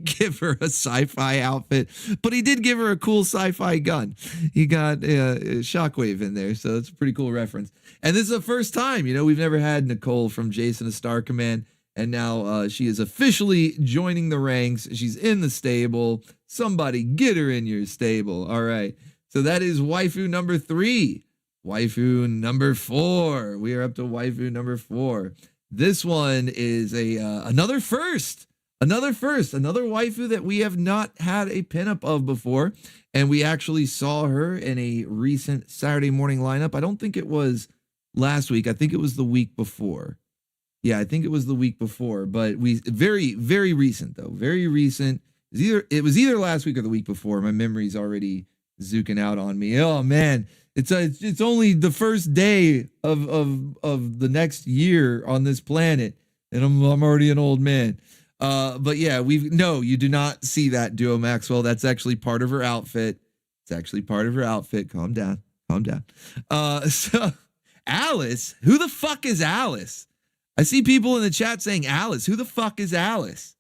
Speaker 4: give her a sci-fi outfit. But he did give her a cool sci-fi gun. He got Shockwave in there. So it's a pretty cool reference. And this is the first time, you know, we've never had Nicole from Jason of Star Command. And now she is officially joining the ranks. She's in the stable. Somebody get her in your stable. All right. So that is waifu number 3. Waifu number 4. We are up to waifu number 4. This one is another first. Another waifu that we have not had a pinup of before. And we actually saw her in a recent Saturday morning lineup. I don't think it was last week. I think it was the week before. Yeah, I think it was the week before. But we very, very recent, though. Very recent. It was either last week or the week before. My memory's already zooking out on me. Oh, man. It's only the first day of the next year on this planet, and I'm already an old man.
Speaker 3: But yeah, no, you do not see that, Duo Maxwell. That's actually part of her outfit. It's actually part of her outfit. Calm down. Calm down. So Alice, who the fuck is Alice? I see people in the chat saying Alice. Who the fuck is Alice?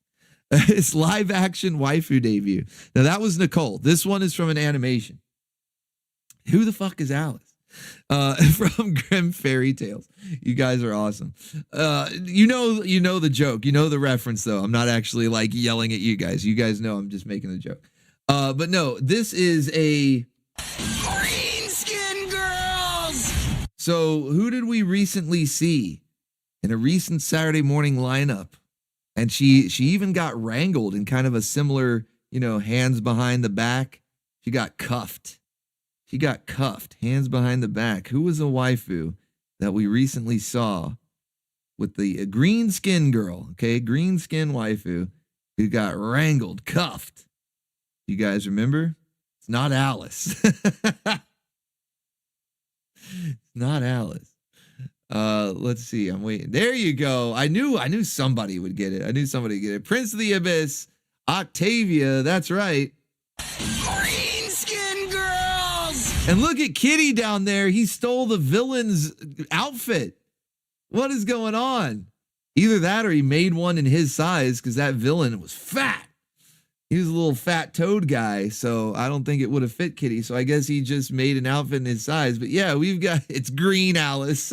Speaker 3: It's live action waifu debut. Now that was Nicole. This one is from an animation. Who the fuck is Alice? From Grim Fairy Tales. You guys are awesome. You know the joke. You know the reference though. I'm not actually like yelling at you guys. You guys know I'm just making a joke. But no, this is a Green Skin Girls. So who did we recently see in a recent Saturday morning lineup? And she even got wrangled in kind of a similar, hands behind the back. She got cuffed. She got cuffed, hands behind the back. Who was a waifu that we recently saw with the green skin girl? Okay, green skin waifu who got wrangled, cuffed. You guys remember? It's not Alice. Not Alice. Let's see. I'm waiting. There you go. I knew somebody would get it. I knew somebody would get it. Prince of the Abyss, Octavia. That's right. Green Skin Girls. And look at Kitty down there. He stole the villain's outfit. What is going on? Either that or he made one in his size because that villain was fat. He was a little fat toad guy, so I don't think it would have fit Kitty. So I guess he just made an outfit in his size. But yeah, it's Green Alice.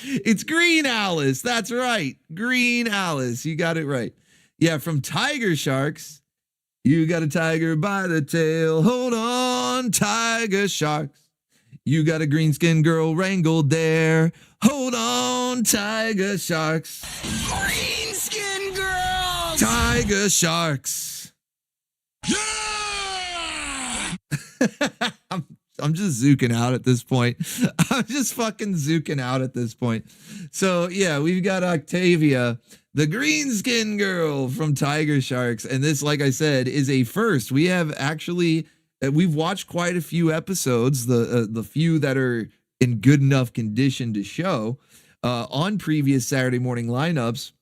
Speaker 3: It's Green Alice. That's right. Green Alice. You got it right. Yeah, from Tiger Sharks. You got a tiger by the tail. Hold on, Tiger Sharks. You got a green skin girl wrangled there. Hold on, Tiger Sharks. Green Skin Girls. Tiger Sharks. Yeah! I'm just zooking out at this point. I'm just fucking zooking out at this point. So yeah, we've got Octavia, the green skin girl from Tiger Sharks. And this, like I said, is a first. We have actually, we've watched quite a few episodes, the few that are in good enough condition to show on previous Saturday morning lineups,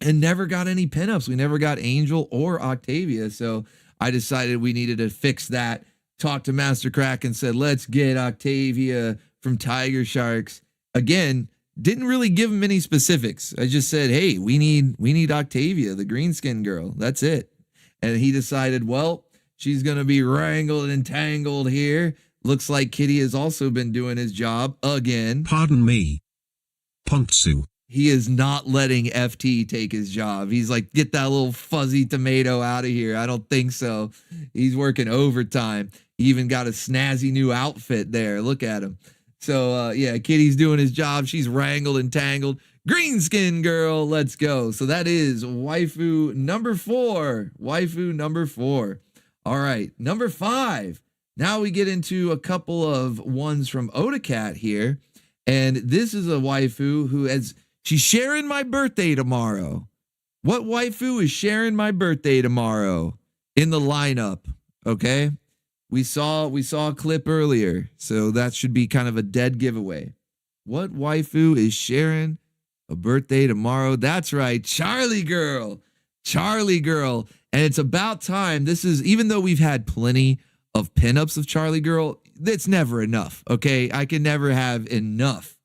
Speaker 3: and never got any pinups. We never got Angel or Octavia. So I decided we needed to fix that. Talked to Master Krakken, said, let's get Octavia from Tiger Sharks. Again, didn't really give him any specifics. I just said, hey, we need Octavia, the green skin girl. That's it. And he decided, well, she's going to be wrangled and tangled here. Looks like Kitty has also been doing his job again.
Speaker 5: Pardon me. Pontsu.
Speaker 3: He is not letting FT take his job. He's like, get that little fuzzy tomato out of here. I don't think so. He's working overtime. He even got a snazzy new outfit there. Look at him. So, yeah, Kitty's doing his job. She's wrangled and tangled. Green skin girl, let's go. So that is waifu number 4. Waifu number 4. All right, number 5. Now we get into a couple of ones from Otacat here. And this is a waifu who she's sharing my birthday tomorrow. What waifu is sharing my birthday tomorrow in the lineup? Okay. We saw a clip earlier, so that should be kind of a dead giveaway. What waifu is sharing a birthday tomorrow? That's right, Charlie Girl. Charlie Girl. And it's about time. This is, even though we've had plenty of pinups of Charlie Girl, that's never enough, okay? I can never have enough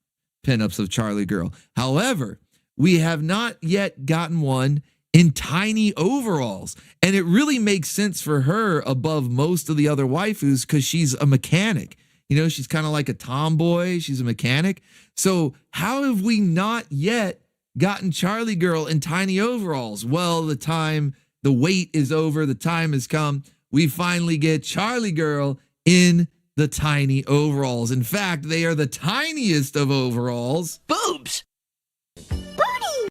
Speaker 3: pinups of Charlie Girl. However, we have not yet gotten one in tiny overalls. And it really makes sense for her above most of the other waifus because she's a mechanic. She's kind of like a tomboy. She's a mechanic. So how have we not yet gotten Charlie Girl in tiny overalls? Well, the wait is over. The time has come. We finally get Charlie Girl in the tiny overalls. In fact, they are the tiniest of overalls.
Speaker 16: Boobs!
Speaker 15: Booty!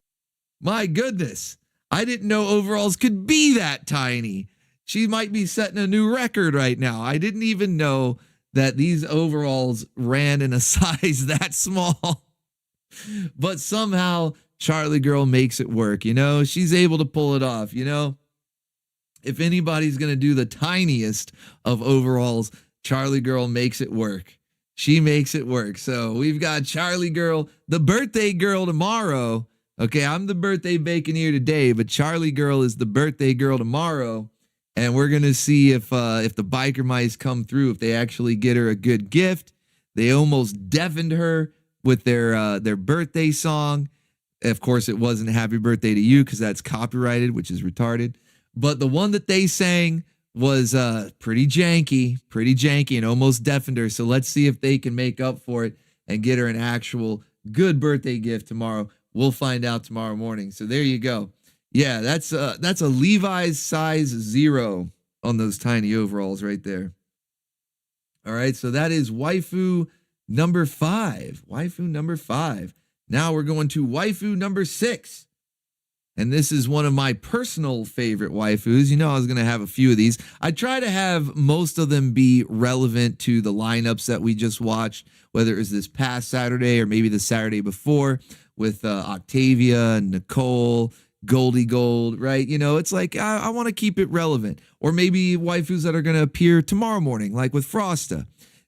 Speaker 3: My goodness. I didn't know overalls could be that tiny. She might be setting a new record right now. I didn't even know that these overalls ran in a size that small. But somehow Charlie Girl makes it work. She's able to pull it off. If anybody's going to do the tiniest of overalls, Charlie Girl makes it work. She makes it work. So we've got Charlie Girl, the birthday girl tomorrow.
Speaker 4: Okay, I'm the birthday bacon here today, but Charlie Girl is the birthday girl tomorrow. And we're going to see if the biker mice come through, if they actually get her a good gift. They almost deafened her with their birthday song. Of course, it wasn't Happy Birthday to You because that's copyrighted, which is retarded. But the one that they sang was pretty janky, and almost deafened her. So let's see if they can make up for it and get her an actual good birthday gift tomorrow. We'll find out tomorrow morning. So there you go. Yeah, that's a Levi's size 0 on those tiny overalls right there. All right, so that is waifu number 5. Waifu number 5. Now we're going to waifu number 6. And this is one of my personal favorite waifus. You know I was going to have a few of these. I try to have most of them be relevant to the lineups that we just watched, whether it was this past Saturday or maybe the Saturday before with Octavia and Nicole, Goldie Gold, right? You know, it's like I want to keep it relevant. Or maybe waifus that are going to appear tomorrow morning, like with Frosta.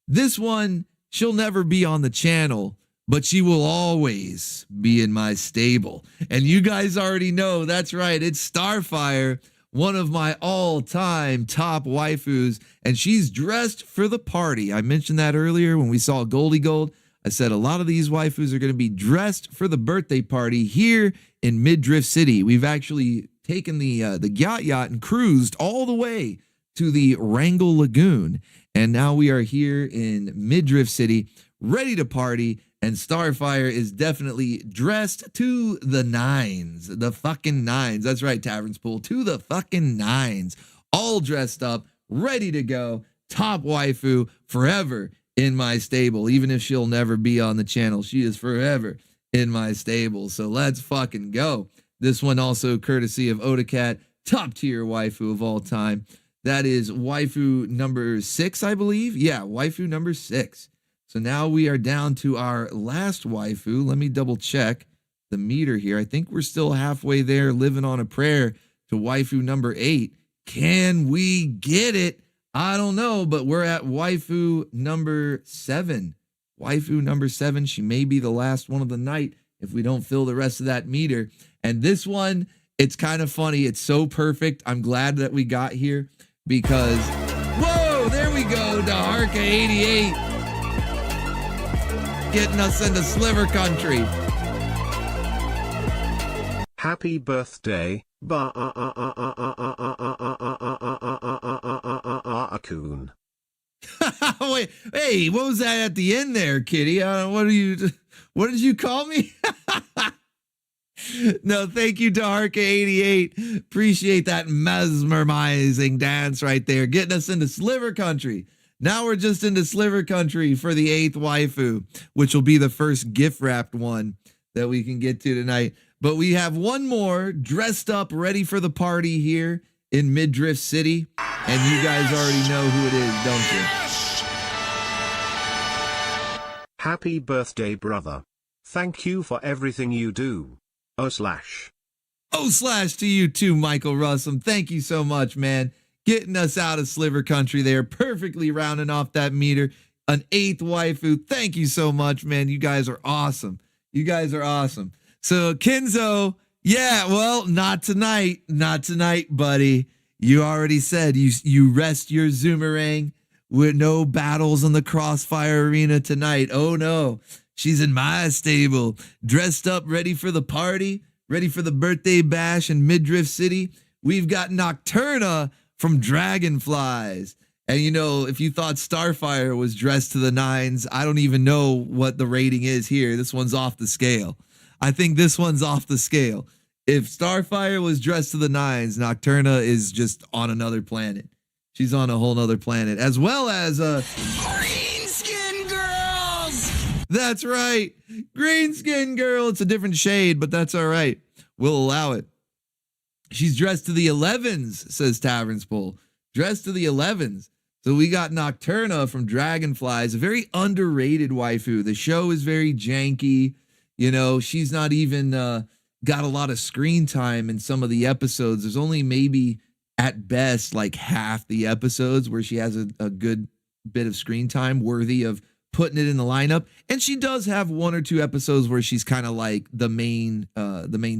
Speaker 4: This one, she'll never be on the channel, but she will always be in my stable. And you guys already know, that's right, it's Starfire, one of my all-time top waifus, and she's dressed for the party. I mentioned that earlier when we saw Goldie Gold. I said a lot of these waifus are going to be dressed for the birthday party here in Midriff City. We've actually taken the Gyat Yacht and cruised all the way to the Wrangle Lagoon. And now we are here in Midriff City, ready to party. And Starfire is definitely dressed to the nines. The fucking nines. That's right, Tavern's Pool. To the fucking nines. All dressed up, ready to go. Top waifu forever in my stable. Even if she'll never be on the channel, she is forever in my stable. So let's fucking go. This one also courtesy of Odacat, top tier waifu of all time. That is waifu number 6, I believe. Yeah, waifu number 6. So now we are down to our last waifu. Let me double check the meter here. I think we're still halfway there, living on a prayer to waifu number 8. Can we get it? I don't know, but we're at waifu number 7. Waifu number 7. She may be the last one of the night if we don't fill the rest of that meter. And this one, it's kind of funny. It's so perfect. I'm glad that we got here because, whoa, there we go. Daharka 88 getting us into Sliver Country.
Speaker 5: Happy birthday, Coon.
Speaker 4: Wait, hey, what was that at the end there, kitty? What did you call me? No, thank you, Daharka88. Appreciate that mesmerizing dance right there, getting us into Sliver Country. Now we're just into Sliver Country for the 8th waifu, which will be the first gift wrapped one that we can get to tonight. But we have one more dressed up, ready for the party here in Midriff City. And you guys already know who it is, don't you?
Speaker 5: Happy birthday, brother. Thank you for everything you do. Oh slash to you too, Michael Russum. Thank you so much, man. Getting us out of Sliver Country there, perfectly rounding off that meter. An 8th waifu. Thank you so much, man. You guys are awesome. You guys are awesome. So Kenzo, yeah, well, not tonight. Not tonight, buddy. You already said you rest your Zoomerang with no battles in the Crossfire Arena tonight. Oh no. She's in my stable, dressed up, ready for the party, ready for the birthday bash in Midriff City. We've got Nocturna from Dragonflies. And you know, if you thought Starfire was dressed to the nines, I don't even know what the rating is here. This one's off the scale. I think this one's off the scale. If Starfire was dressed to the nines, Nocturna is just on another planet. She's on a whole nother planet, as well as Green Skin Girls. That's right. Green Skin Girl. It's a different shade, but that's all right. We'll allow it. She's dressed to the 11s, says Tavern's Pool. Dressed to the 11s. So we got Nocturna from Dragonflies, a very underrated waifu. The show is very janky. You know, she's not even got a lot of screen time in some of the episodes. There's only maybe at best like half the episodes where she has a good bit of screen time worthy of
Speaker 4: putting it in the lineup. And she does have 1 or 2 episodes where she's kind of like the main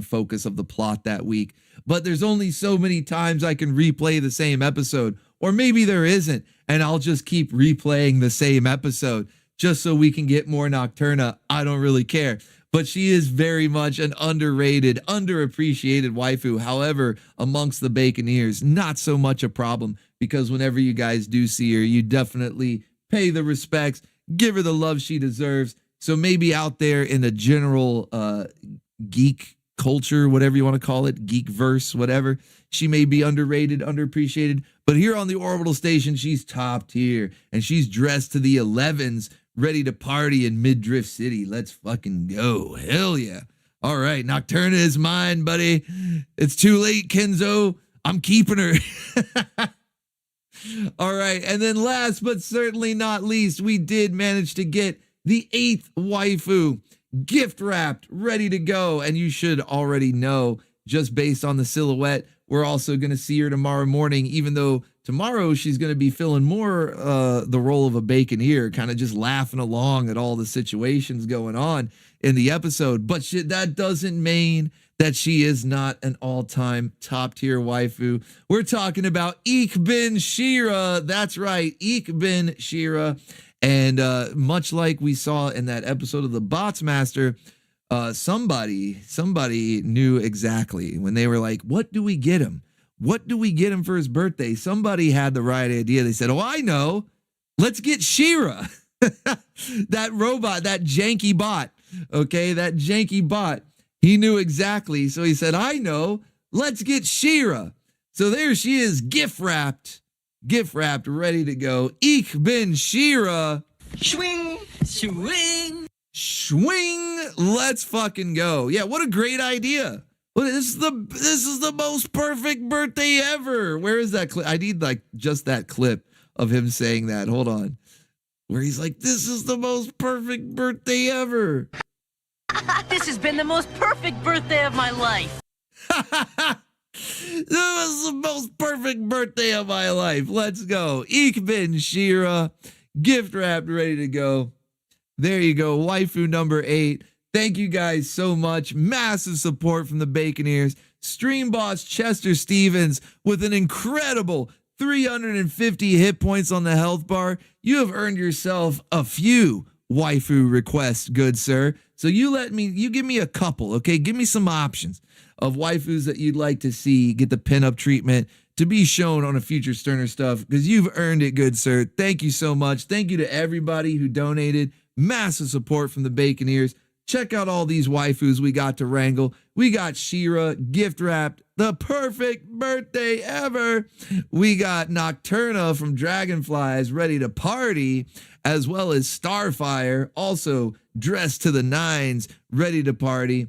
Speaker 4: focus of the plot that week. But there's only so many times I can replay the same episode, or maybe there isn't, and I'll just keep replaying the same episode just so we can get more Nocturna. I don't really care. But she is very much an underrated, underappreciated waifu. However, amongst the Baconeers, not so much a problem, because whenever you guys do see her, you definitely pay the respects, give her the love she deserves. So maybe out there in the general geek culture, whatever you want to call it, geek verse, whatever, she may be underrated, underappreciated. But here on the Orbital Station, she's top tier, and she's dressed to the 11s, ready to party in Midriff City. Let's fucking go. Hell yeah. All right, Nocturna is mine, buddy. It's too late, Kenzo. I'm keeping her. All right, and then last but certainly not least, we did manage to get the 8th waifu, gift wrapped, ready to go. And you should already know, just based on the silhouette, we're also going to see her tomorrow morning, even though tomorrow she's going to be filling more the role of a Baconeer, kind of just laughing along at all the situations going on in the episode. But that doesn't mean that she is not an all-time top-tier waifu. We're talking about Ik bin Shira. That's right, Ik bin Shira. And much like we saw in that episode of the Bots Master, somebody knew exactly when they were like, what do we get him? What do we get him for his birthday? Somebody had the right idea. They said, oh, I know. Let's get Shira. That robot, that janky bot. Okay, that janky bot. He knew exactly. So he said, I know. Let's get Shira. So there she is, gift wrapped, ready to go. Ik bin Shira.
Speaker 8: Swing, swing,
Speaker 4: swing. Let's fucking go. Yeah, what a great idea. Well, this is the most perfect birthday ever. Where is that clip? I need like just that clip of him saying that. Hold on. Where he's like, this is the most perfect birthday ever.
Speaker 16: This has been the most perfect birthday of my life.
Speaker 4: This was the most perfect birthday of my life. Let's go. Ik bin Shira, gift wrapped, ready to go. There you go. Waifu number 8. Thank you guys so much. Massive support from the Baconeers. Stream boss Chester Stevens with an incredible 350 hit points on the health bar. You have earned yourself a few waifu requests, good sir. So you give me a couple, okay? Give me some options of waifus that you'd like to see get the pinup treatment to be shown on a future Sterner Stuff, because you've earned it, good sir. Thank you so much. Thank you to everybody who donated. Massive support from the Baconeers. Check out all these waifus we got to wrangle. We got Shira, gift wrapped, the perfect birthday ever. We got Nocturna from Dragonflies, ready to party, as well as Starfire, also dressed to the 9s, ready to party.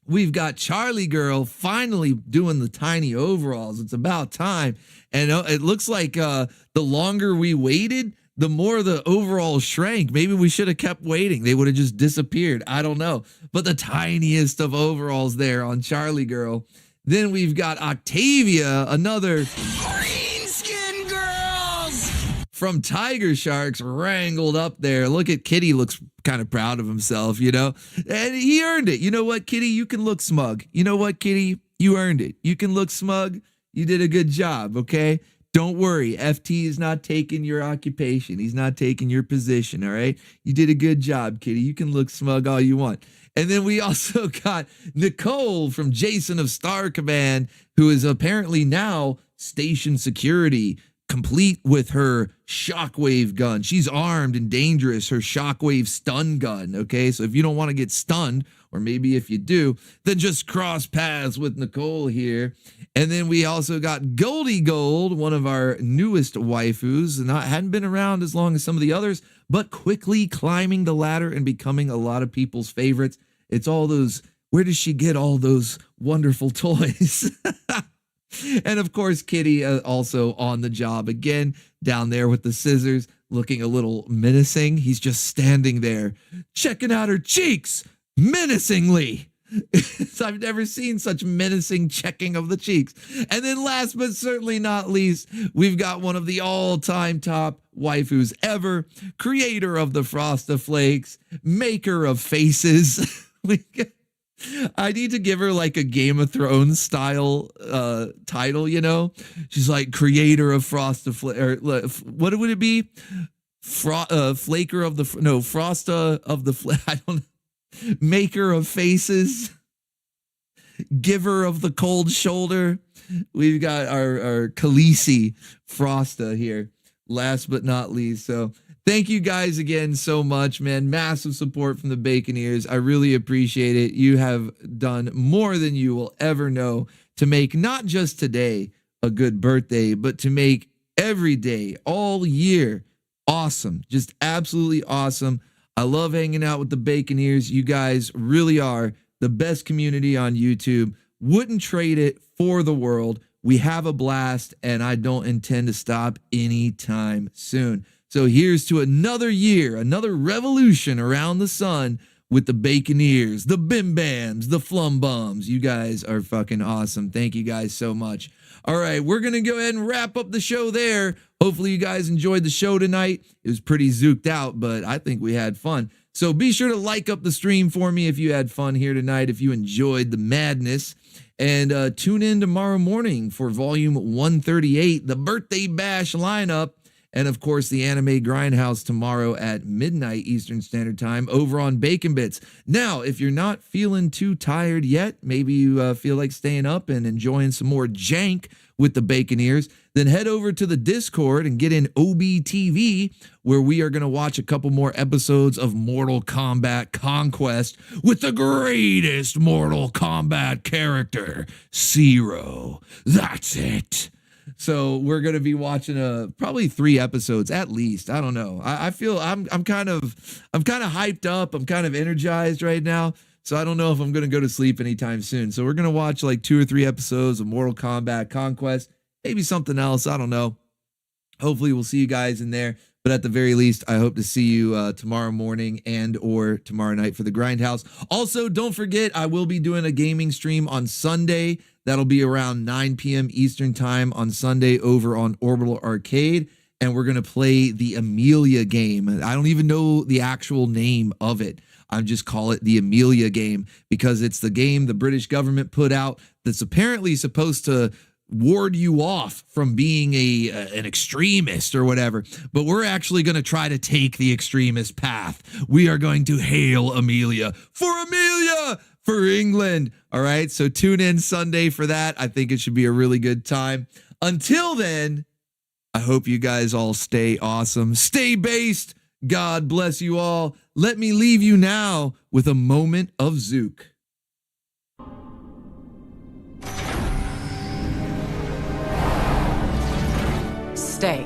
Speaker 4: We've got Charlie Girl finally doing the tiny overalls. It's about time. And it looks like the longer we waited, the more the overalls shrank. Maybe we should have kept waiting. They would have just disappeared. I don't know. But the tiniest of overalls there on Charlie Girl. Then we've got Octavia, another
Speaker 8: green skin girls
Speaker 4: from Tiger Sharks, wrangled up there. Look at Kitty, looks kind of proud of himself, you know, and he earned it. You know what, Kitty? You can look smug. You know what, Kitty? You earned it. You can look smug. You did a good job, okay? Don't worry, FT is not taking your occupation. He's not taking your position, all right? You did a good job, Kitty. You can look smug all you want. And then we also got Nicole from Jason of Star Command, who is apparently now station security, complete with her shockwave gun. She's armed and dangerous, her shockwave stun gun, okay? So if you don't want to get stunned, or maybe if you do, then just cross paths with Nicole here. And then we also got Goldie Gold, one of our newest waifus, and hadn't been around as long as some of the others, but quickly climbing the ladder and becoming a lot of people's favorites. It's all those, where does she get all those wonderful toys? And of course, Kitty also on the job again, down there with the scissors, looking a little menacing. He's just standing there, checking out her cheeks menacingly. I've never seen such menacing checking of the cheeks. And then last but certainly not least, we've got one of the all-time top waifus ever, creator of the Frosta Flakes, maker of faces. I need to give her like a Game of Thrones style title, you know? She's like creator of Frosta what would it be? Flaker of the Frosta of the I don't know. Maker of faces, giver of the cold shoulder. We've got our Khaleesi Frosta here, last but not least. So thank you guys again so much, man. Massive support from the Baconeers. I really appreciate it. You have done more than you will ever know to make not just today a good birthday, but to make every day, all year, awesome. Just absolutely awesome. I love hanging out with the Baconeers. You guys really are the best community on YouTube. Wouldn't trade it for the world. We have a blast, and I don't intend to stop anytime soon. So here's to another year, another revolution around the sun with the Baconeers, the Bim Bams, the Flum Bums. You guys are fucking awesome. Thank you guys so much. All right, we're going to go ahead and wrap up the show there. Hopefully you guys enjoyed the show tonight. It was pretty zooked out, but I think we had fun. So be sure to like up the stream for me if you had fun here tonight, if you enjoyed the madness. And tune in tomorrow morning for volume 138, the Birthday Bash lineup. And of course, the Anime Grindhouse tomorrow at midnight Eastern Standard Time over on Bacon Bits. Now, if you're not feeling too tired yet, maybe you feel like staying up and enjoying some more jank with the Baconeers, then head over to the Discord and get in OBTV, where we are going to watch a couple more episodes of Mortal Kombat Conquest with the greatest Mortal Kombat character, Zero. That's it. So we're going to be watching probably 3 episodes at least. I don't know. I feel I'm kind of hyped up. I'm kind of energized right now. So I don't know if I'm going to go to sleep anytime soon. So we're going to watch like 2 or 3 episodes of Mortal Kombat Conquest, maybe something else. I don't know. Hopefully we'll see you guys in there. But at the very least, I hope to see you tomorrow morning and or tomorrow night for the Grindhouse. Also, don't forget, I will be doing a gaming stream on Sunday. That'll be around 9 p.m. Eastern time on Sunday over on Orbital Arcade. And we're going to play the Amelia game. I don't even know the actual name of it. I just call it the Amelia game because it's the game the British government put out that's apparently supposed to ward you off from being an extremist or whatever. But we're actually going to try to take the extremist path. We are going to hail Amelia for England. All right. So tune in Sunday for that. I think it should be a really good time. Until then, I hope you guys all stay awesome. Stay based. God bless you all. Let me leave you now with a moment of Zook.
Speaker 2: Stay.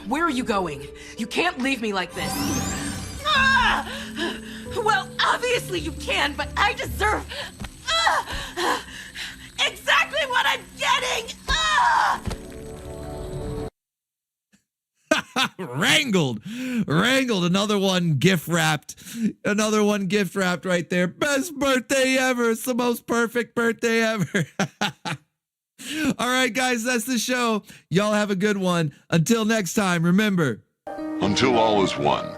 Speaker 2: Where are you going? You can't leave me like this.
Speaker 16: Ah! Well, obviously you can, but I deserve exactly what I'm getting.
Speaker 4: Wrangled. Another one gift wrapped right there. Best birthday ever. It's the most perfect birthday ever. All right, guys, that's the show. Y'all have a good one. Until next time, remember.
Speaker 22: Until all is one.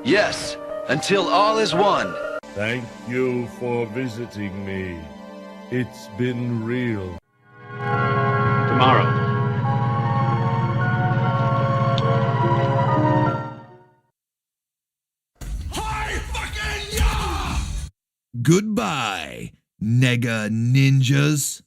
Speaker 23: Yes, until all is one.
Speaker 14: Thank you for visiting me. It's been real.
Speaker 23: Tomorrow.
Speaker 4: Goodbye, nega ninjas.